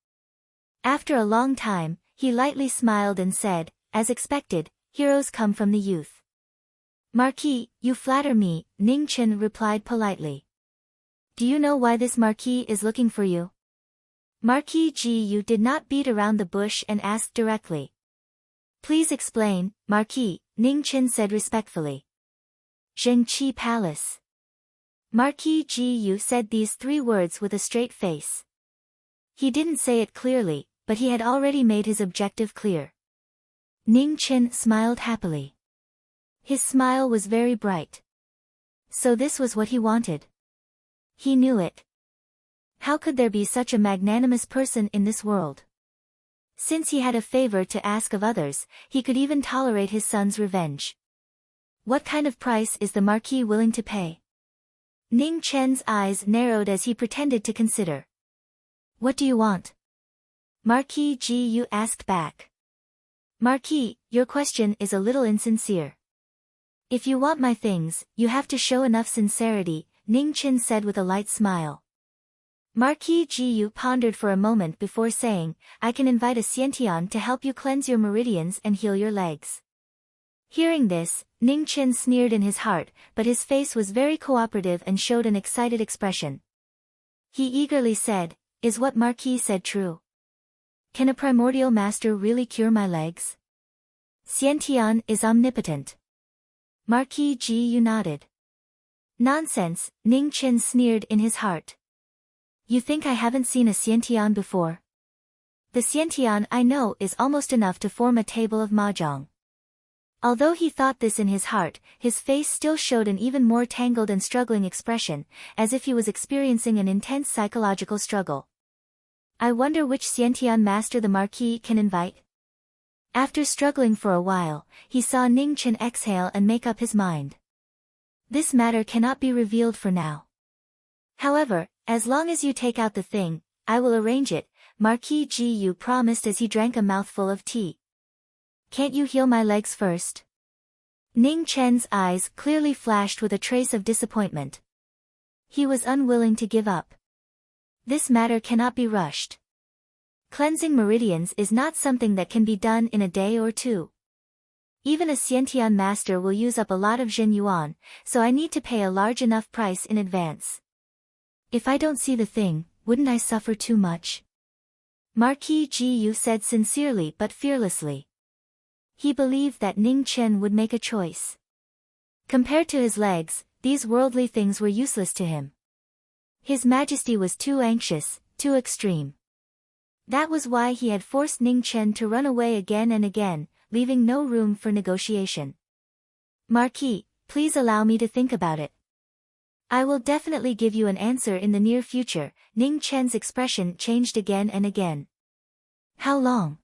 S1: After a long time, he lightly smiled and said, as expected, heroes come from the youth. Marquis, you flatter me, Ning Chen replied politely. Do you know why this marquis is looking for you? Marquis Gu did not beat around the bush and asked directly. Please explain, Marquis, Ning Chen said respectfully. Zhengqi Palace. Marquis Gu said these three words with a straight face. He didn't say it clearly, but he had already made his objective clear. Ning Chen smiled happily. His smile was very bright. So this was what he wanted. He knew it. How could there be such a magnanimous person in this world? Since he had a favor to ask of others, he could even tolerate his son's revenge. What kind of price is the Marquis willing to pay? Ning Chen's eyes narrowed as he pretended to consider. What do you want? Marquis Gu asked back. Marquis, your question is a little insincere. If you want my things, you have to show enough sincerity, Ning Chen said with a light smile. Marquis Gu pondered for a moment before saying, I can invite a Xiantian to help you cleanse your meridians and heal your legs. Hearing this, Ning Chen sneered in his heart, but his face was very cooperative and showed an excited expression. He eagerly said, is what Marquis said true? Can a primordial master really cure my legs? Xiantian is omnipotent. Marquis Gu nodded. Nonsense, Ning Chen sneered in his heart. You think I haven't seen a Xiantian before? The Xiantian I know is almost enough to form a table of mahjong. Although he thought this in his heart, his face still showed an even more tangled and struggling expression, as if he was experiencing an intense psychological struggle. I wonder which Xiantian master the Marquis can invite? After struggling for a while, he saw Ning Chen exhale and make up his mind. This matter cannot be revealed for now. However, as long as you take out the thing, I will arrange it, Marquis Gu promised as he drank a mouthful of tea. Can't you heal my legs first? Ning Chen's eyes clearly flashed with a trace of disappointment. He was unwilling to give up. This matter cannot be rushed. Cleansing meridians is not something that can be done in a day or two. Even a Xiantian master will use up a lot of Zhen Yuan, so I need to pay a large enough price in advance. If I don't see the thing, wouldn't I suffer too much? Marquis Gu said sincerely but fearlessly. He believed that Ning Chen would make a choice. Compared to his legs, these worldly things were useless to him. His Majesty was too anxious, too extreme. That was why he had forced Ning Chen to run away again and again, leaving no room for negotiation. Marquis, please allow me to think about it. I will definitely give you an answer in the near future. Ning Chen's expression changed again and again. How long?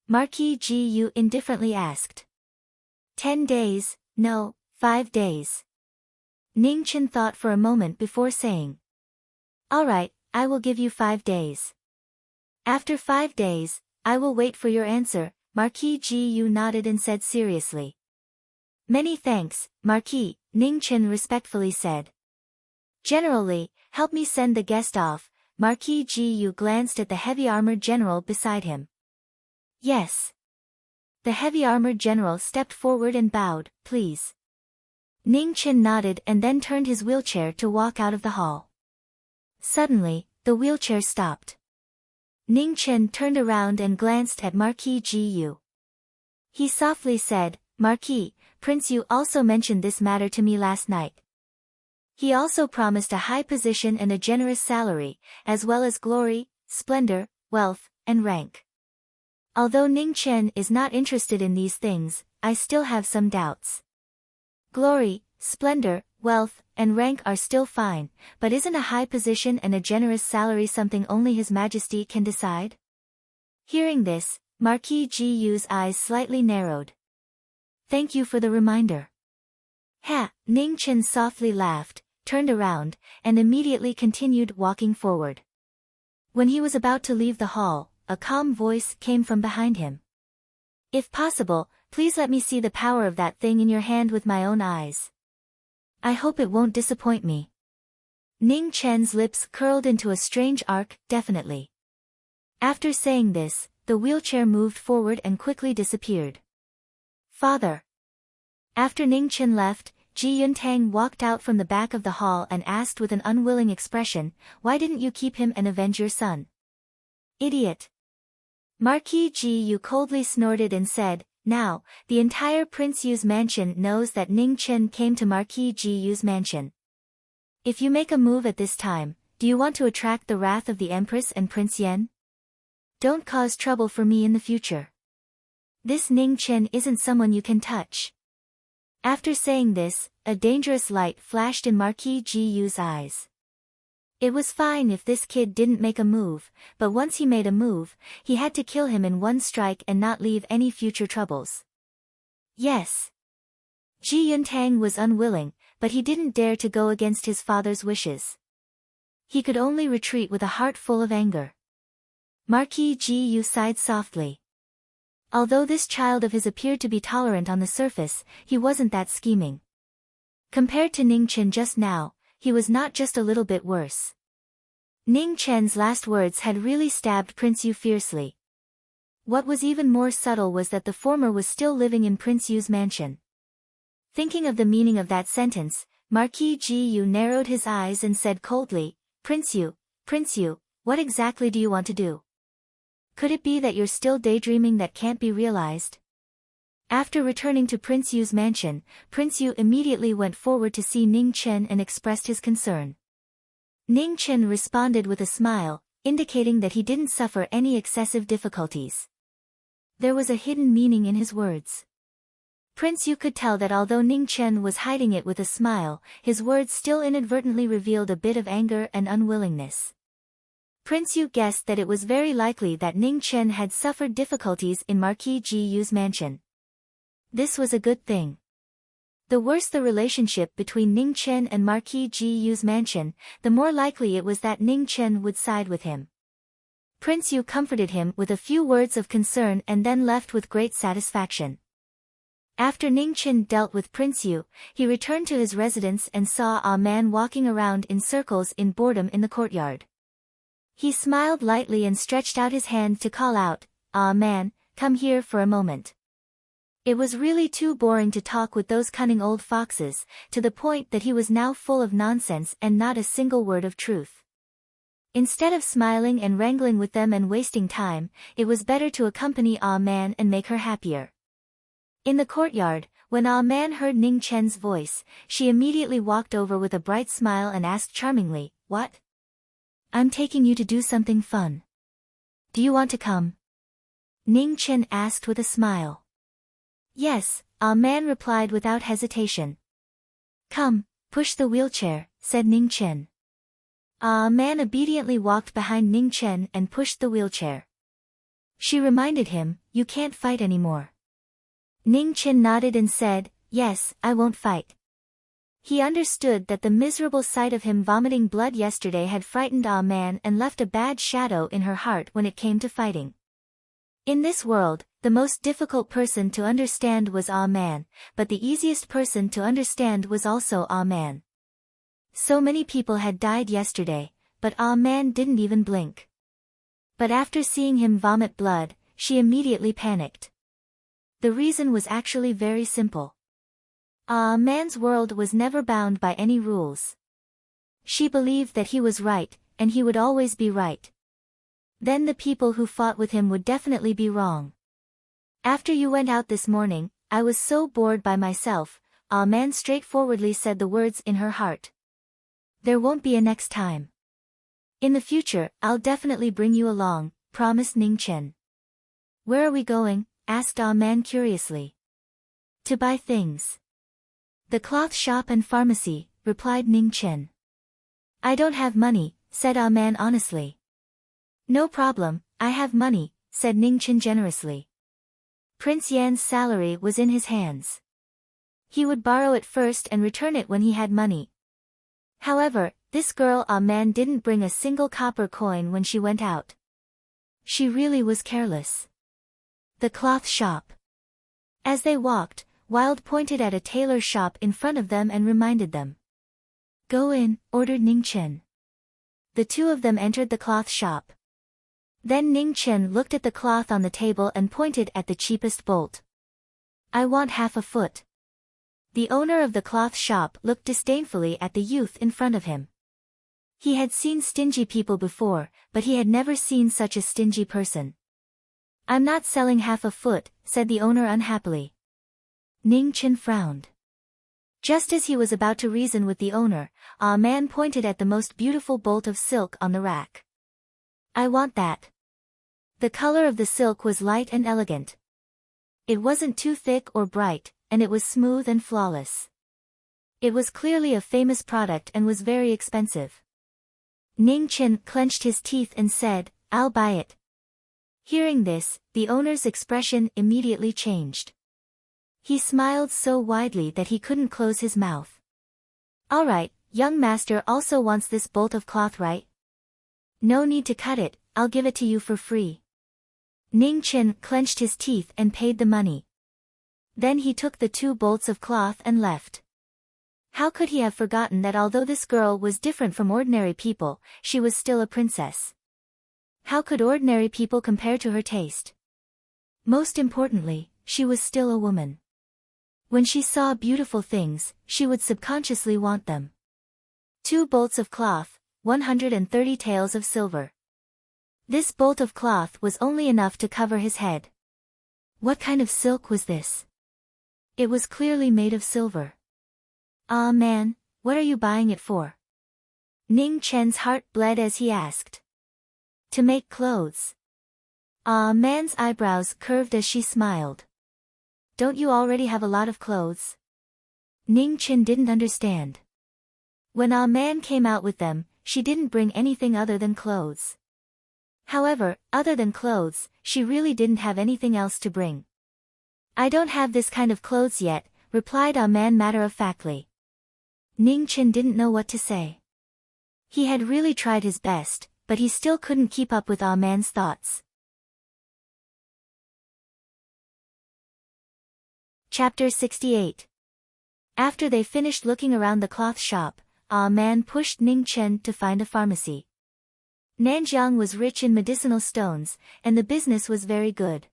S1: Marquis Gu indifferently asked. 10 days, no, 5 days. Ning Chen thought for a moment before saying. All right, I will give you 5 days. After 5 days, I will wait for your answer. Marquis Gu nodded and said seriously. Many thanks, Marquis, Ning Chen respectfully said. Generally, help me send the guest off. Marquis Gu glanced at the heavy-armored general beside him. Yes. The heavy-armored general stepped forward and bowed, please. Ning Chen nodded and then turned his wheelchair to walk out of the hall. Suddenly, the wheelchair stopped. Ning Chen turned around and glanced at Marquis Gu. He softly said, Marquis, Prince Yu also mentioned this matter to me last night. He also promised a high position and a generous salary, as well as glory, splendor, wealth, and rank. Although Ning Chen is not interested in these things, I still have some doubts. Glory, splendor, wealth, and rank are still fine, but isn't a high position and a generous salary something only His Majesty can decide? Hearing this, Marquis Gu's eyes slightly narrowed. Thank you for the reminder. Ha! Ning Chen softly laughed, turned around, and immediately continued walking forward. When he was about to leave the hall, a calm voice came from behind him. If possible, please let me see the power of that thing in your hand with my own eyes. I hope it won't disappoint me. Ning Chen's lips curled into a strange arc, definitely. After saying this, the wheelchair moved forward and quickly disappeared. Father. After Ning Chen left, Ji Yuntang walked out from the back of the hall and asked with an unwilling expression, why didn't you keep him and avenge your son? Idiot. Marquis Gu coldly snorted and said, now, the entire Prince Yu's mansion knows that Ning Chen came to Marquis Gu's mansion. If you make a move at this time, do you want to attract the wrath of the Empress and Prince Yen? Don't cause trouble for me in the future. This Ning Chen isn't someone you can touch. After saying this, a dangerous light flashed in Marquis Gu's eyes. It was fine if this kid didn't make a move, but once he made a move, he had to kill him in one strike and not leave any future troubles. Yes. Ji Yuntang was unwilling, but he didn't dare to go against his father's wishes. He could only retreat with a heart full of anger. Marquis Gu sighed softly. Although this child of his appeared to be tolerant on the surface, he wasn't that scheming. Compared to Ning Chen just now, he was not just a little bit worse. Ning Chen's last words had really stabbed Prince Yu fiercely. What was even more subtle was that the former was still living in Prince Yu's mansion. Thinking of the meaning of that sentence, Marquis Gu narrowed his eyes and said coldly, Prince Yu, what exactly do you want to do? Could it be that you're still daydreaming that can't be realized? After returning to Prince Yu's mansion, Prince Yu immediately went forward to see Ning Chen and expressed his concern. Ning Chen responded with a smile, indicating that he didn't suffer any excessive difficulties. There was a hidden meaning in his words. Prince Yu could tell that although Ning Chen was hiding it with a smile, his words still inadvertently revealed a bit of anger and unwillingness. Prince Yu guessed that it was very likely that Ning Chen had suffered difficulties in Marquis Gu's mansion. This was a good thing. The worse the relationship between Ning Chen and Marquis Gu's mansion, the more likely it was that Ning Chen would side with him. Prince Yu comforted him with a few words of concern and then left with great satisfaction. After Ning Chen dealt with Prince Yu, he returned to his residence and saw a man walking around in circles in boredom in the courtyard. He smiled lightly and stretched out his hand to call out, "Ah man, come here for a moment." It was really too boring to talk with those cunning old foxes, to the point that he was now full of nonsense and not a single word of truth. Instead of smiling and wrangling with them and wasting time, it was better to accompany Ah Man and make her happier. In the courtyard, when Ah Man heard Ning Chen's voice, she immediately walked over with a bright smile and asked charmingly, "What? I'm taking you to do something fun. Do you want to come?" Ning Chen asked with a smile. "Yes," Ah Man replied without hesitation. "Come, push the wheelchair," said Ning Chen. A man obediently walked behind Ning Chen and pushed the wheelchair. She reminded him, "You can't fight anymore." Ning Chen nodded and said, "Yes, I won't fight." He understood that the miserable sight of him vomiting blood yesterday had frightened Ah Man and left a bad shadow in her heart when it came to fighting. In this world, the most difficult person to understand was Ah Man, but the easiest person to understand was also Ah Man. So many people had died yesterday, but Ah Man didn't even blink. But after seeing him vomit blood, she immediately panicked. The reason was actually very simple. Ah Man's world was never bound by any rules. She believed that he was right, and he would always be right. Then the people who fought with him would definitely be wrong. "After you went out this morning, I was so bored by myself," Ah Man straightforwardly said the words in her heart. "There won't be a next time. In the future, I'll definitely bring you along," promised Ning Chen. "Where are we going?" asked Ah Man curiously. "To buy things." "The cloth shop and pharmacy," replied Ning Chen. "I don't have money," said Ah Man honestly. "No problem, I have money," said Ning Chen generously. Prince Yan's salary was in his hands. He would borrow it first and return it when he had money. However, this girl Ah Man didn't bring a single copper coin when she went out. She really was careless. The cloth shop. As they walked, Wild pointed at a tailor shop in front of them and reminded them. "Go in," ordered Ning Chen. The two of them entered the cloth shop. Then Ning Chen looked at the cloth on the table and pointed at the cheapest bolt. "I want half a foot." The owner of the cloth shop looked disdainfully at the youth in front of him. He had seen stingy people before, but he had never seen such a stingy person. "I'm not selling half a foot," said the owner unhappily. Ning Chen frowned. Just as he was about to reason with the owner, Ah Man pointed at the most beautiful bolt of silk on the rack. "I want that." The color of the silk was light and elegant. It wasn't too thick or bright, and it was smooth and flawless. It was clearly a famous product and was very expensive. Ning Chen clenched his teeth and said, "I'll buy it." Hearing this, the owner's expression immediately changed. He smiled so widely that he couldn't close his mouth. "All right, young master also wants this bolt of cloth, right? No need to cut it, I'll give it to you for free." Ning Chen clenched his teeth and paid the money. Then he took the 2 bolts of cloth and left. How could he have forgotten that although this girl was different from ordinary people, she was still a princess? How could ordinary people compare to her taste? Most importantly, she was still a woman. When she saw beautiful things, she would subconsciously want them. 2 bolts of cloth, 130 taels of silver. This bolt of cloth was only enough to cover his head. What kind of silk was this? It was clearly made of silver. "Ah Man, what are you buying it for?" Ning Chen's heart bled as he asked. "To make clothes." Ah Man's eyebrows curved as she smiled. "Don't you already have a lot of clothes?" Ning Chen didn't understand. When Ah Man came out with them, she didn't bring anything other than clothes. However, other than clothes, she really didn't have anything else to bring. "I don't have this kind of clothes yet," replied Ah Man matter-of-factly. Ning Chen didn't know what to say. He had really tried his best, but he still couldn't keep up with Ah Man's thoughts. Chapter 68. After they finished looking around the cloth shop, Ah Man pushed Ning Chen to find a pharmacy. Nanjiang was rich in medicinal stones, and the business was very good.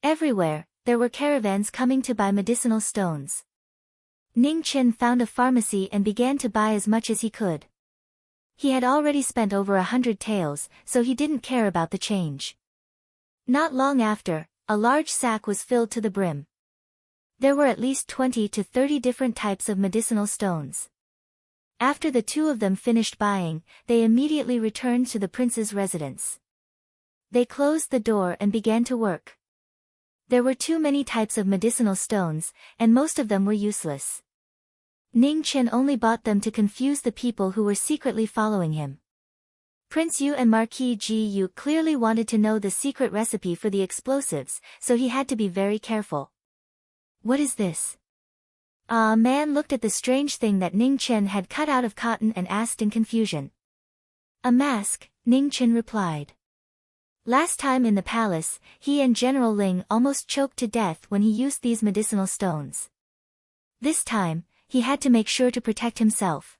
S1: Everywhere, there were caravans coming to buy medicinal stones. Ning Chen found a pharmacy and began to buy as much as he could. He had already spent over 100 taels, so he didn't care about the change. Not long after, a large sack was filled to the brim. There were at least 20 to 30 different types of medicinal stones. After the 2 of them finished buying, they immediately returned to the prince's residence. They closed the door and began to work. There were too many types of medicinal stones, and most of them were useless. Ning Chen only bought them to confuse the people who were secretly following him. Prince Yu and Marquis Ji Yu clearly wanted to know the secret recipe for the explosives, so he had to be very careful. What is this? A man looked at the strange thing that Ning Chen had cut out of cotton and asked in confusion. A mask, Ning Chen replied. Last time in the palace, he and General Ling almost choked to death when he used these medicinal stones. This time, he had to make sure to protect himself.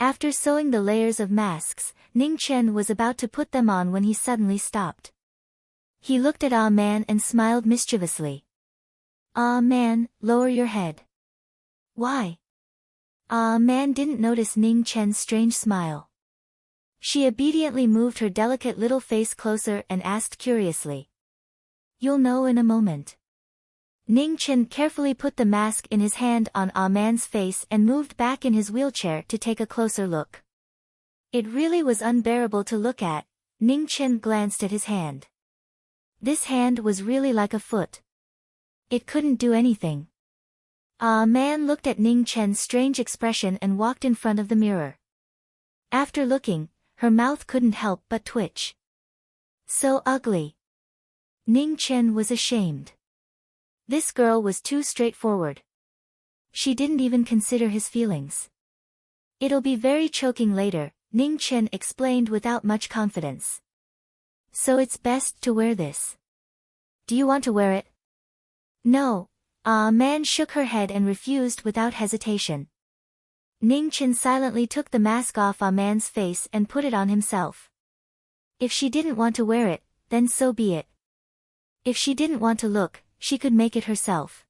S1: After sewing the layers of masks, Ning Chen was about to put them on when he suddenly stopped. He looked at Ah Man and smiled mischievously. Ah Man, lower your head. Why? Ah Man didn't notice Ning Chen's strange smile. She obediently moved her delicate little face closer and asked curiously. You'll know in a moment. Ning Chen carefully put the mask in his hand on Ah Man's face and moved back in his wheelchair to take a closer look. It really was unbearable to look at. Ning Chen glanced at his hand. This hand was really like a foot. It couldn't do anything. Ah Man looked at Ning Chen's strange expression and walked in front of the mirror. After looking, her mouth couldn't help but twitch. So ugly. Ning Chen was ashamed. This girl was too straightforward. She didn't even consider his feelings. It'll be very choking later, Ning Chen explained without much confidence. So it's best to wear this. Do you want to wear it? No. Ah Man shook her head and refused without hesitation. Ning Chen silently took the mask off Ah Man's face and put it on himself. If she didn't want to wear it, then so be it. If she didn't want to look, she could make it herself.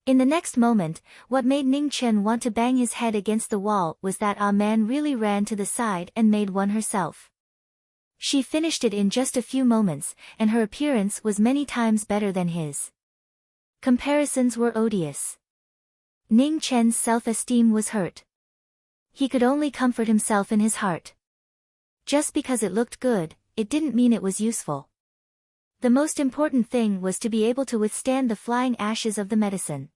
S1: In the next moment, what made Ning Chen want to bang his head against the wall was that Ah Man really ran to the side and made one herself. She finished it in just a few moments, and her appearance was many times better than his. Comparisons were odious. Ning Chen's self-esteem was hurt. He could only comfort himself in his heart. Just because it looked good, it didn't mean it was useful. The most important thing was to be able to withstand the flying ashes of the medicine.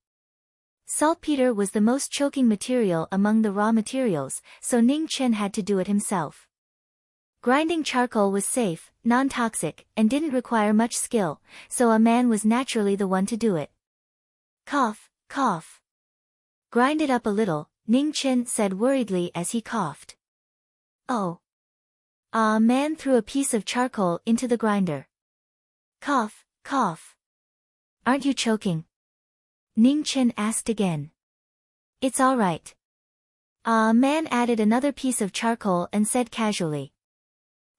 S1: Saltpeter was the most choking material among the raw materials, so Ning Chen had to do it himself. Grinding charcoal was safe, non-toxic, and didn't require much skill, so a man was naturally the one to do it. Cough, cough. Grind it up a little, Ning Chen said worriedly as he coughed. Oh. A man threw a piece of charcoal into the grinder. Cough, cough. Aren't you choking? Ning Chen asked again. It's all right. A man added another piece of charcoal and said casually.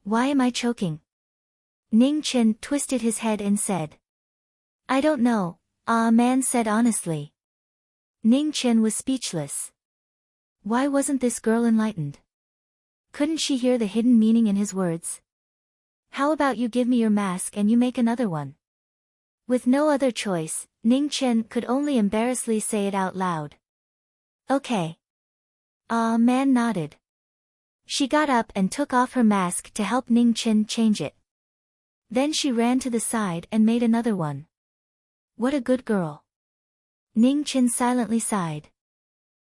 S1: Why am I choking? Ning Chen twisted his head and said. I don't know, A man said honestly. Ning Chen was speechless. Why wasn't this girl enlightened? Couldn't she hear the hidden meaning in his words? How about you give me your mask and you make another one? With no other choice, Ning Chen could only embarrassedly say it out loud. Okay. A man nodded. She got up and took off her mask to help Ning Chen change it. Then she ran to the side and made another one. What a good girl. Ning Chen silently sighed.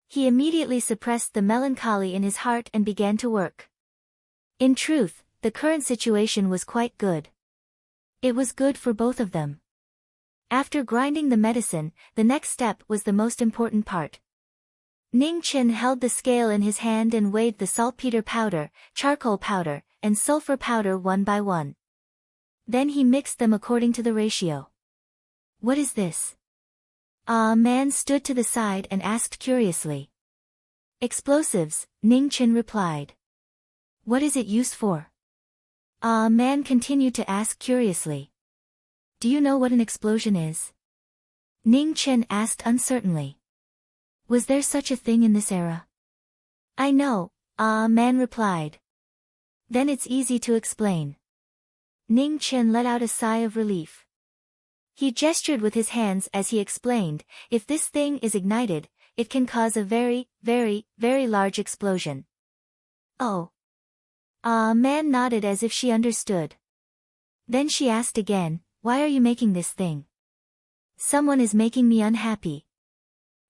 S1: He immediately suppressed the melancholy in his heart and began to work. In truth, the current situation was quite good. It was good for both of them. After grinding the medicine, the next step was the most important part. Ning Chen held the scale in his hand and weighed the saltpeter powder, charcoal powder, and sulfur powder one by one. Then he mixed them according to the ratio. What is this? A man stood to the side and asked curiously. Explosives, Ning Chen replied. What is it used for? A man continued to ask curiously. Do you know what an explosion is? Ning Chen asked uncertainly. Was there such a thing in this era? I know, a man replied. Then it's easy to explain. Ning Chen let out a sigh of relief. He gestured with his hands as he explained, if this thing is ignited, it can cause a very, very, very large explosion. Oh. A man nodded as if she understood. Then she asked again, why are you making this thing? Someone is making me unhappy.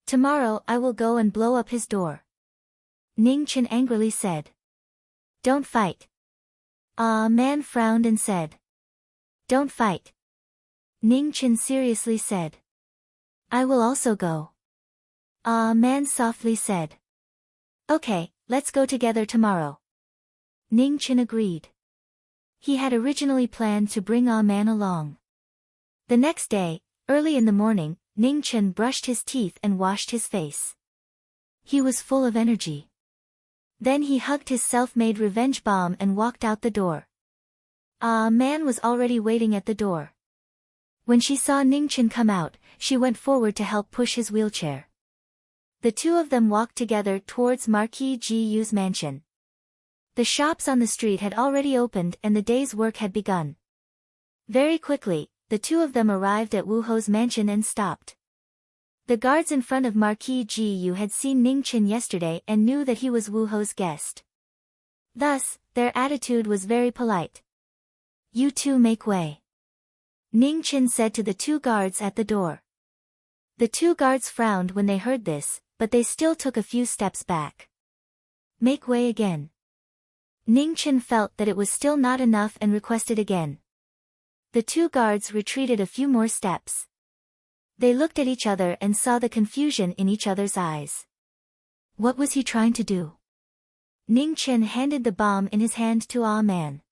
S1: Tomorrow I will go and blow up his door. Ning Chen angrily said. Don't fight. Man frowned and said. Don't fight. Ning Chen seriously said. I will also go. Man softly said. Okay, let's go together tomorrow. Ning Chen agreed. He had originally planned to bring Man along. The next day, early in the morning, Ning Chen brushed his teeth and washed his face. He was full of energy. Then he hugged his self-made revenge bomb and walked out the door. Man was already waiting at the door. When she saw Ning Chen come out, she went forward to help push his wheelchair. The two of them walked together towards Marquis Gu's mansion. The shops on the street had already opened and the day's work had begun. Very quickly, the two of them arrived at Wu Ho's mansion and stopped. The guards in front of Marquis Gu had seen Ning Chen yesterday and knew that he was Wu Ho's guest. Thus, their attitude was very polite. You two make way. Ning Chen said to the two guards at the door. The two guards frowned when they heard this, but they still took a few steps back. Make way again. Ning Chen felt that it was still not enough and requested again. The two guards retreated a few more steps. They looked at each other and saw the confusion in each other's eyes. What was he trying to do? Ning Chen handed the bomb in his hand to Man.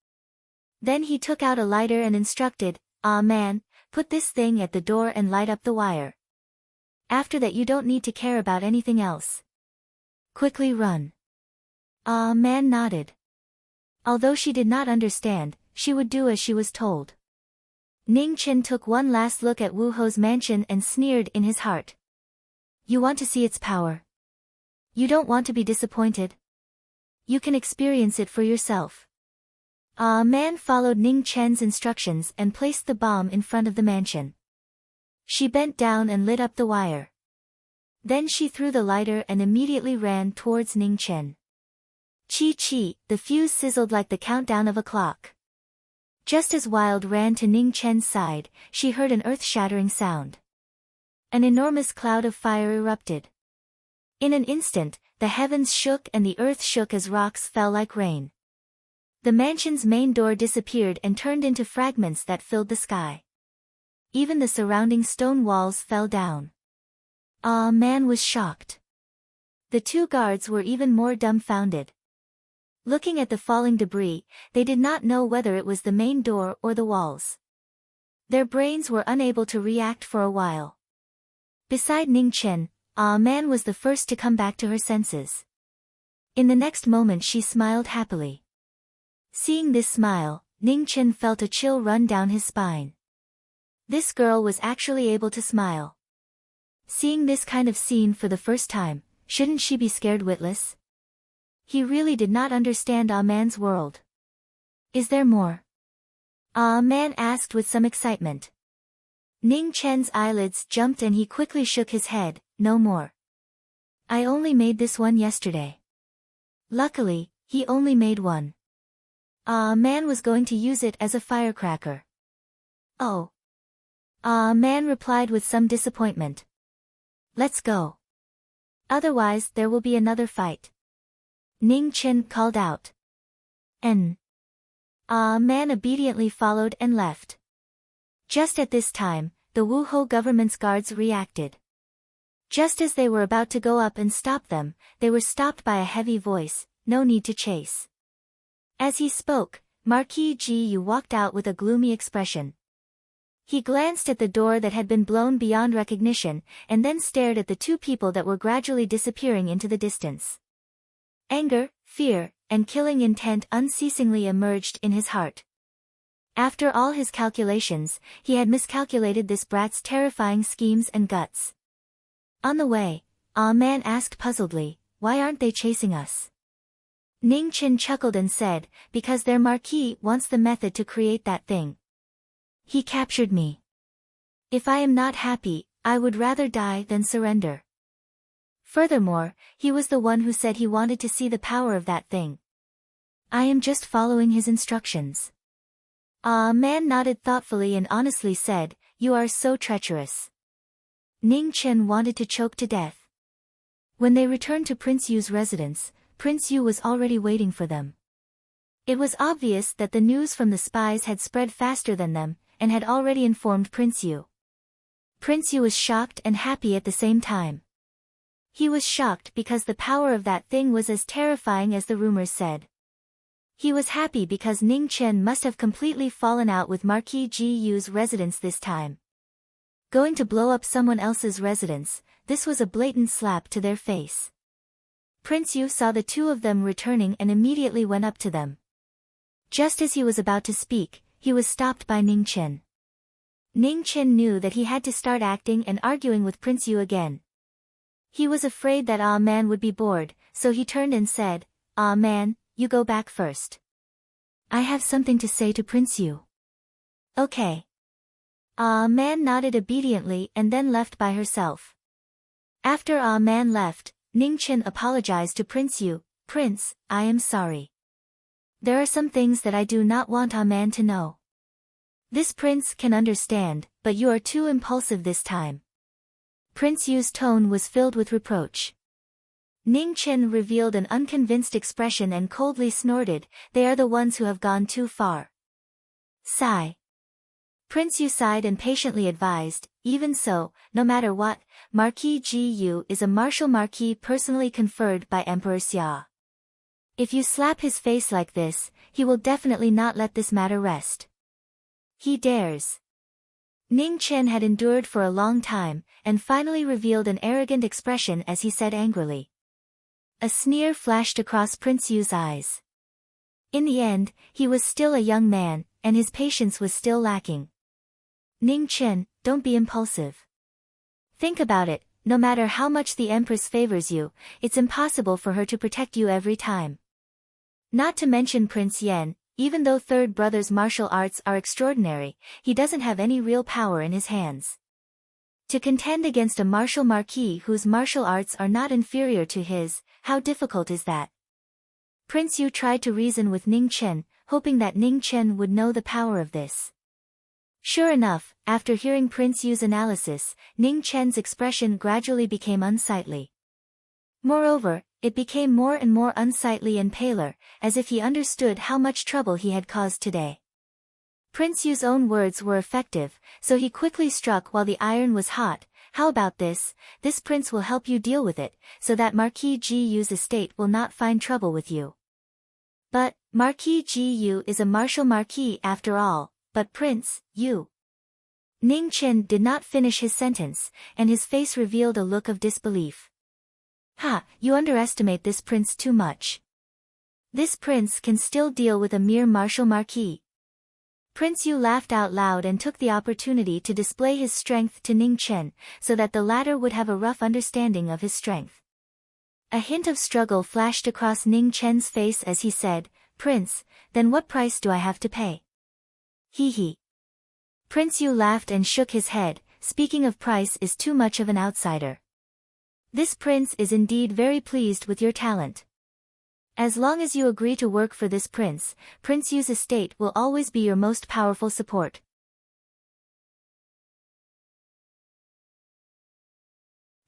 S1: Then he took out a lighter and instructed, Man, put this thing at the door and light up the wire. After that you don't need to care about anything else. Quickly run. Man nodded. Although she did not understand, she would do as she was told. Ning Chen took one last look at Wu Ho's mansion and sneered in his heart. You want to see its power? You don't want to be disappointed? You can experience it for yourself. Man followed Ning Chen's instructions and placed the bomb in front of the mansion. She bent down and lit up the wire. Then she threw the lighter and immediately ran towards Ning Chen. Chi, the fuse sizzled like the countdown of a clock. Just as Wild ran to Ning Chen's side, she heard an earth-shattering sound. An enormous cloud of fire erupted. In an instant, the heavens shook and the earth shook as rocks fell like rain. The mansion's main door disappeared and turned into fragments that filled the sky. Even the surrounding stone walls fell down. Man was shocked. The two guards were even more dumbfounded. Looking at the falling debris, they did not know whether it was the main door or the walls. Their brains were unable to react for a while. Beside Ning Chen, Man was the first to come back to her senses. In the next moment she smiled happily. Seeing this smile, Ning Chen felt a chill run down his spine. This girl was actually able to smile. Seeing this kind of scene for the first time, shouldn't she be scared witless? He really did not understand Man's world. Is there more? Man asked with some excitement. Ning Chen's eyelids jumped and he quickly shook his head, no more. I only made this one yesterday. Luckily, he only made one. Man was going to use it as a firecracker. Oh. Man replied with some disappointment. Let's go. Otherwise there will be another fight. Ning Chen called out. Man obediently followed and left. Just at this time, the Wu Ho government's guards reacted. Just as they were about to go up and stop them, they were stopped by a heavy voice, no need to chase. As he spoke, Marquis Gu walked out with a gloomy expression. He glanced at the door that had been blown beyond recognition, and then stared at the two people that were gradually disappearing into the distance. Anger, fear, and killing intent unceasingly emerged in his heart. After all his calculations, he had miscalculated this brat's terrifying schemes and guts. On the way, Man asked puzzledly, why aren't they chasing us? Ning Chen chuckled and said, because their Marquis wants the method to create that thing. He captured me. If I am not happy, I would rather die than surrender. Furthermore, he was the one who said he wanted to see the power of that thing. I am just following his instructions. Man nodded thoughtfully and honestly said, you are so treacherous. Ning Chen wanted to choke to death. When they returned to Prince Yu's residence, Prince Yu was already waiting for them. It was obvious that the news from the spies had spread faster than them, and had already informed Prince Yu. Prince Yu was shocked and happy at the same time. He was shocked because the power of that thing was as terrifying as the rumors said. He was happy because Ning Chen must have completely fallen out with Marquis Yu's residence this time. Going to blow up someone else's residence, this was a blatant slap to their face. Prince Yu saw the two of them returning and immediately went up to them. Just as he was about to speak, he was stopped by Ning Chen. Ning Chen knew that he had to start acting and arguing with Prince Yu again. He was afraid that Ah Man would be bored, so he turned and said, "Ah Man, you go back first. I have something to say to Prince Yu." "Okay." Ah Man nodded obediently and then left by herself. After Ah Man left, Ning Chen apologized to Prince Yu. "Prince, I am sorry. There are some things that I do not want Ah Man to know. This prince can understand, but you are too impulsive this time." Prince Yu's tone was filled with reproach. Ning Chen revealed an unconvinced expression and coldly snorted, "They are the ones who have gone too far." Sigh. Prince Yu sighed and patiently advised, "Even so, no matter what, Marquis Yu is a martial marquis personally conferred by Emperor Xia. If you slap his face like this, he will definitely not let this matter rest. He dares." Ning Chen had endured for a long time, and finally revealed an arrogant expression as he said angrily. A sneer flashed across Prince Yu's eyes. In the end, he was still a young man, and his patience was still lacking. "Ning Chen, don't be impulsive. Think about it, no matter how much the Empress favors you, it's impossible for her to protect you every time. Not to mention Prince Yan, even though third brother's martial arts are extraordinary, he doesn't have any real power in his hands. To contend against a martial marquis whose martial arts are not inferior to his, how difficult is that?" Prince Yu tried to reason with Ning Chen, hoping that Ning Chen would know the power of this. Sure enough, after hearing Prince Yu's analysis, Ning Chen's expression gradually became unsightly. Moreover, it became more and more unsightly and paler, as if he understood how much trouble he had caused today. Prince Yu's own words were effective, so he quickly struck while the iron was hot. "How about this? This prince will help you deal with it, so that Marquis Yu's estate will not find trouble with you." "But, Marquis Yu is a martial marquis after all, but Prince Yu." Ning Chen did not finish his sentence, and his face revealed a look of disbelief. "Ha, you underestimate this prince too much. This prince can still deal with a mere martial marquis." Prince Yu laughed out loud and took the opportunity to display his strength to Ning Chen, so that the latter would have a rough understanding of his strength. A hint of struggle flashed across Ning Chen's face as he said, "Prince, then what price do I have to pay?" "Hee hee." Prince Yu laughed and shook his head, "Speaking of price is too much of an outsider. This prince is indeed very pleased with your talent. As long as you agree to work for this prince, Prince Yu's estate will always be your most powerful support."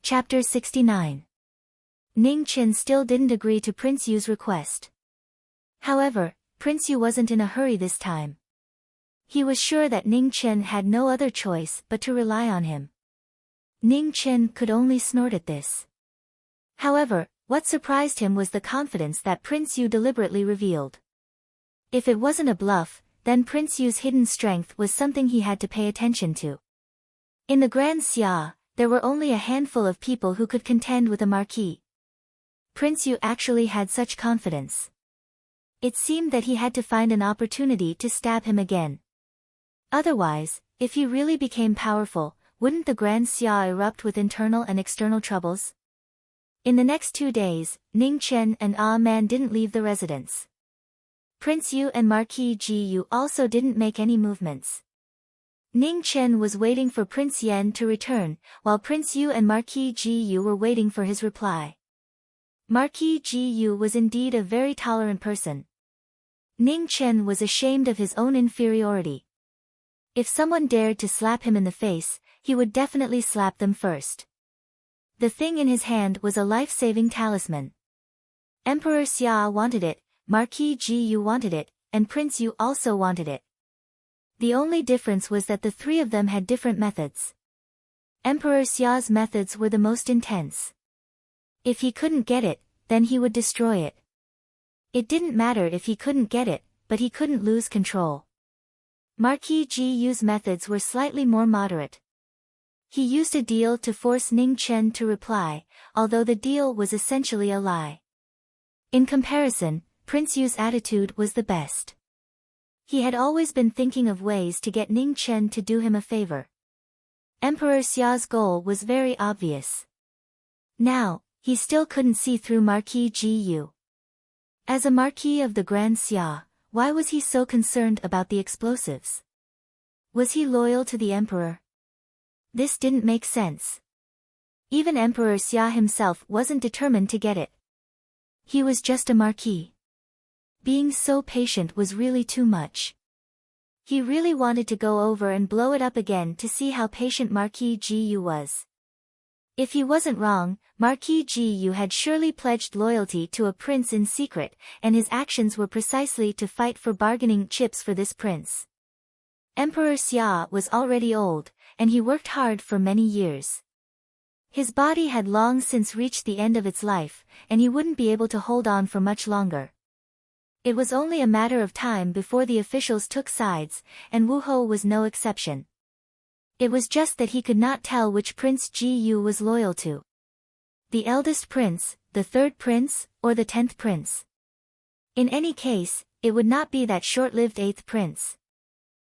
S1: Chapter 69. Ning Chen still didn't agree to Prince Yu's request. However, Prince Yu wasn't in a hurry this time. He was sure that Ning Chen had no other choice but to rely on him. Ning Chen could only snort at this. However, what surprised him was the confidence that Prince Yu deliberately revealed. If it wasn't a bluff, then Prince Yu's hidden strength was something he had to pay attention to. In the Grand Xia, there were only a handful of people who could contend with a marquis. Prince Yu actually had such confidence. It seemed that he had to find an opportunity to stab him again. Otherwise, if he really became powerful, wouldn't the Grand Xia erupt with internal and external troubles? In the next 2 days, Ning Chen and Ah Man didn't leave the residence. Prince Yu and Marquis Yu also didn't make any movements. Ning Chen was waiting for Prince Yan to return, while Prince Yu and Marquis Yu were waiting for his reply. Marquis Yu was indeed a very tolerant person. Ning Chen was ashamed of his own inferiority. If someone dared to slap him in the face, he would definitely slap them first. The thing in his hand was a life-saving talisman. Emperor Xia wanted it, Marquis Yu wanted it, and Prince Yu also wanted it. The only difference was that the three of them had different methods. Emperor Xia's methods were the most intense. If he couldn't get it, then he would destroy it. It didn't matter if he couldn't get it, but he couldn't lose control. Marquis Yu's methods were slightly more moderate. He used a deal to force Ning Chen to reply, although the deal was essentially a lie. In comparison, Prince Yu's attitude was the best. He had always been thinking of ways to get Ning Chen to do him a favor. Emperor Xia's goal was very obvious. Now, he still couldn't see through Marquis Yu. As a Marquis of the Grand Xia, why was he so concerned about the explosives? Was he loyal to the emperor? This didn't make sense. Even Emperor Xia himself wasn't determined to get it. He was just a marquis. Being so patient was really too much. He really wanted to go over and blow it up again to see how patient Marquis Yu was. If he wasn't wrong, Marquis Yu had surely pledged loyalty to a prince in secret, and his actions were precisely to fight for bargaining chips for this prince. Emperor Xia was already old, and he worked hard for many years. His body had long since reached the end of its life, and he wouldn't be able to hold on for much longer. It was only a matter of time before the officials took sides, and Wu Hou was no exception. It was just that he could not tell which Prince Yu was loyal to. The eldest prince, the third prince, or the 10th prince. In any case, it would not be that short-lived 8th prince.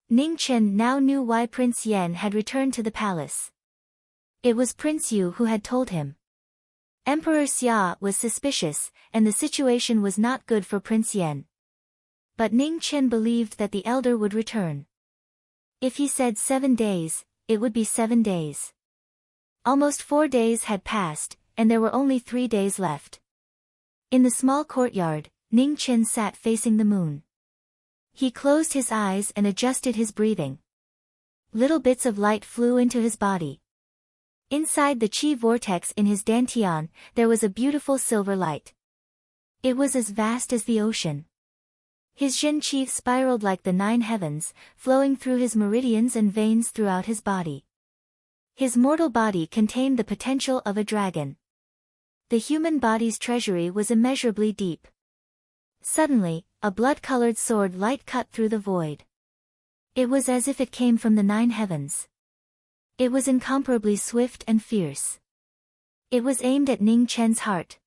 S1: Ning Chen now knew why Prince Yan had returned to the palace. It was Prince Yu who had told him. Emperor Xia was suspicious, and the situation was not good for Prince Yan. But Ning Chen believed that the elder would return. If he said 7 days, it would be 7 days. Almost 4 days had passed, and there were only 3 days left. In the small courtyard, Ning Chen sat facing the moon. He closed his eyes and adjusted his breathing. Little bits of light flew into his body. Inside the chi vortex in his dantian, there was a beautiful silver light. It was as vast as the ocean. His Zhen Qi spiraled like the 9 heavens, flowing through his meridians and veins throughout his body. His mortal body contained the potential of a dragon. The human body's treasury was immeasurably deep. Suddenly, a blood-colored sword light cut through the void. It was as if it came from the 9 heavens. It was incomparably swift and fierce. It was aimed at Ning Chen's heart.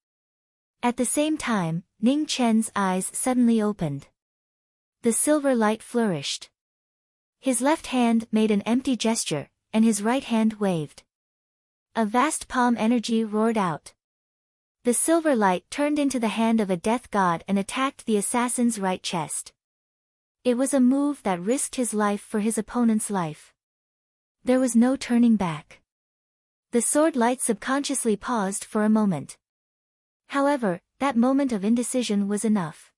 S1: At the same time, Ning Chen's eyes suddenly opened. The silver light flourished. His left hand made an empty gesture, and his right hand waved. A vast palm energy roared out. The silver light turned into the hand of a death god and attacked the assassin's right chest. It was a move that risked his life for his opponent's life. There was no turning back. The sword light subconsciously paused for a moment. However, that moment of indecision was enough.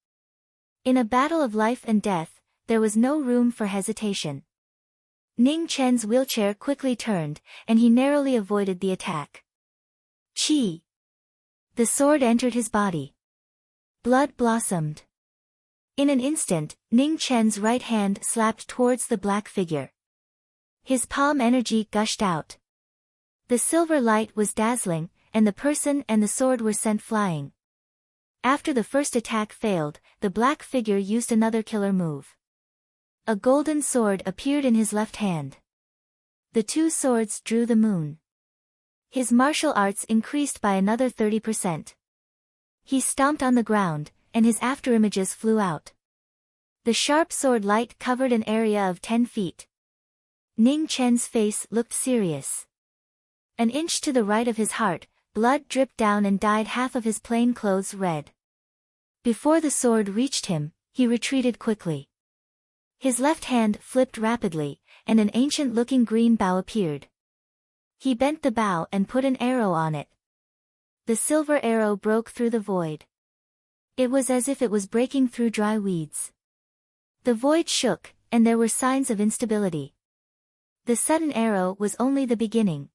S1: In a battle of life and death, there was no room for hesitation. Ning Chen's wheelchair quickly turned, and he narrowly avoided the attack. Chi! The sword entered his body. Blood blossomed. In an instant, Ning Chen's right hand slapped towards the black figure. His palm energy gushed out. The silver light was dazzling, and the person and the sword were sent flying. After the first attack failed, the black figure used another killer move. A golden sword appeared in his left hand. The 2 swords drew the moon. His martial arts increased by another 30%. He stomped on the ground, and his afterimages flew out. The sharp sword light covered an area of 10 feet. Ning Chen's face looked serious. An inch to the right of his heart, blood dripped down and dyed half of his plain clothes red. Before the sword reached him, he retreated quickly. His left hand flipped rapidly, and an ancient-looking green bow appeared. He bent the bow and put an arrow on it. The silver arrow broke through the void. It was as if it was breaking through dry weeds. The void shook, and there were signs of instability. The sudden arrow was only the beginning.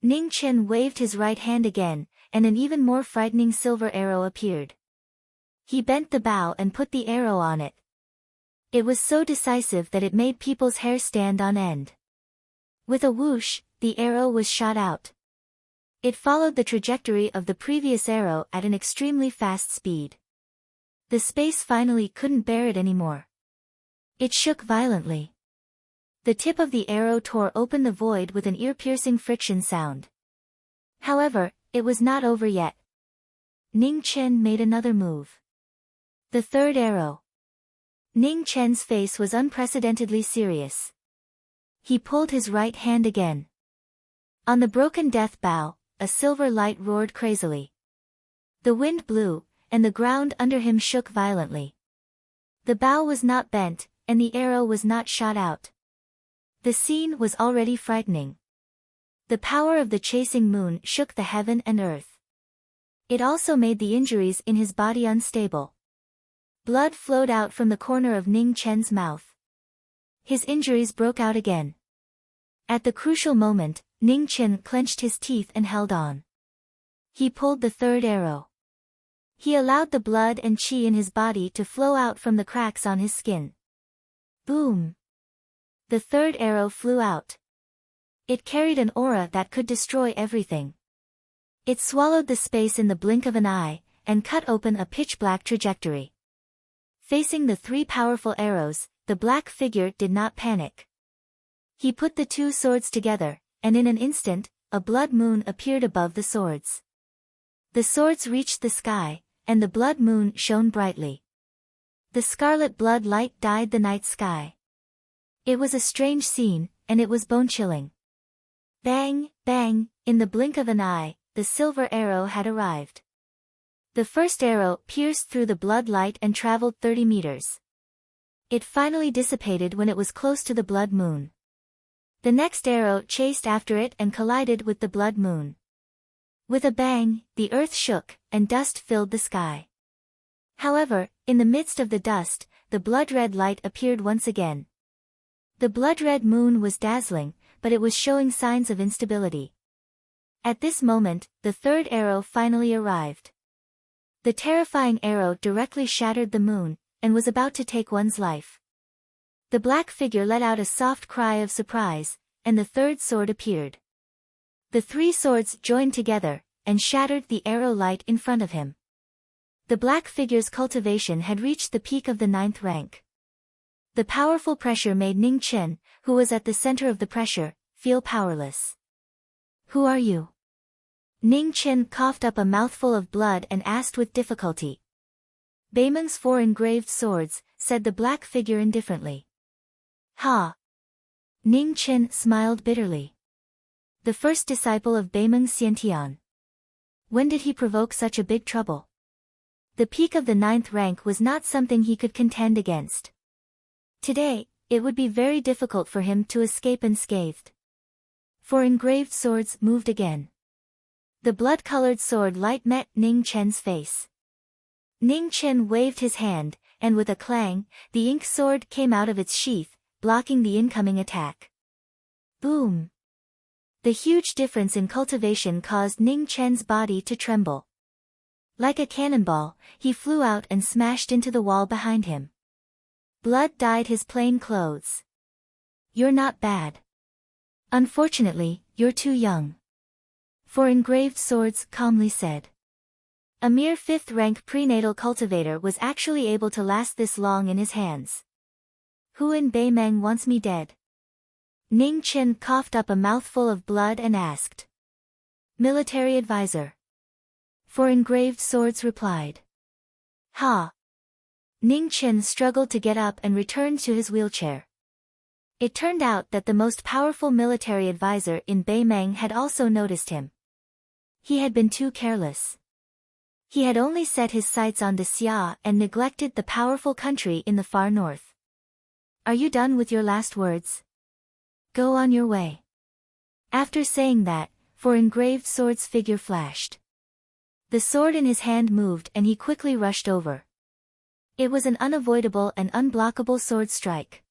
S1: Ning Chen waved his right hand again, and an even more frightening silver arrow appeared. He bent the bow and put the arrow on it. It was so decisive that it made people's hair stand on end. With a whoosh, the arrow was shot out. It followed the trajectory of the previous arrow at an extremely fast speed. The space finally couldn't bear it anymore. It shook violently. The tip of the arrow tore open the void with an ear-piercing friction sound. However, it was not over yet. Ning Chen made another move. The third arrow. Ning Chen's face was unprecedentedly serious. He pulled his right hand again. On the broken death bow, a silver light roared crazily. The wind blew, and the ground under him shook violently. The bow was not bent, and the arrow was not shot out. The scene was already frightening. The power of the chasing moon shook the heaven and earth. It also made the injuries in his body unstable. Blood flowed out from the corner of Ning Chen's mouth. His injuries broke out again. At the crucial moment, Ning Chen clenched his teeth and held on. He pulled the third arrow. He allowed the blood and qi in his body to flow out from the cracks on his skin. Boom! The third arrow flew out. It carried an aura that could destroy everything. It swallowed the space in the blink of an eye, and cut open a pitch-black trajectory. Facing the three powerful arrows, the black figure did not panic. He put the two swords together, and in an instant, a blood moon appeared above the swords. The swords reached the sky, and the blood moon shone brightly. The scarlet blood light dyed the night sky. It was a strange scene, and it was bone-chilling. Bang, bang, in the blink of an eye, the silver arrow had arrived. The first arrow pierced through the blood light and traveled 30 meters. It finally dissipated when it was close to the blood moon. The next arrow chased after it and collided with the blood moon. With a bang, the earth shook, and dust filled the sky. However, in the midst of the dust, the blood-red light appeared once again. The blood-red moon was dazzling, but it was showing signs of instability. At this moment, the third arrow finally arrived. The terrifying arrow directly shattered the moon, and was about to take one's life. The black figure let out a soft cry of surprise, and the third sword appeared. The three swords joined together, and shattered the arrow light in front of him. The black figure's cultivation had reached the peak of the 9th rank. The powerful pressure made Ning Chen, who was at the center of the pressure, feel powerless. Who are you? Ning Chen coughed up a mouthful of blood and asked with difficulty. Beimeng's 4 engraved swords, said the black figure indifferently. Ha! Ning Chen smiled bitterly. The first disciple of Beimeng Xiantian. When did he provoke such a big trouble? The peak of the 9th rank was not something he could contend against. Today, it would be very difficult for him to escape unscathed. 4 engraved swords moved again. The blood-colored sword light met Ning Chen's face. Ning Chen waved his hand, and with a clang, the ink sword came out of its sheath, blocking the incoming attack. Boom! The huge difference in cultivation caused Ning Chen's body to tremble. Like a cannonball, he flew out and smashed into the wall behind him. Blood dyed his plain clothes. You're not bad. Unfortunately, you're too young. 4 engraved swords calmly said. A mere 5th rank prenatal cultivator was actually able to last this long in his hands. Who in Beimeng wants me dead? Ning Chen coughed up a mouthful of blood and asked. Military advisor. 4 engraved swords replied. Ha! Ning Chen struggled to get up and returned to his wheelchair. It turned out that the most powerful military advisor in Beimeng had also noticed him. He had been too careless. He had only set his sights on the Xia and neglected the powerful country in the far north. Are you done with your last words? Go on your way. After saying that, 4 engraved swords figure flashed. The sword in his hand moved and he quickly rushed over. It was an unavoidable and unblockable sword strike.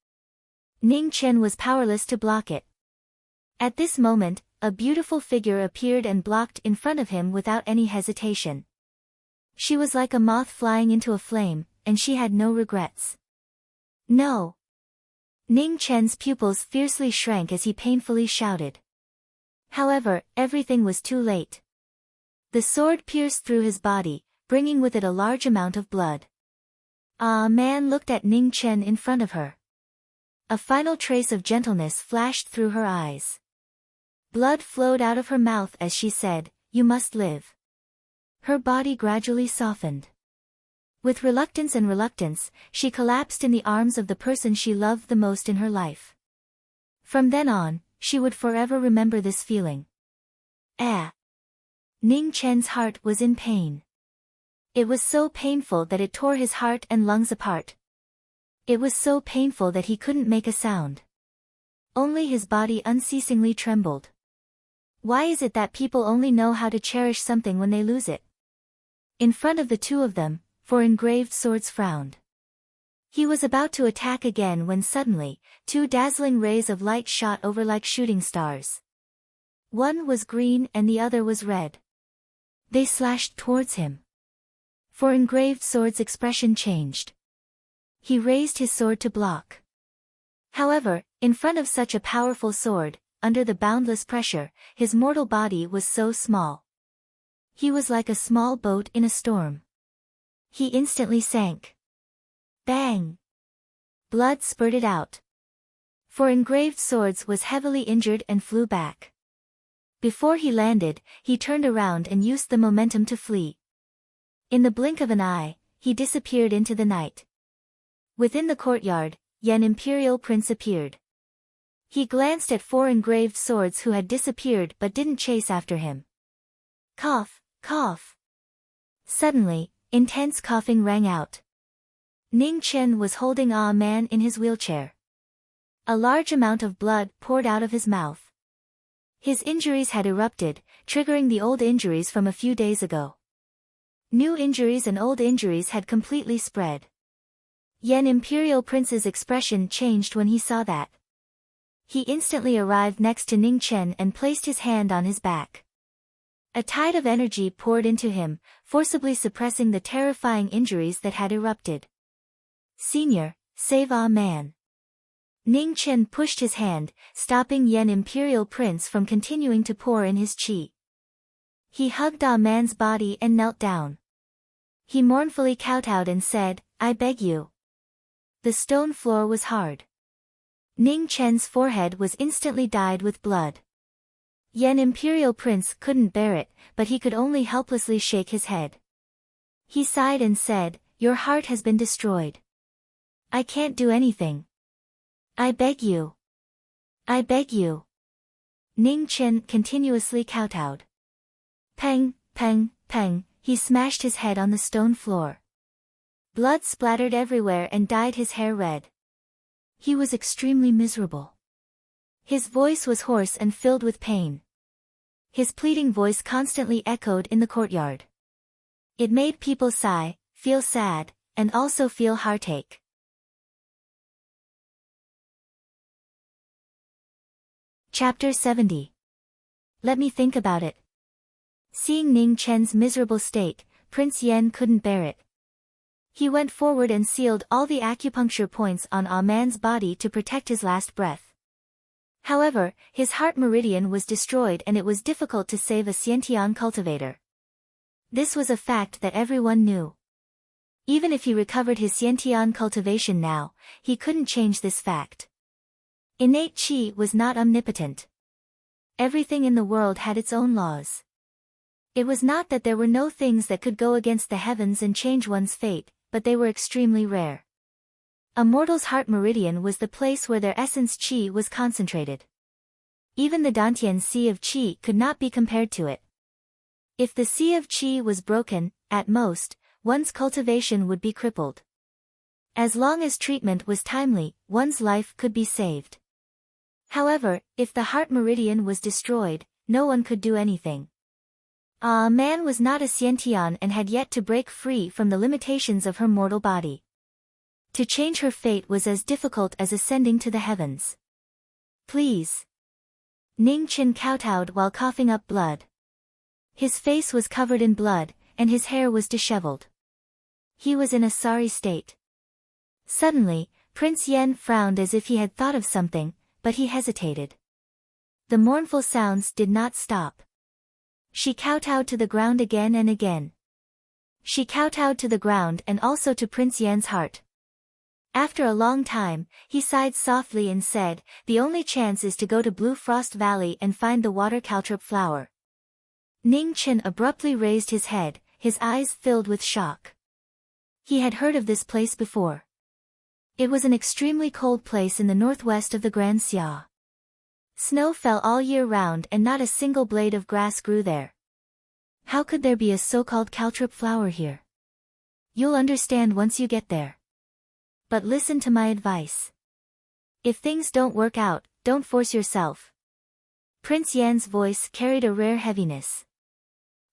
S1: Ning Chen was powerless to block it. At this moment, a beautiful figure appeared and blocked in front of him without any hesitation. She was like a moth flying into a flame, and she had no regrets. No! Ning Chen's pupils fiercely shrank as he painfully shouted. However, everything was too late. The sword pierced through his body, bringing with it a large amount of blood. A man looked at Ning Chen in front of her. A final trace of gentleness flashed through her eyes. Blood flowed out of her mouth as she said, "You must live." Her body gradually softened. With reluctance, she collapsed in the arms of the person she loved the most in her life. From then on, she would forever remember this feeling. Ning Chen's heart was in pain. It was so painful that it tore his heart and lungs apart. It was so painful that he couldn't make a sound. Only his body unceasingly trembled. Why is it that people only know how to cherish something when they lose it? In front of the two of them, four engraved swords frowned. He was about to attack again when suddenly, two dazzling rays of light shot over like shooting stars. One was green and the other was red. They slashed towards him. Four engraved swords' expression changed. He raised his sword to block. However, in front of such a powerful sword, under the boundless pressure, his mortal body was so small. He was like a small boat in a storm. He instantly sank. Bang! Blood spurted out. Four engraved swords was heavily injured and flew back. Before he landed, he turned around and used the momentum to flee. In the blink of an eye, he disappeared into the night. Within the courtyard, Yan Imperial Prince appeared. He glanced at four engraved swords who had disappeared but didn't chase after him. Cough, cough. Suddenly, intense coughing rang out. Ning Chen was holding a man in his wheelchair. A large amount of blood poured out of his mouth. His injuries had erupted, triggering the old injuries from a few days ago. New injuries and old injuries had completely spread. Yan Imperial Prince's expression changed when he saw that. He instantly arrived next to Ning Chen and placed his hand on his back. A tide of energy poured into him, forcibly suppressing the terrifying injuries that had erupted. "Senior, save a man." Ning Chen pushed his hand, stopping Yan Imperial Prince from continuing to pour in his qi. He hugged a man's body and knelt down. He mournfully kowtowed and said, "I beg you." The stone floor was hard. Ning Chen's forehead was instantly dyed with blood. Yan Imperial Prince couldn't bear it, but he could only helplessly shake his head. He sighed and said, "Your heart has been destroyed. I can't do anything. I beg you. I beg you." Ning Chen continuously kowtowed. Peng, peng, peng, he smashed his head on the stone floor. Blood splattered everywhere and dyed his hair red. He was extremely miserable. His voice was hoarse and filled with pain. His pleading voice constantly echoed in the courtyard. It made people sigh, feel sad, and also feel heartache. Chapter 70. Let me think about it. Seeing Ning Chen's miserable state, Prince Yan couldn't bear it. He went forward and sealed all the acupuncture points on a man's body to protect his last breath. However, his heart meridian was destroyed and it was difficult to save a Xiantian cultivator. This was a fact that everyone knew. Even if he recovered his Xiantian cultivation now, he couldn't change this fact. Innate qi was not omnipotent. Everything in the world had its own laws. It was not that there were no things that could go against the heavens and change one's fate, but they were extremely rare. A mortal's heart meridian was the place where their essence qi was concentrated. Even the Dantian sea of qi could not be compared to it. If the sea of qi was broken, at most, one's cultivation would be crippled. As long as treatment was timely, one's life could be saved. However, if the heart meridian was destroyed, no one could do anything. A man was not a Xiantian and had yet to break free from the limitations of her mortal body. To change her fate was as difficult as ascending to the heavens. "Please." Ning Chen kowtowed while coughing up blood. His face was covered in blood, and his hair was disheveled. He was in a sorry state. Suddenly, Prince Yen frowned as if he had thought of something, but he hesitated. The mournful sounds did not stop. She kowtowed to the ground again and again. She kowtowed to the ground and also to Prince Yen's heart. After a long time, he sighed softly and said, "The only chance is to go to Blue Frost Valley and find the water caltrop flower." Ning Chen abruptly raised his head, his eyes filled with shock. He had heard of this place before. It was an extremely cold place in the northwest of the Grand Xia. Snow fell all year round and not a single blade of grass grew there. How could there be a so-called caltrop flower here? You'll understand once you get there. But listen to my advice. If things don't work out, don't force yourself. Prince Yan's voice carried a rare heaviness.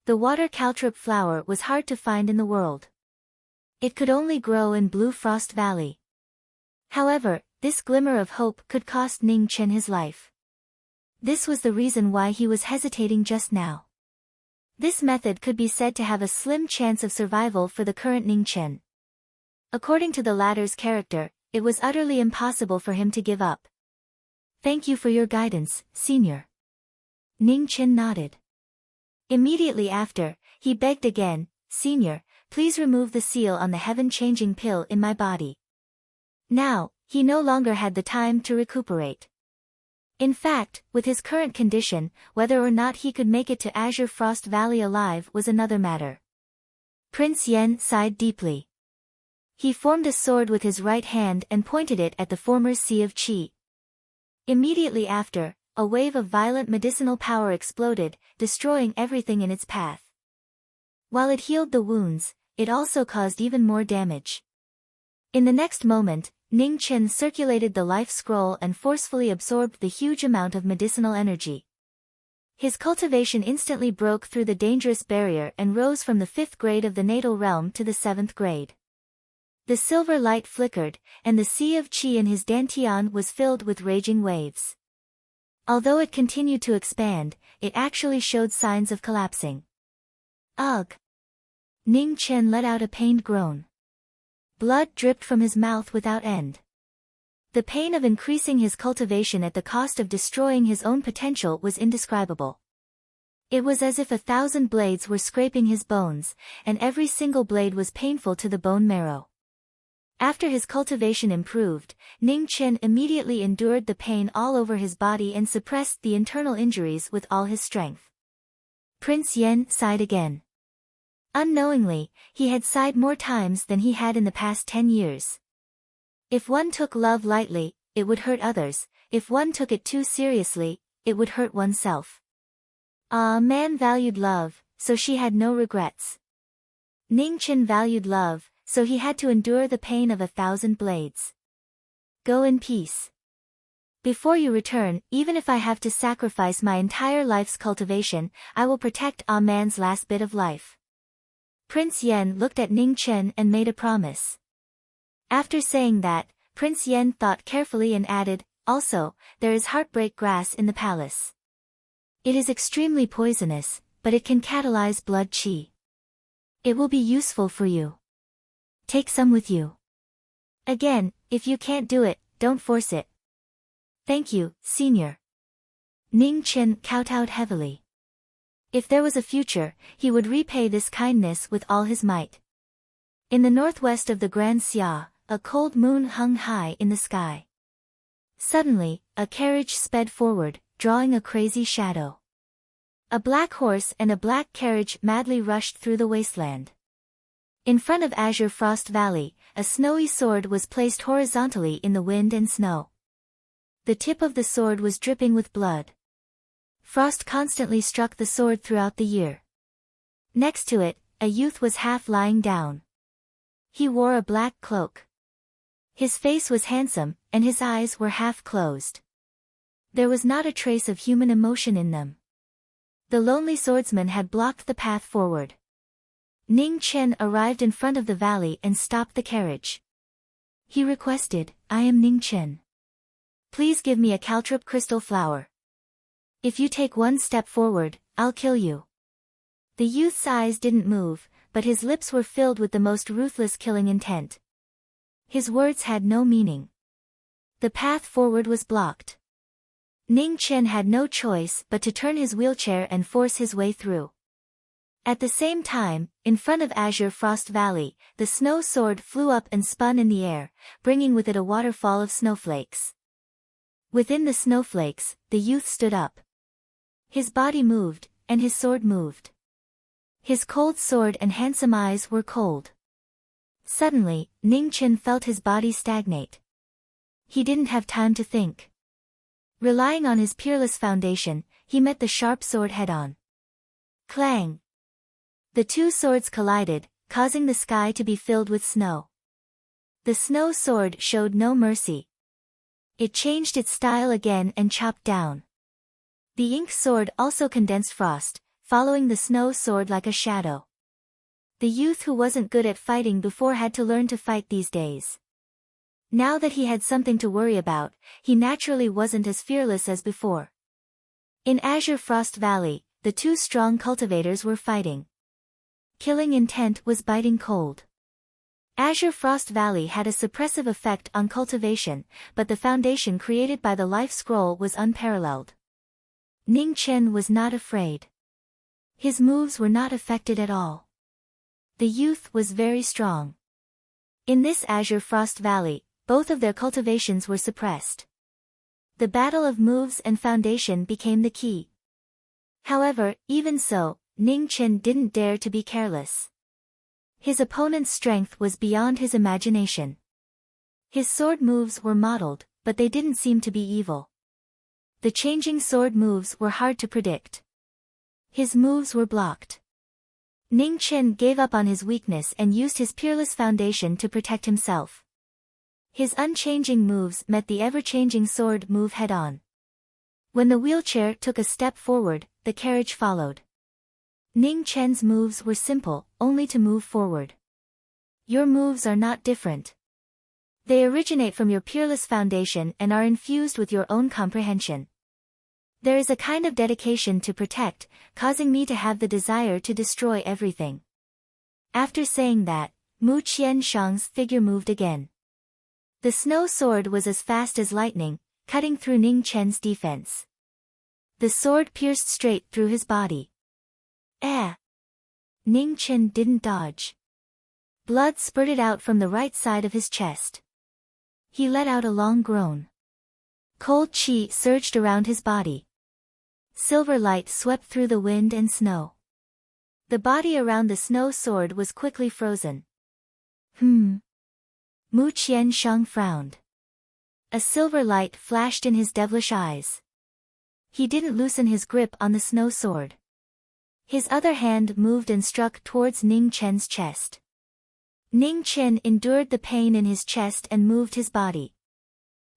S1: The water caltrop flower was hard to find in the world. It could only grow in Blue Frost Valley. However, this glimmer of hope could cost Ning Chen his life. This was the reason why he was hesitating just now. This method could be said to have a slim chance of survival for the current Ning Chen. According to the latter's character, it was utterly impossible for him to give up. "Thank you for your guidance, Senior." Ning Chen nodded. Immediately after, he begged again, "Senior, please remove the seal on the heaven-changing pill in my body." Now, he no longer had the time to recuperate. In fact, with his current condition, whether or not he could make it to Azure Frost Valley alive was another matter. Prince Yen sighed deeply. He formed a sword with his right hand and pointed it at the former Sea of Qi. Immediately after, a wave of violent medicinal power exploded, destroying everything in its path. While it healed the wounds, it also caused even more damage. In the next moment, Ning Chen circulated the life scroll and forcefully absorbed the huge amount of medicinal energy. His cultivation instantly broke through the dangerous barrier and rose from the 5th grade of the natal realm to the 7th grade. The silver light flickered, and the Sea of Qi in his dantian was filled with raging waves. Although it continued to expand, it actually showed signs of collapsing. Ugh! Ning Chen let out a pained groan. Blood dripped from his mouth without end. The pain of increasing his cultivation at the cost of destroying his own potential was indescribable. It was as if 1,000 blades were scraping his bones, and every single blade was painful to the bone marrow. After his cultivation improved, Ning Chen immediately endured the pain all over his body and suppressed the internal injuries with all his strength. Prince Yen sighed again. Unknowingly, he had sighed more times than he had in the past 10 years. If one took love lightly, it would hurt others; if one took it too seriously, it would hurt oneself. A man valued love, so she had no regrets. Ning Chen valued love, so he had to endure the pain of 1,000 blades. Go in peace. Before you return, even if I have to sacrifice my entire life's cultivation, I will protect A man's last bit of life. Prince Yen looked at Ning Chen and made a promise. After saying that, Prince Yen thought carefully and added, "Also, there is heartbreak grass in the palace. It is extremely poisonous, but it can catalyze blood qi. It will be useful for you. Take some with you. Again, if you can't do it, don't force it." "Thank you, Senior." Ning Chen kowtowed heavily. If there was a future, he would repay this kindness with all his might. In the northwest of the Grand Xia, a cold moon hung high in the sky. Suddenly, a carriage sped forward, drawing a crazy shadow. A black horse and a black carriage madly rushed through the wasteland. In front of Azure Frost Valley, a snowy sword was placed horizontally in the wind and snow. The tip of the sword was dripping with blood. Frost constantly struck the sword throughout the year. Next to it, a youth was half lying down. He wore a black cloak. His face was handsome, and his eyes were half closed. There was not a trace of human emotion in them. The lonely swordsman had blocked the path forward. Ning Chen arrived in front of the valley and stopped the carriage. He requested, "I am Ning Chen. Please give me a caltrop crystal flower." If you take one step forward, I'll kill you. The youth's eyes didn't move, but his lips were filled with the most ruthless killing intent. His words had no meaning. The path forward was blocked. Ning Chen had no choice but to turn his wheelchair and force his way through. At the same time, in front of Azure Frost Valley, the snow sword flew up and spun in the air, bringing with it a waterfall of snowflakes. Within the snowflakes, the youth stood up. His body moved, and his sword moved. His cold sword and handsome eyes were cold. Suddenly, Ning Chen felt his body stagnate. He didn't have time to think. Relying on his peerless foundation, he met the sharp sword head-on. Clang! The two swords collided, causing the sky to be filled with snow. The snow sword showed no mercy. It changed its style again and chopped down. The ink sword also condensed frost, following the snow sword like a shadow. The youth who wasn't good at fighting before had to learn to fight these days. Now that he had something to worry about, he naturally wasn't as fearless as before. In Azure Frost Valley, the two strong cultivators were fighting. Killing intent was biting cold. Azure Frost Valley had a suppressive effect on cultivation, but the foundation created by the life scroll was unparalleled. Ning Chen was not afraid. His moves were not affected at all. The youth was very strong. In this Azure Frost Valley, both of their cultivations were suppressed. The battle of moves and foundation became the key. However, even so, Ning Chen didn't dare to be careless. His opponent's strength was beyond his imagination. His sword moves were modeled, but they didn't seem to be evil. The changing sword moves were hard to predict. His moves were blocked. Ning Chen gave up on his weakness and used his peerless foundation to protect himself. His unchanging moves met the ever-changing sword move head-on. When the wheelchair took a step forward, the carriage followed. Ning Chen's moves were simple, only to move forward. Your moves are not different. They originate from your peerless foundation and are infused with your own comprehension. There is a kind of dedication to protect, causing me to have the desire to destroy everything. After saying that, Mu Qianshang's figure moved again. The snow sword was as fast as lightning, cutting through Ning Chen's defense. The sword pierced straight through his body. Ning Chen didn't dodge. Blood spurted out from the right side of his chest. He let out a long groan. Cold qi surged around his body. Silver light swept through the wind and snow. The body around the snow sword was quickly frozen. Mu Qianshang frowned. A silver light flashed in his devilish eyes. He didn't loosen his grip on the snow sword. His other hand moved and struck towards Ning Chen's chest. Ning Chen endured the pain in his chest and moved his body.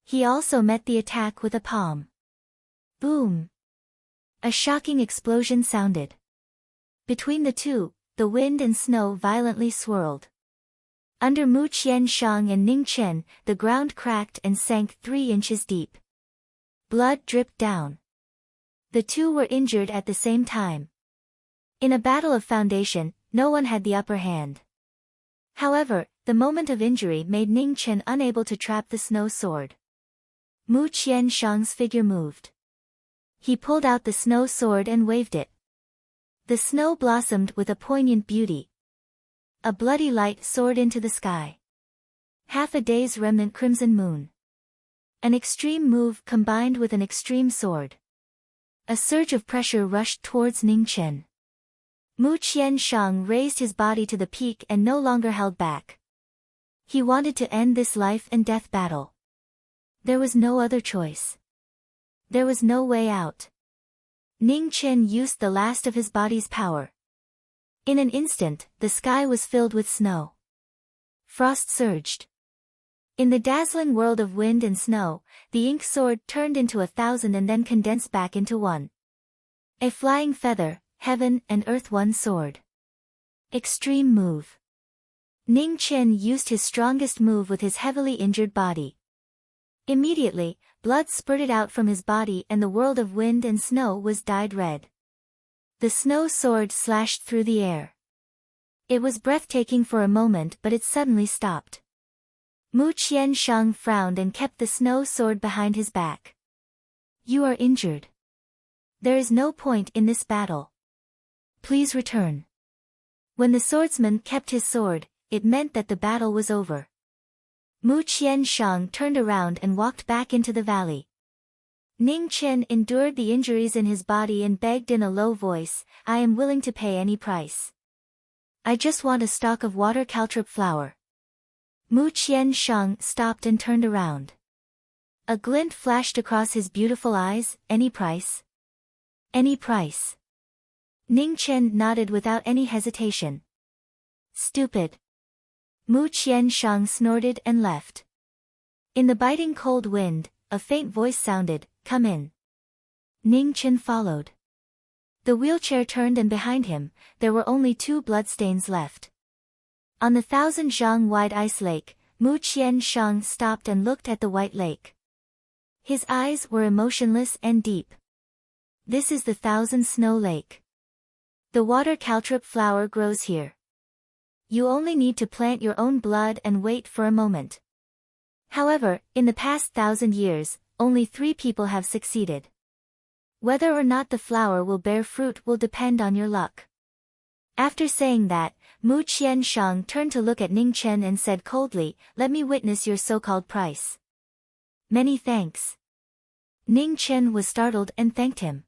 S1: He also met the attack with a palm. Boom! A shocking explosion sounded. Between the two, the wind and snow violently swirled. Under Mu Qianshang and Ning Chen, the ground cracked and sank 3 inches deep. Blood dripped down. The two were injured at the same time. In a battle of foundation, no one had the upper hand. However, the moment of injury made Ning Chen unable to trap the snow sword. Mu Qianshang's figure moved. He pulled out the snow sword and waved it. The snow blossomed with a poignant beauty. A bloody light soared into the sky. Half a day's remnant crimson moon. An extreme move combined with an extreme sword. A surge of pressure rushed towards Ning Chen. Mu Qianshang raised his body to the peak and no longer held back. He wanted to end this life and death battle. There was no other choice. There was no way out. Ning Chen used the last of his body's power. In an instant, the sky was filled with snow. Frost surged. In the dazzling world of wind and snow, the ink sword turned into 1,000 and then condensed back into one. A flying feather, heaven and earth one sword. Extreme move. Ning Chen used his strongest move with his heavily injured body. Immediately, blood spurted out from his body and the world of wind and snow was dyed red. The snow sword slashed through the air. It was breathtaking for a moment, but it suddenly stopped. Mu Qiansheng frowned and kept the snow sword behind his back. "You are injured. There is no point in this battle. Please return." When the swordsman kept his sword, it meant that the battle was over. Mu Qiansheng turned around and walked back into the valley. Ning Chen endured the injuries in his body and begged in a low voice, "I am willing to pay any price. I just want a stalk of water caltrip flower." Mu Qiansheng stopped and turned around. A glint flashed across his beautiful eyes. "Any price? Any price?" Ning Chen nodded without any hesitation. "Stupid." Mu Qiansheng snorted and left. In the biting cold wind, a faint voice sounded, "Come in." Ning Chen followed. The wheelchair turned and behind him, there were only 2 bloodstains left. On the 1,000-zhang-wide ice lake, Mu Qiansheng stopped and looked at the white lake. His eyes were emotionless and deep. "This is the 1,000-snow lake. The water caltrip flower grows here. You only need to plant your own blood and wait for a moment." However, in the past 1,000 years, only 3 people have succeeded. Whether or not the flower will bear fruit will depend on your luck. After saying that, Mu Qiansheng turned to look at Ning Chen and said coldly, "Let me witness your so-called price." "Many thanks." Ning Chen was startled and thanked him.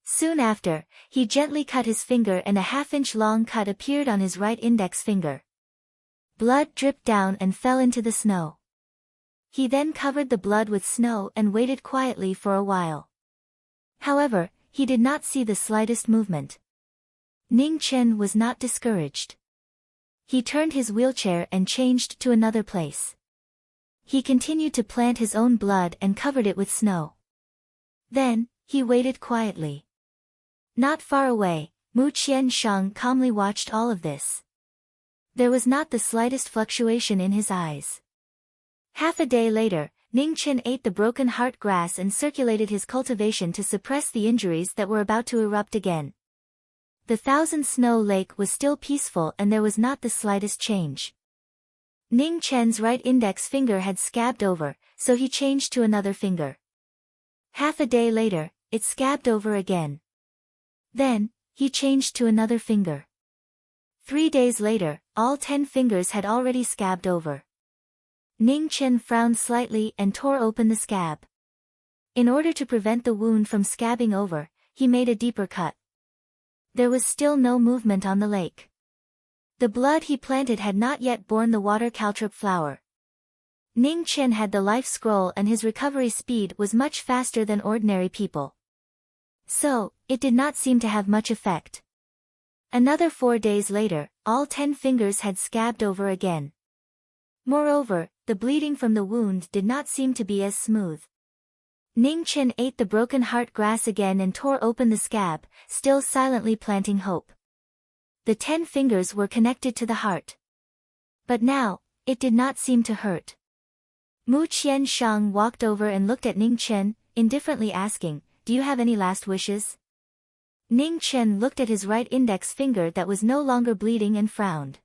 S1: Soon after, he gently cut his finger and a half-inch long cut appeared on his right index finger. Blood dripped down and fell into the snow. He then covered the blood with snow and waited quietly for a while. However, he did not see the slightest movement. Ning Chen was not discouraged. He turned his wheelchair and changed to another place. He continued to plant his own blood and covered it with snow. Then, he waited quietly. Not far away, Mu Qiansheng calmly watched all of this. There was not the slightest fluctuation in his eyes. Half a day later, Ning Chen ate the broken heart grass and circulated his cultivation to suppress the injuries that were about to erupt again. The 1,000-snow lake was still peaceful and there was not the slightest change. Ning Chen's right index finger had scabbed over, so he changed to another finger. Half a day later, it scabbed over again. Then, he changed to another finger. 3 days later, all 10 fingers had already scabbed over. Ning Chen frowned slightly and tore open the scab. In order to prevent the wound from scabbing over, he made a deeper cut. There was still no movement on the lake. The blood he planted had not yet borne the water caltrip flower. Ning Chen had the life scroll and his recovery speed was much faster than ordinary people. So, it did not seem to have much effect. Another 4 days later, all 10 fingers had scabbed over again. Moreover, the bleeding from the wound did not seem to be as smooth. Ning Chen ate the broken heart grass again and tore open the scab, still silently planting hope. The 10 fingers were connected to the heart. But now, it did not seem to hurt. Mu Qiansheng walked over and looked at Ning Chen, indifferently asking, "Do you have any last wishes?" Ning Chen looked at his right index finger that was no longer bleeding and frowned.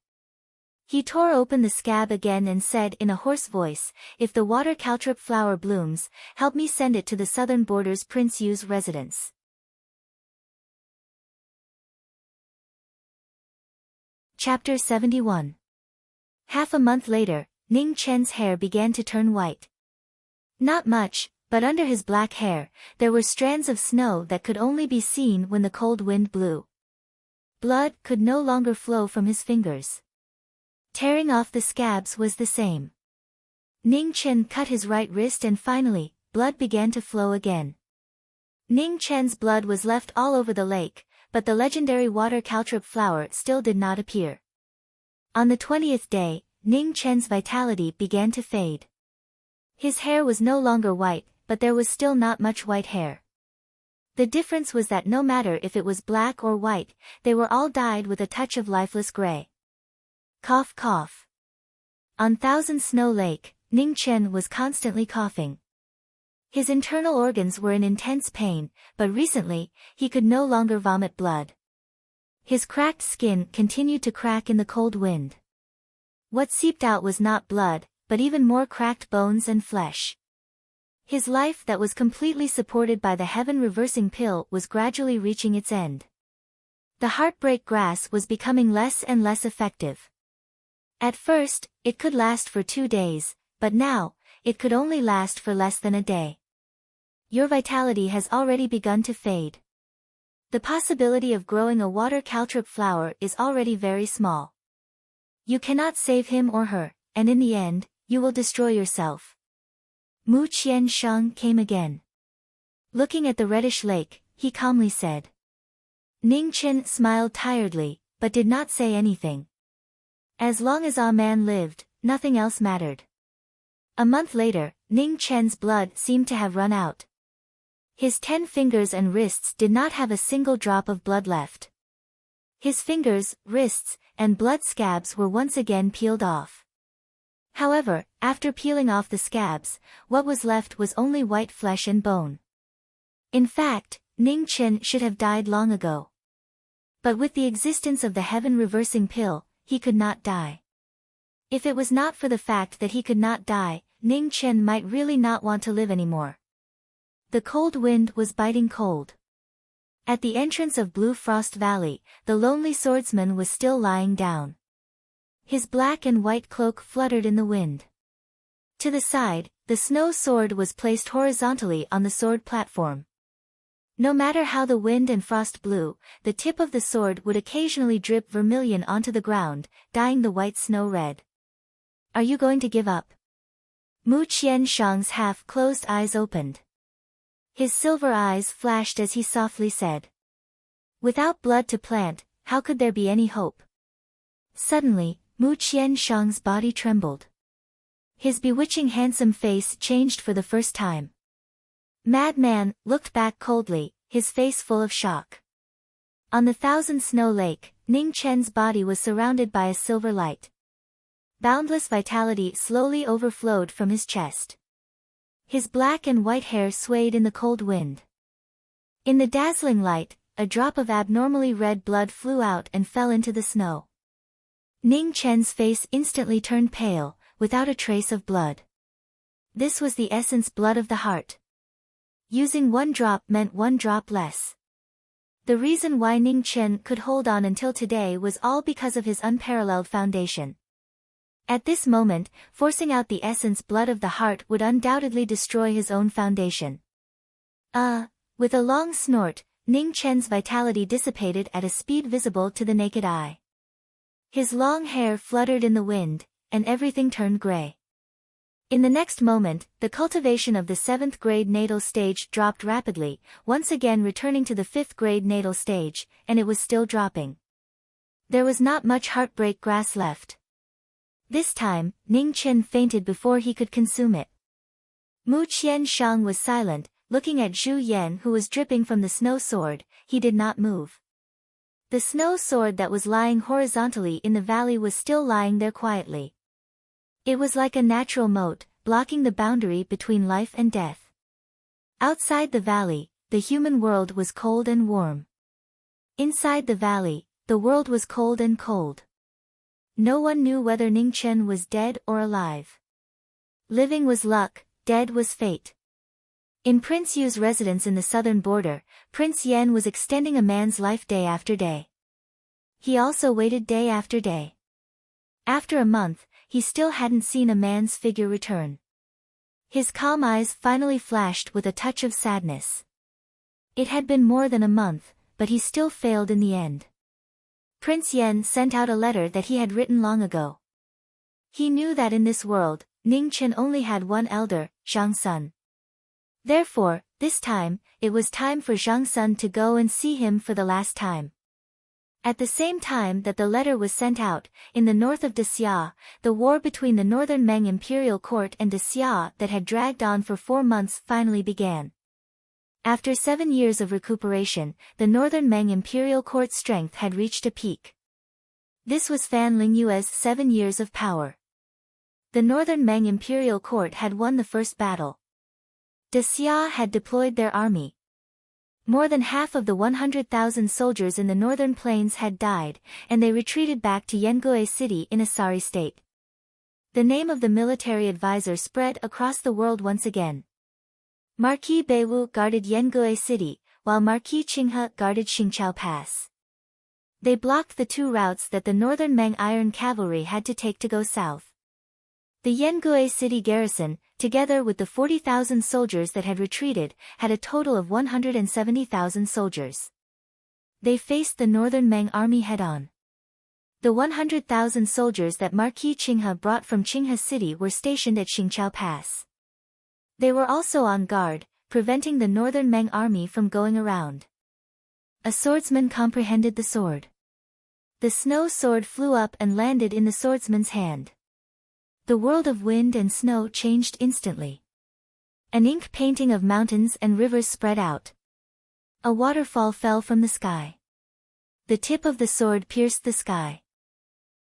S1: He tore open the scab again and said in a hoarse voice, "If the water caltrip flower blooms, help me send it to the southern border's Prince Yu's residence." Chapter 71. Half a month later, Ning Chen's hair began to turn white. Not much, but under his black hair, there were strands of snow that could only be seen when the cold wind blew. Blood could no longer flow from his fingers. Tearing off the scabs was the same. Ning Chen cut his right wrist and finally, blood began to flow again. Ning Chen's blood was left all over the lake, but the legendary water caltrip flower still did not appear. On the 20th day, Ning Chen's vitality began to fade. His hair was no longer white, but there was still not much white hair. The difference was that no matter if it was black or white, they were all dyed with a touch of lifeless gray. Cough cough. On 1,000 Snow Lake, Ning Chen was constantly coughing. His internal organs were in intense pain, but recently, he could no longer vomit blood. His cracked skin continued to crack in the cold wind. What seeped out was not blood, but even more cracked bones and flesh. His life that was completely supported by the heaven-reversing pill was gradually reaching its end. The heartbreak grass was becoming less and less effective. At first, it could last for 2 days, but now, it could only last for less than a day. Your vitality has already begun to fade. The possibility of growing a water caltrop flower is already very small. You cannot save him or her, and in the end, you will destroy yourself. Mu Qiansheng came again. Looking at the reddish lake, he calmly said. Ning Chen smiled tiredly, but did not say anything. As long as Ah Man lived, nothing else mattered. A month later, Ning Chen's blood seemed to have run out. His 10 fingers and wrists did not have a single drop of blood left. His fingers, wrists, and blood scabs were once again peeled off. However, after peeling off the scabs, what was left was only white flesh and bone. In fact, Ning Chen should have died long ago. But with the existence of the heaven-reversing pill, he could not die. If it was not for the fact that he could not die, Ning Chen might really not want to live anymore. The cold wind was biting cold. At the entrance of Blue Frost Valley, the lonely swordsman was still lying down. His black and white cloak fluttered in the wind. To the side, the snow sword was placed horizontally on the sword platform. No matter how the wind and frost blew, the tip of the sword would occasionally drip vermilion onto the ground, dyeing the white snow red. Are you going to give up? Mu Qiansheng's half-closed eyes opened. His silver eyes flashed as he softly said. Without blood to plant, how could there be any hope? Suddenly, Mu Qiansheng's body trembled. His bewitching handsome face changed for the first time. Madman looked back coldly, his face full of shock. On the Thousand Snow Lake, Ning Chen's body was surrounded by a silver light. Boundless vitality slowly overflowed from his chest. His black and white hair swayed in the cold wind. In the dazzling light, a drop of abnormally red blood flew out and fell into the snow. Ning Chen's face instantly turned pale, without a trace of blood. This was the essence blood of the heart. Using 1 drop meant 1 drop less. The reason why Ning Chen could hold on until today was all because of his unparalleled foundation. At this moment, forcing out the essence blood of the heart would undoubtedly destroy his own foundation. With a long snort, Ning Chen's vitality dissipated at a speed visible to the naked eye. His long hair fluttered in the wind, and everything turned gray. In the next moment, the cultivation of the 7th grade natal stage dropped rapidly, once again returning to the 5th grade natal stage, and it was still dropping. There was not much heartbreak grass left. This time, Ning Chen fainted before he could consume it. Mu Qiansheng was silent, looking at Zhu Yan who was dripping from the snow sword. He did not move. The snow sword that was lying horizontally in the valley was still lying there quietly. It was like a natural moat, blocking the boundary between life and death. Outside the valley, the human world was cold and warm. Inside the valley, the world was cold and cold. No one knew whether Ning Chen was dead or alive. Living was luck, dead was fate. In Prince Yu's residence in the southern border, Prince Yan was extending a man's life day after day. He also waited day after day. After a month, he still hadn't seen a man's figure return. His calm eyes finally flashed with a touch of sadness. It had been more than a month, but he still failed in the end. Prince Yan sent out a letter that he had written long ago. He knew that in this world, Ning Chen only had one elder, Zhang Sun. Therefore, this time, it was time for Zhang Sun to go and see him for the last time. At the same time that the letter was sent out, in the north of Xia, the war between the northern Meng imperial court and Xia that had dragged on for 4 months finally began. After 7 years of recuperation, the northern Meng imperial court's strength had reached a peak. This was Fan Lingyue's 7 years of power. The northern Meng imperial court had won the first battle. The Xia had deployed their army. More than half of the 100,000 soldiers in the northern plains had died, and they retreated back to Yengue city in a sorry state. The name of the military advisor spread across the world once again. Marquis Beiwu guarded Yengue city, while Marquis Qinghe guarded Xingqiao Pass. They blocked the two routes that the northern Meng Iron Cavalry had to take to go south. The Yengue city garrison, together with the 40,000 soldiers that had retreated, had a total of 170,000 soldiers. They faced the northern Meng army head-on. The 100,000 soldiers that Marquis Qinghe brought from Qinghe city were stationed at Xingqiao Pass. They were also on guard, preventing the northern Meng army from going around. A swordsman comprehended the sword. The snow sword flew up and landed in the swordsman's hand. The world of wind and snow changed instantly. An ink painting of mountains and rivers spread out. A waterfall fell from the sky. The tip of the sword pierced the sky.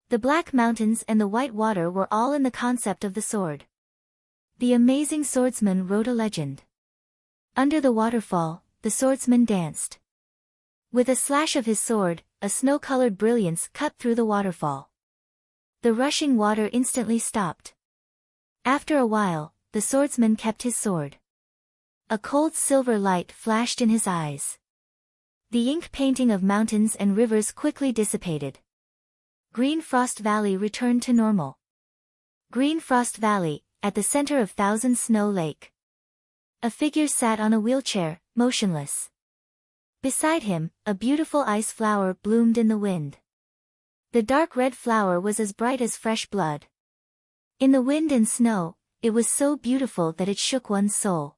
S1: The black mountains and the white water were all in the concept of the sword. The amazing swordsman wrote a legend. Under the waterfall, the swordsman danced. With a slash of his sword, a snow-colored brilliance cut through the waterfall. The rushing water instantly stopped. After a while, the swordsman kept his sword. A cold silver light flashed in his eyes. The ink painting of mountains and rivers quickly dissipated. Green Frost Valley returned to normal. Green Frost Valley, at the center of Thousand Snow Lake. A figure sat on a wheelchair, motionless. Beside him, a beautiful ice flower bloomed in the wind. The dark red flower was as bright as fresh blood. In the wind and snow, it was so beautiful that it shook one's soul.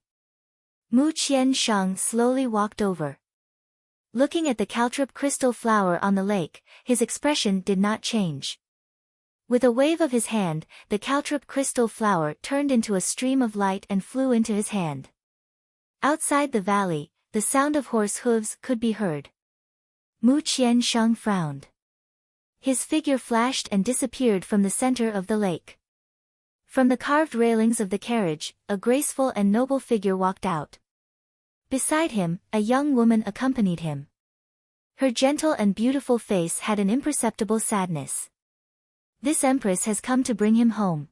S1: Mu Qiansheng slowly walked over. Looking at the caltrip crystal flower on the lake, his expression did not change. With a wave of his hand, the caltrip crystal flower turned into a stream of light and flew into his hand. Outside the valley, the sound of horse hooves could be heard. Mu Qiansheng frowned. His figure flashed and disappeared from the center of the lake. From the carved railings of the carriage, a graceful and noble figure walked out. Beside him, a young woman accompanied him. Her gentle and beautiful face had an imperceptible sadness. This empress has come to bring him home.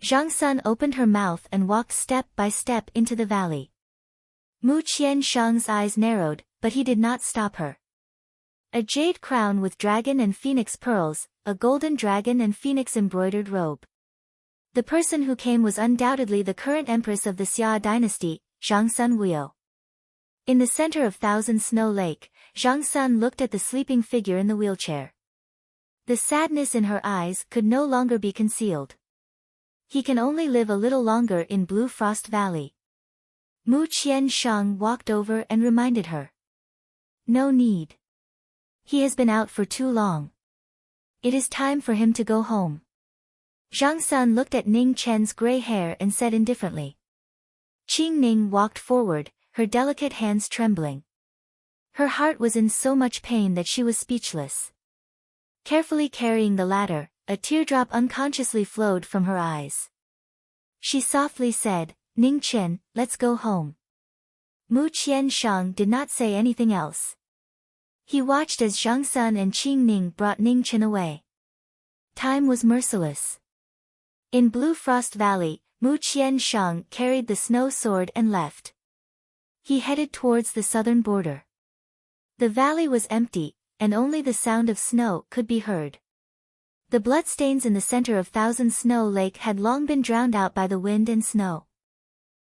S1: Zhang Sun opened her mouth and walked step by step into the valley. Mu Qiansheng's eyes narrowed, but he did not stop her. A jade crown with dragon and phoenix pearls, a golden dragon and phoenix embroidered robe. The person who came was undoubtedly the current empress of the Xia dynasty, Zhang Sun Wuyo. In the center of Thousand Snow Lake, Zhang Sun looked at the sleeping figure in the wheelchair. The sadness in her eyes could no longer be concealed. He can only live a little longer in Blue Frost Valley. Mu Qiansheng walked over and reminded her. No need. He has been out for too long. It is time for him to go home. Zhang Sun looked at Ning Chen's gray hair and said indifferently. Qing Ning walked forward, her delicate hands trembling. Her heart was in so much pain that she was speechless. Carefully carrying the ladder, a teardrop unconsciously flowed from her eyes. She softly said, Ning Chen, let's go home. Mu Qiansheng did not say anything else. He watched as Zhang Sun and Qing Ning brought Ning Chen away. Time was merciless. In Blue Frost Valley, Mu Qiansheng carried the snow sword and left. He headed towards the southern border. The valley was empty, and only the sound of snow could be heard. The bloodstains in the center of Thousand Snow Lake had long been drowned out by the wind and snow.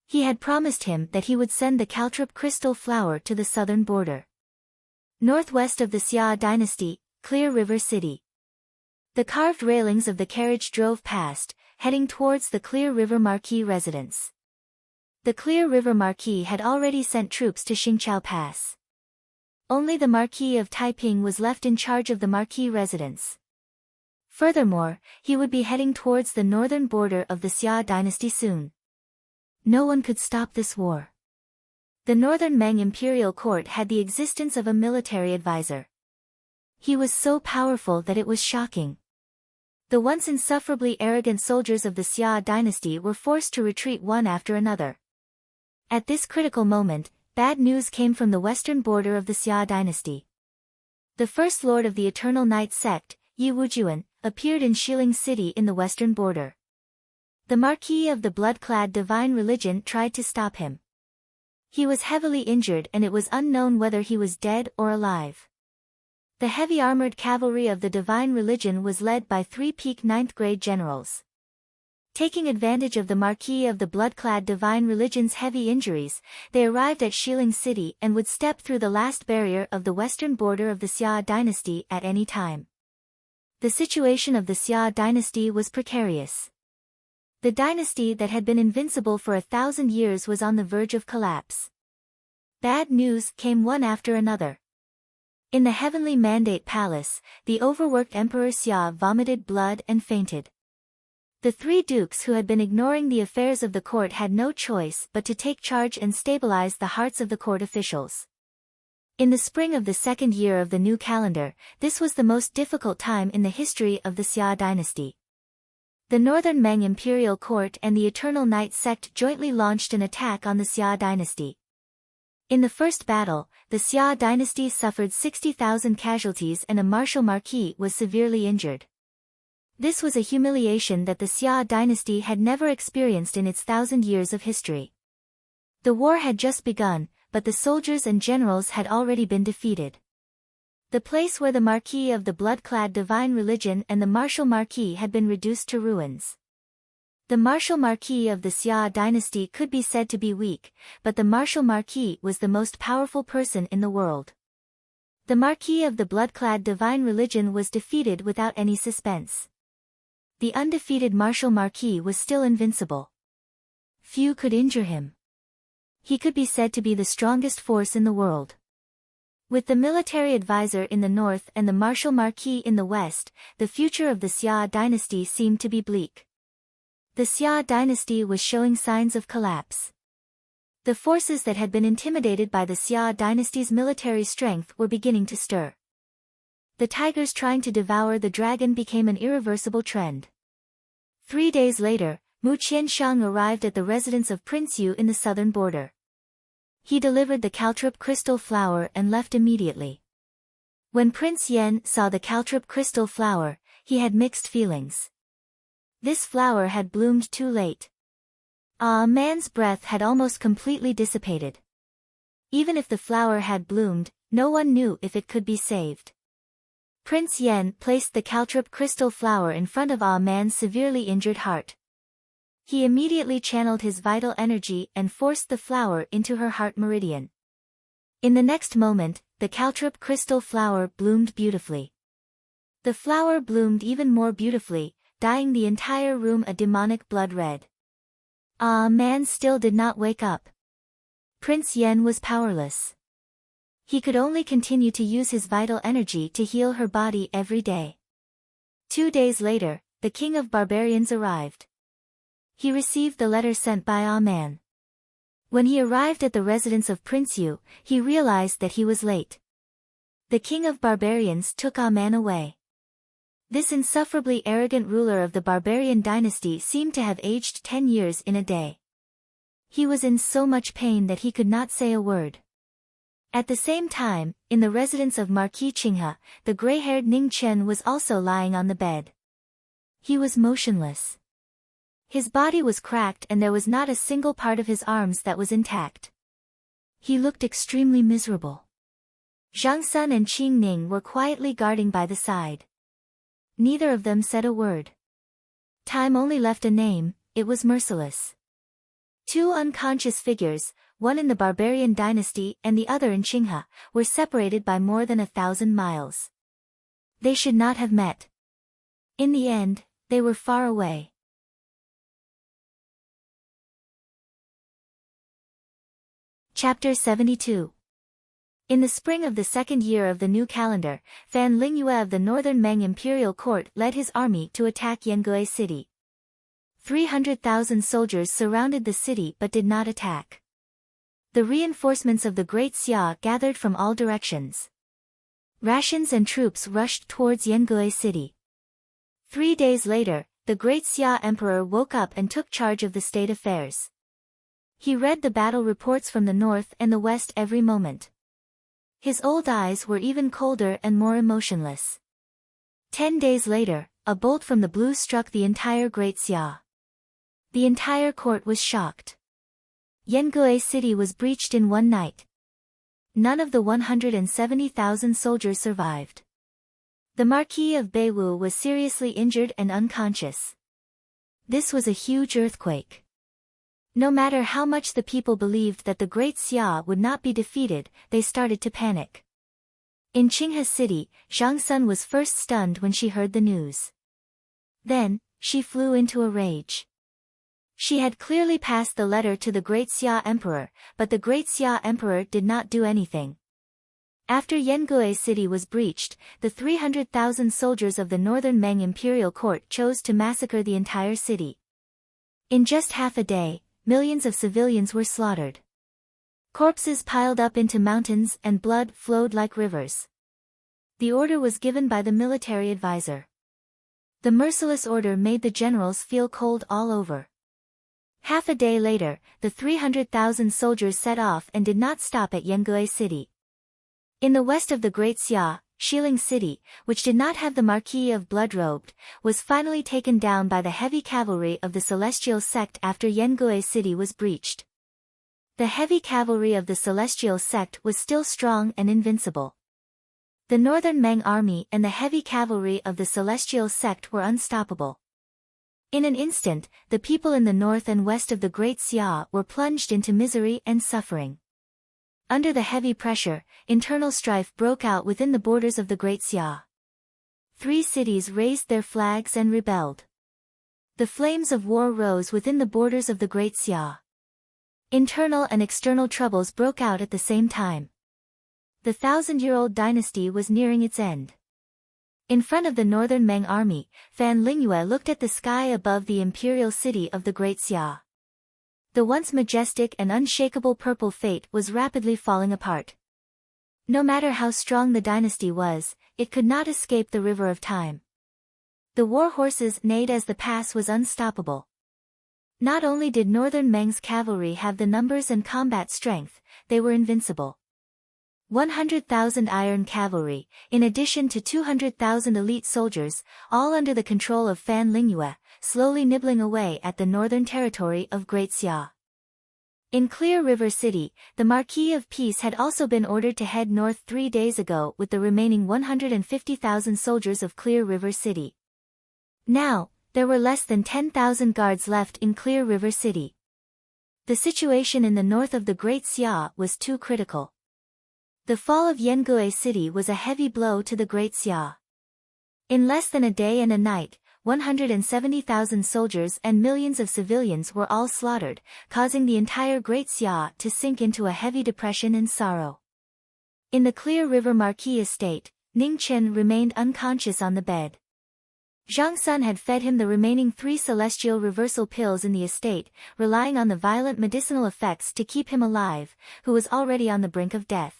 S1: He had promised him that he would send the caltrip crystal flower to the southern border. Northwest of the Xia dynasty, Clear River City. The carved railings of the carriage drove past, heading towards the Clear River Marquis residence. The Clear River Marquis had already sent troops to Xingqiao Pass. Only the Marquis of Taiping was left in charge of the Marquis residence. Furthermore, he would be heading towards the northern border of the Xia dynasty soon. No one could stop this war. The northern Meng imperial court had the existence of a military advisor. He was so powerful that it was shocking. The once insufferably arrogant soldiers of the Xia dynasty were forced to retreat one after another. At this critical moment, bad news came from the western border of the Xia dynasty. The first lord of the Eternal Night sect, Yi Wujuan, appeared in Xiling City in the western border. The Marquis of the blood-clad divine religion tried to stop him. He was heavily injured and it was unknown whether he was dead or alive. The heavy armored cavalry of the divine religion was led by 3 peak 9th grade generals. Taking advantage of the Marquis of the blood-clad divine religion's heavy injuries, they arrived at Xiling City and would step through the last barrier of the western border of the Xia dynasty at any time. The situation of the Xia dynasty was precarious. The dynasty that had been invincible for 1,000 years was on the verge of collapse. Bad news came one after another. In the heavenly mandate palace, the overworked Emperor Xia vomited blood and fainted. The 3 dukes who had been ignoring the affairs of the court had no choice but to take charge and stabilize the hearts of the court officials. In the spring of the 2nd year of the new calendar, this was the most difficult time in the history of the Xia dynasty. The Northern Meng Imperial Court and the Eternal Night sect jointly launched an attack on the Xia dynasty. In the first battle, the Xia dynasty suffered 60,000 casualties and a martial marquis was severely injured. This was a humiliation that the Xia dynasty had never experienced in its 1,000 years of history. The war had just begun, but the soldiers and generals had already been defeated. The place where the Marquis of the blood-clad divine religion and the martial marquis had been reduced to ruins. The martial marquis of the Xia dynasty could be said to be weak, but the martial marquis was the most powerful person in the world. The Marquis of the blood-clad divine religion was defeated without any suspense. The undefeated martial marquis was still invincible. Few could injure him. He could be said to be the strongest force in the world. With the military advisor in the north and the martial marquis in the west, the future of the Xia dynasty seemed to be bleak. The Xia dynasty was showing signs of collapse. The forces that had been intimidated by the Xia dynasty's military strength were beginning to stir. The tigers trying to devour the dragon became an irreversible trend. 3 days later, Mu Qianshang arrived at the residence of Prince Yu in the southern border. He delivered the caltrop crystal flower and left immediately. When Prince Yan saw the caltrop crystal flower, he had mixed feelings. This flower had bloomed too late. A man's breath had almost completely dissipated. Even if the flower had bloomed, no one knew if it could be saved. Prince Yan placed the caltrop crystal flower in front of a man's severely injured heart. He immediately channeled his vital energy and forced the flower into her heart meridian. In the next moment, the caltrop crystal flower bloomed beautifully. The flower bloomed even more beautifully, dyeing the entire room a demonic blood red. A man still did not wake up. Prince Yan was powerless. He could only continue to use his vital energy to heal her body every day. 2 days later, the king of barbarians arrived. He received the letter sent by a man. When he arrived at the residence of Prince Yu, he realized that he was late. The king of barbarians took a man away. This insufferably arrogant ruler of the barbarian dynasty seemed to have aged 10 years in a day. He was in so much pain that he could not say a word. At the same time, in the residence of Marquis Qinghe, the gray-haired Ning Chen was also lying on the bed. He was motionless. His body was cracked and there was not a single part of his arms that was intact. He looked extremely miserable. Zhang Sun and Qing Ning were quietly guarding by the side. Neither of them said a word. Time only left a name, it was merciless. 2 unconscious figures, one in the barbarian dynasty and the other in Qinghe, were separated by more than 1,000 miles. They should not have met. In the end, they were far away. Chapter 72. In the spring of the 2nd year of the new calendar, Fan Lingyue of the Northern Meng Imperial Court led his army to attack Yangue City. 300,000 soldiers surrounded the city but did not attack. The reinforcements of the Great Xia gathered from all directions. Rations and troops rushed towards Yangue City. 3 days later, the Great Xia Emperor woke up and took charge of the state affairs. He read the battle reports from the north and the west every moment. His old eyes were even colder and more emotionless. 10 days later, a bolt from the blue struck the entire Great Xia. The entire court was shocked. Yangue city was breached in one night. None of the 170,000 soldiers survived. The Marquis of Beiwu was seriously injured and unconscious. This was a huge earthquake. No matter how much the people believed that the Great Xia would not be defeated, they started to panic. In Qinghe City, Zhang Sun was first stunned when she heard the news. Then, she flew into a rage. She had clearly passed the letter to the Great Xia Emperor, but the Great Xia Emperor did not do anything. After Yangue City was breached, the 300,000 soldiers of the Northern Meng Imperial Court chose to massacre the entire city. In just half a day, millions of civilians were slaughtered. Corpses piled up into mountains and blood flowed like rivers. The order was given by the military advisor. The merciless order made the generals feel cold all over. Half a day later, the 300,000 soldiers set off and did not stop at Yangue City. In the west of the Great Xia, Xiling City, which did not have the Marquis of Blood-Robed, was finally taken down by the heavy cavalry of the Celestial Sect after Yangue City was breached. The heavy cavalry of the Celestial Sect was still strong and invincible. The Northern Meng army and the heavy cavalry of the Celestial Sect were unstoppable. In an instant, the people in the north and west of the Great Xia were plunged into misery and suffering. Under the heavy pressure, internal strife broke out within the borders of the Great Xia. 3 cities raised their flags and rebelled. The flames of war rose within the borders of the Great Xia. Internal and external troubles broke out at the same time. The 1,000-year-old dynasty was nearing its end. In front of the Northern Meng army, Fan Lingyue looked at the sky above the imperial city of the Great Xia. The once majestic and unshakable purple fate was rapidly falling apart. No matter how strong the dynasty was, it could not escape the river of time. The war horses neighed as the pass was unstoppable. Not only did Northern Meng's cavalry have the numbers and combat strength, they were invincible. 100,000 iron cavalry, in addition to 200,000 elite soldiers, all under the control of Fan Lingyue, slowly nibbling away at the northern territory of Great Xia. In Clear River City, the Marquis of Peace had also been ordered to head north 3 days ago with the remaining 150,000 soldiers of Clear River City. Now, there were less than 10,000 guards left in Clear River City. The situation in the north of the Great Xia was too critical. The fall of Yangue City was a heavy blow to the Great Xia. In less than a day and a night, 170,000 soldiers and millions of civilians were all slaughtered, causing the entire Great Xia to sink into a heavy depression and sorrow. In the Clear River Marquis estate, Ning Chen remained unconscious on the bed. Zhang Sun had fed him the remaining 3 celestial reversal pills in the estate, relying on the violent medicinal effects to keep him alive, who was already on the brink of death.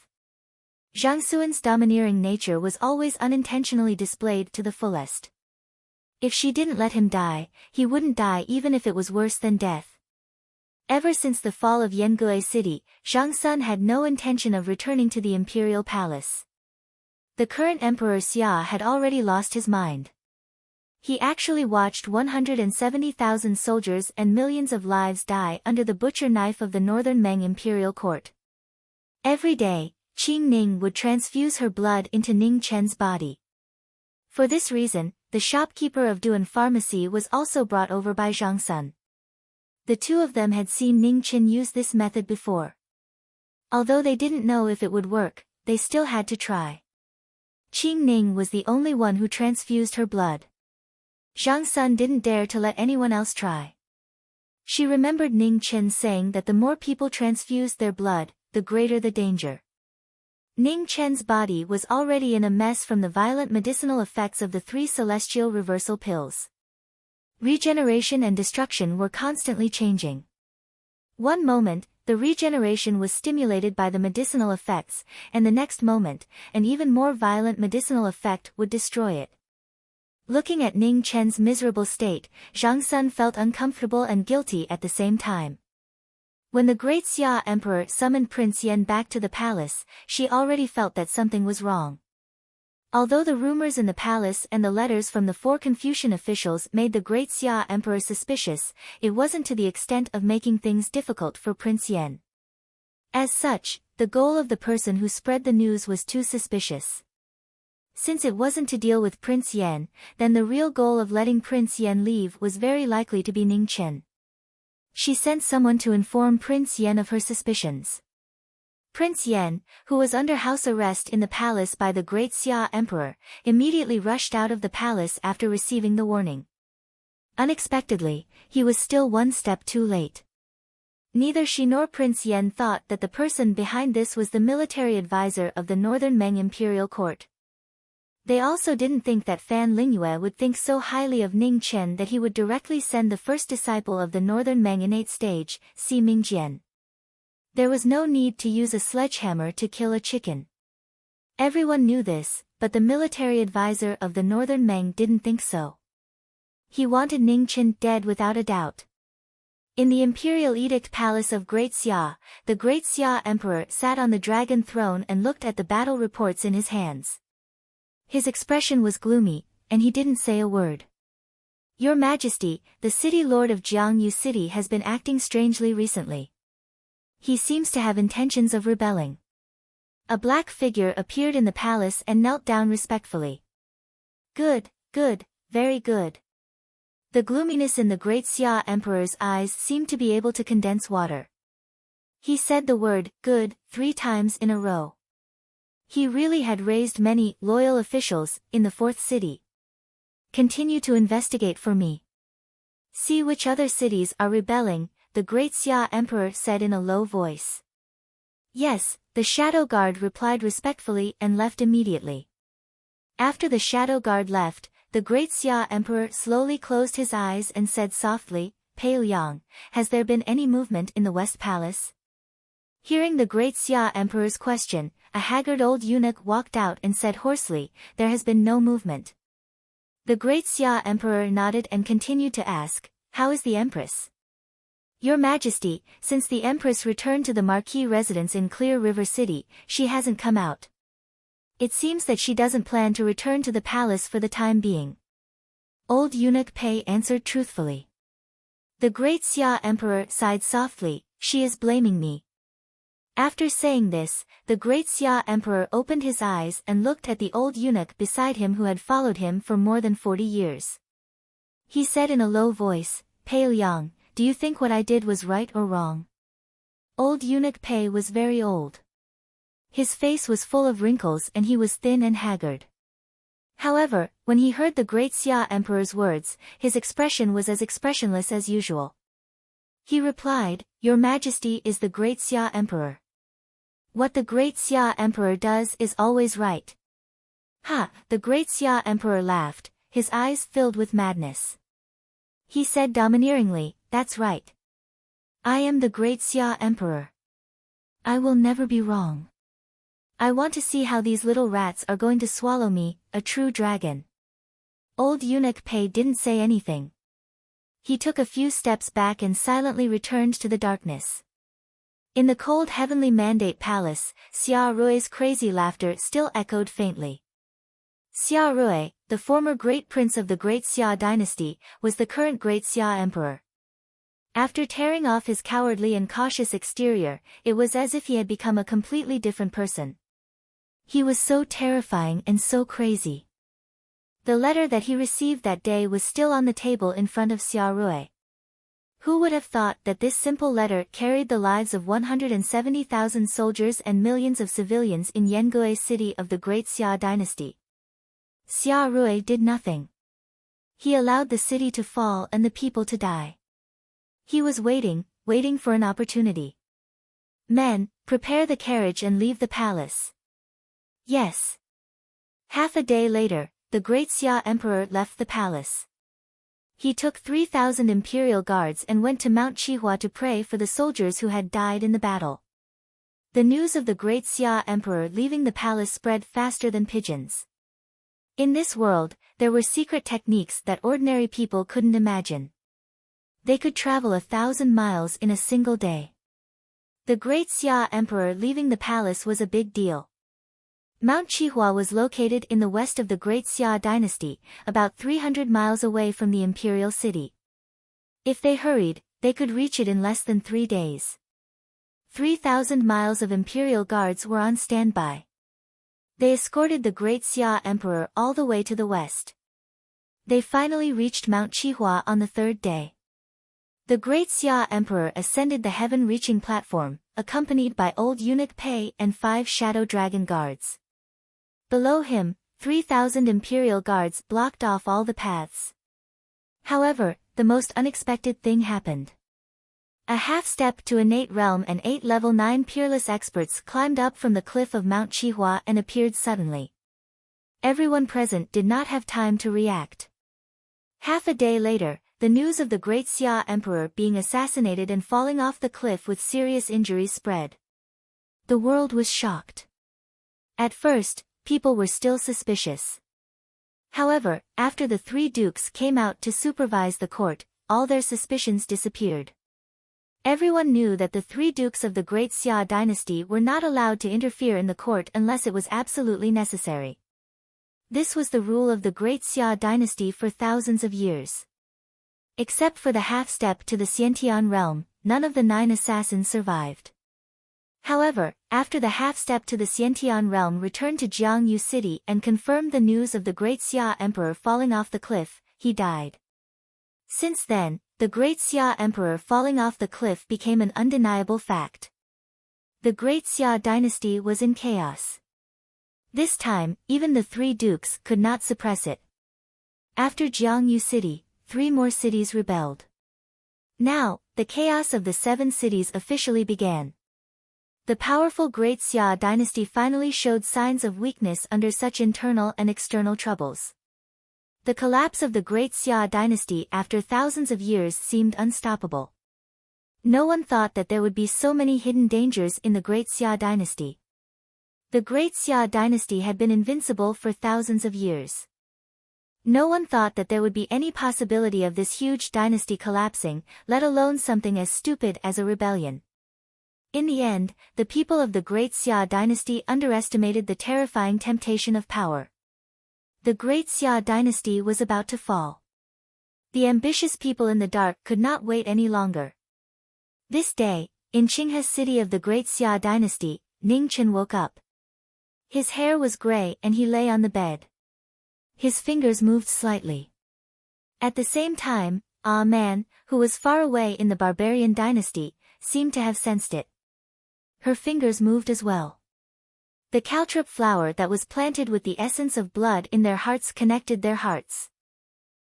S1: Zhang Suan's domineering nature was always unintentionally displayed to the fullest. If she didn't let him die, he wouldn't die even if it was worse than death. Ever since the fall of Yangue City, Zhang Sun had no intention of returning to the imperial palace. The current Emperor Xia had already lost his mind. He actually watched 170,000 soldiers and millions of lives die under the butcher knife of the Northern Meng Imperial Court. Every day, Qing Ning would transfuse her blood into Ning Chen's body. For this reason, the shopkeeper of Duan Pharmacy was also brought over by Zhang Sun. The two of them had seen Ning Chen use this method before. Although they didn't know if it would work, they still had to try. Qing Ning was the only one who transfused her blood. Zhang Sun didn't dare to let anyone else try. She remembered Ning Chen saying that the more people transfused their blood, the greater the danger. Ning Chen's body was already in a mess from the violent medicinal effects of the 3 celestial reversal pills. Regeneration and destruction were constantly changing. One moment, the regeneration was stimulated by the medicinal effects, and the next moment, an even more violent medicinal effect would destroy it. Looking at Ning Chen's miserable state, Zhang Sun felt uncomfortable and guilty at the same time. When the great Xia Emperor summoned Prince Yan back to the palace, she already felt that something was wrong. Although the rumors in the palace and the letters from the 4 Confucian officials made the great Xia Emperor suspicious, it wasn't to the extent of making things difficult for Prince Yan. As such, the goal of the person who spread the news was too suspicious. Since it wasn't to deal with Prince Yan, then the real goal of letting Prince Yan leave was very likely to be Ning Chen. She sent someone to inform Prince Yan of her suspicions. Prince Yan, who was under house arrest in the palace by the great Xia Emperor, immediately rushed out of the palace after receiving the warning. Unexpectedly, he was still one step too late. Neither she nor Prince Yan thought that the person behind this was the military advisor of the Northern Meng imperial court. They also didn't think that Fan Lingyue would think so highly of Ning Chen that he would directly send the first disciple of the Northern Meng innate stage, Si Mingjian. There was no need to use a sledgehammer to kill a chicken. Everyone knew this, but the military advisor of the Northern Meng didn't think so. He wanted Ning Chen dead without a doubt. In the imperial edict palace of Great Xia, the Great Xia Emperor sat on the dragon throne and looked at the battle reports in his hands. His expression was gloomy, and he didn't say a word. Your Majesty, the city lord of Jiangyu City has been acting strangely recently. He seems to have intentions of rebelling. A black figure appeared in the palace and knelt down respectfully. Good, good, very good. The gloominess in the great Xia Emperor's eyes seemed to be able to condense water. He said the word, good, 3 times in a row. He really had raised many loyal officials in the 4th city. Continue to investigate for me. See which other cities are rebelling, the great Xia Emperor said in a low voice. Yes, the Shadow Guard replied respectfully and left immediately. After the Shadow Guard left, the great Xia Emperor slowly closed his eyes and said softly, Pale Yang, has there been any movement in the West Palace? Hearing the great Xia Emperor's question, a haggard old eunuch walked out and said hoarsely, there has been no movement. The great Xia Emperor nodded and continued to ask, how is the Empress? Your Majesty, since the Empress returned to the Marquis residence in Clear River City, she hasn't come out. It seems that she doesn't plan to return to the palace for the time being. Old eunuch Pei answered truthfully. The great Xia Emperor sighed softly, she is blaming me. After saying this, the great Xia Emperor opened his eyes and looked at the old eunuch beside him who had followed him for more than 40 years. He said in a low voice, Pale Yang, do you think what I did was right or wrong? Old eunuch Pei was very old. His face was full of wrinkles and he was thin and haggard. However, when he heard the great Xia Emperor's words, his expression was as expressionless as usual. He replied, Your Majesty is the great Xia Emperor. What the great Xia Emperor does is always right. Ha! The great Xia Emperor laughed, his eyes filled with madness. He said domineeringly, that's right. I am the great Xia Emperor. I will never be wrong. I want to see how these little rats are going to swallow me, a true dragon. Old eunuch Pei didn't say anything. He took a few steps back and silently returned to the darkness. In the cold heavenly mandate palace, Xia Rui's crazy laughter still echoed faintly. Xia Rui, the former great prince of the great Xia dynasty, was the current great Xia emperor. After tearing off his cowardly and cautious exterior, it was as if he had become a completely different person. He was so terrifying and so crazy. The letter that he received that day was still on the table in front of Xia Rui. Who would have thought that this simple letter carried the lives of 170,000 soldiers and millions of civilians in Yangue city of the great Xia dynasty? Xia Rui did nothing. He allowed the city to fall and the people to die. He was waiting for an opportunity. Men, prepare the carriage and leave the palace. Yes. Half a day later, the great Xia emperor left the palace. He took 3,000 imperial guards and went to Mount Qihua to pray for the soldiers who had died in the battle. The news of the great Xia emperor leaving the palace spread faster than pigeons. In this world, there were secret techniques that ordinary people couldn't imagine. They could travel 1,000 miles in a single day. The great Xia emperor leaving the palace was a big deal. Mount Qihua was located in the west of the Great Xia dynasty, about 300 miles away from the imperial city. If they hurried, they could reach it in less than 3 days. 3,000 miles of imperial guards were on standby. They escorted the Great Xia emperor all the way to the west. They finally reached Mount Qihua on the 3rd day. The Great Xia emperor ascended the heaven-reaching platform, accompanied by old eunuch Pei and 5 shadow dragon guards. Below him, 3,000 imperial guards blocked off all the paths. However, the most unexpected thing happened. A half-step to innate realm and 8 level 9 peerless experts climbed up from the cliff of Mount Qihua and appeared suddenly. Everyone present did not have time to react. Half a day later, the news of the Great Xia emperor being assassinated and falling off the cliff with serious injuries spread. The world was shocked. At first, people were still suspicious. However, after the 3 dukes came out to supervise the court, all their suspicions disappeared. Everyone knew that the 3 dukes of the Great Xia dynasty were not allowed to interfere in the court unless it was absolutely necessary. This was the rule of the Great Xia dynasty for thousands of years. Except for the half-step to the Xiantian realm, none of the 9 assassins survived. However, after the half-step to the Xiantian realm returned to Jiangyu City and confirmed the news of the Great Xia emperor falling off the cliff, he died. Since then, the Great Xia emperor falling off the cliff became an undeniable fact. The Great Xia dynasty was in chaos. This time, even the 3 dukes could not suppress it. After Jiangyu City, 3 more cities rebelled. Now, the chaos of the 7 cities officially began. The powerful Great Xia dynasty finally showed signs of weakness under such internal and external troubles. The collapse of the Great Xia dynasty after thousands of years seemed unstoppable. No one thought that there would be so many hidden dangers in the Great Xia dynasty. The Great Xia dynasty had been invincible for thousands of years. No one thought that there would be any possibility of this huge dynasty collapsing, let alone something as stupid as a rebellion. In the end, the people of the Great Xia dynasty underestimated the terrifying temptation of power. The Great Xia dynasty was about to fall. The ambitious people in the dark could not wait any longer. This day, in Qinghe city of the Great Xia dynasty, Ning Chen woke up. His hair was gray and he lay on the bed. His fingers moved slightly. At the same time, a man, who was far away in the barbarian dynasty, seemed to have sensed it. Her fingers moved as well. The caltrop flower that was planted with the essence of blood in their hearts connected their hearts.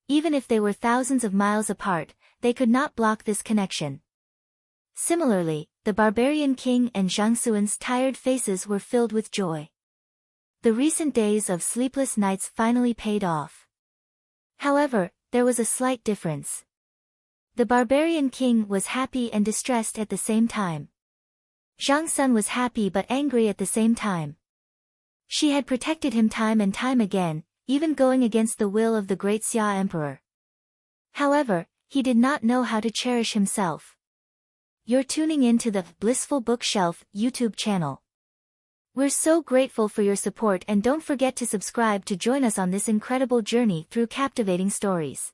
S1: Even if they were thousands of miles apart, they could not block this connection. Similarly, the barbarian king and Zhang Xuan's tired faces were filled with joy. The recent days of sleepless nights finally paid off. However, there was a slight difference. The barbarian king was happy and distressed at the same time. Zhang Sun was happy but angry at the same time. She had protected him time and time again, even going against the will of the Great Xia emperor. However, he did not know how to cherish himself. You're tuning in to the Blissful Bookshelf YouTube channel. We're so grateful for your support and don't forget to subscribe to join us on this incredible journey through captivating stories.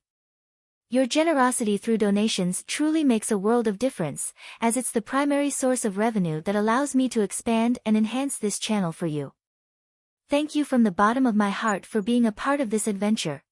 S1: Your generosity through donations truly makes a world of difference, as it's the primary source of revenue that allows me to expand and enhance this channel for you. Thank you from the bottom of my heart for being a part of this adventure.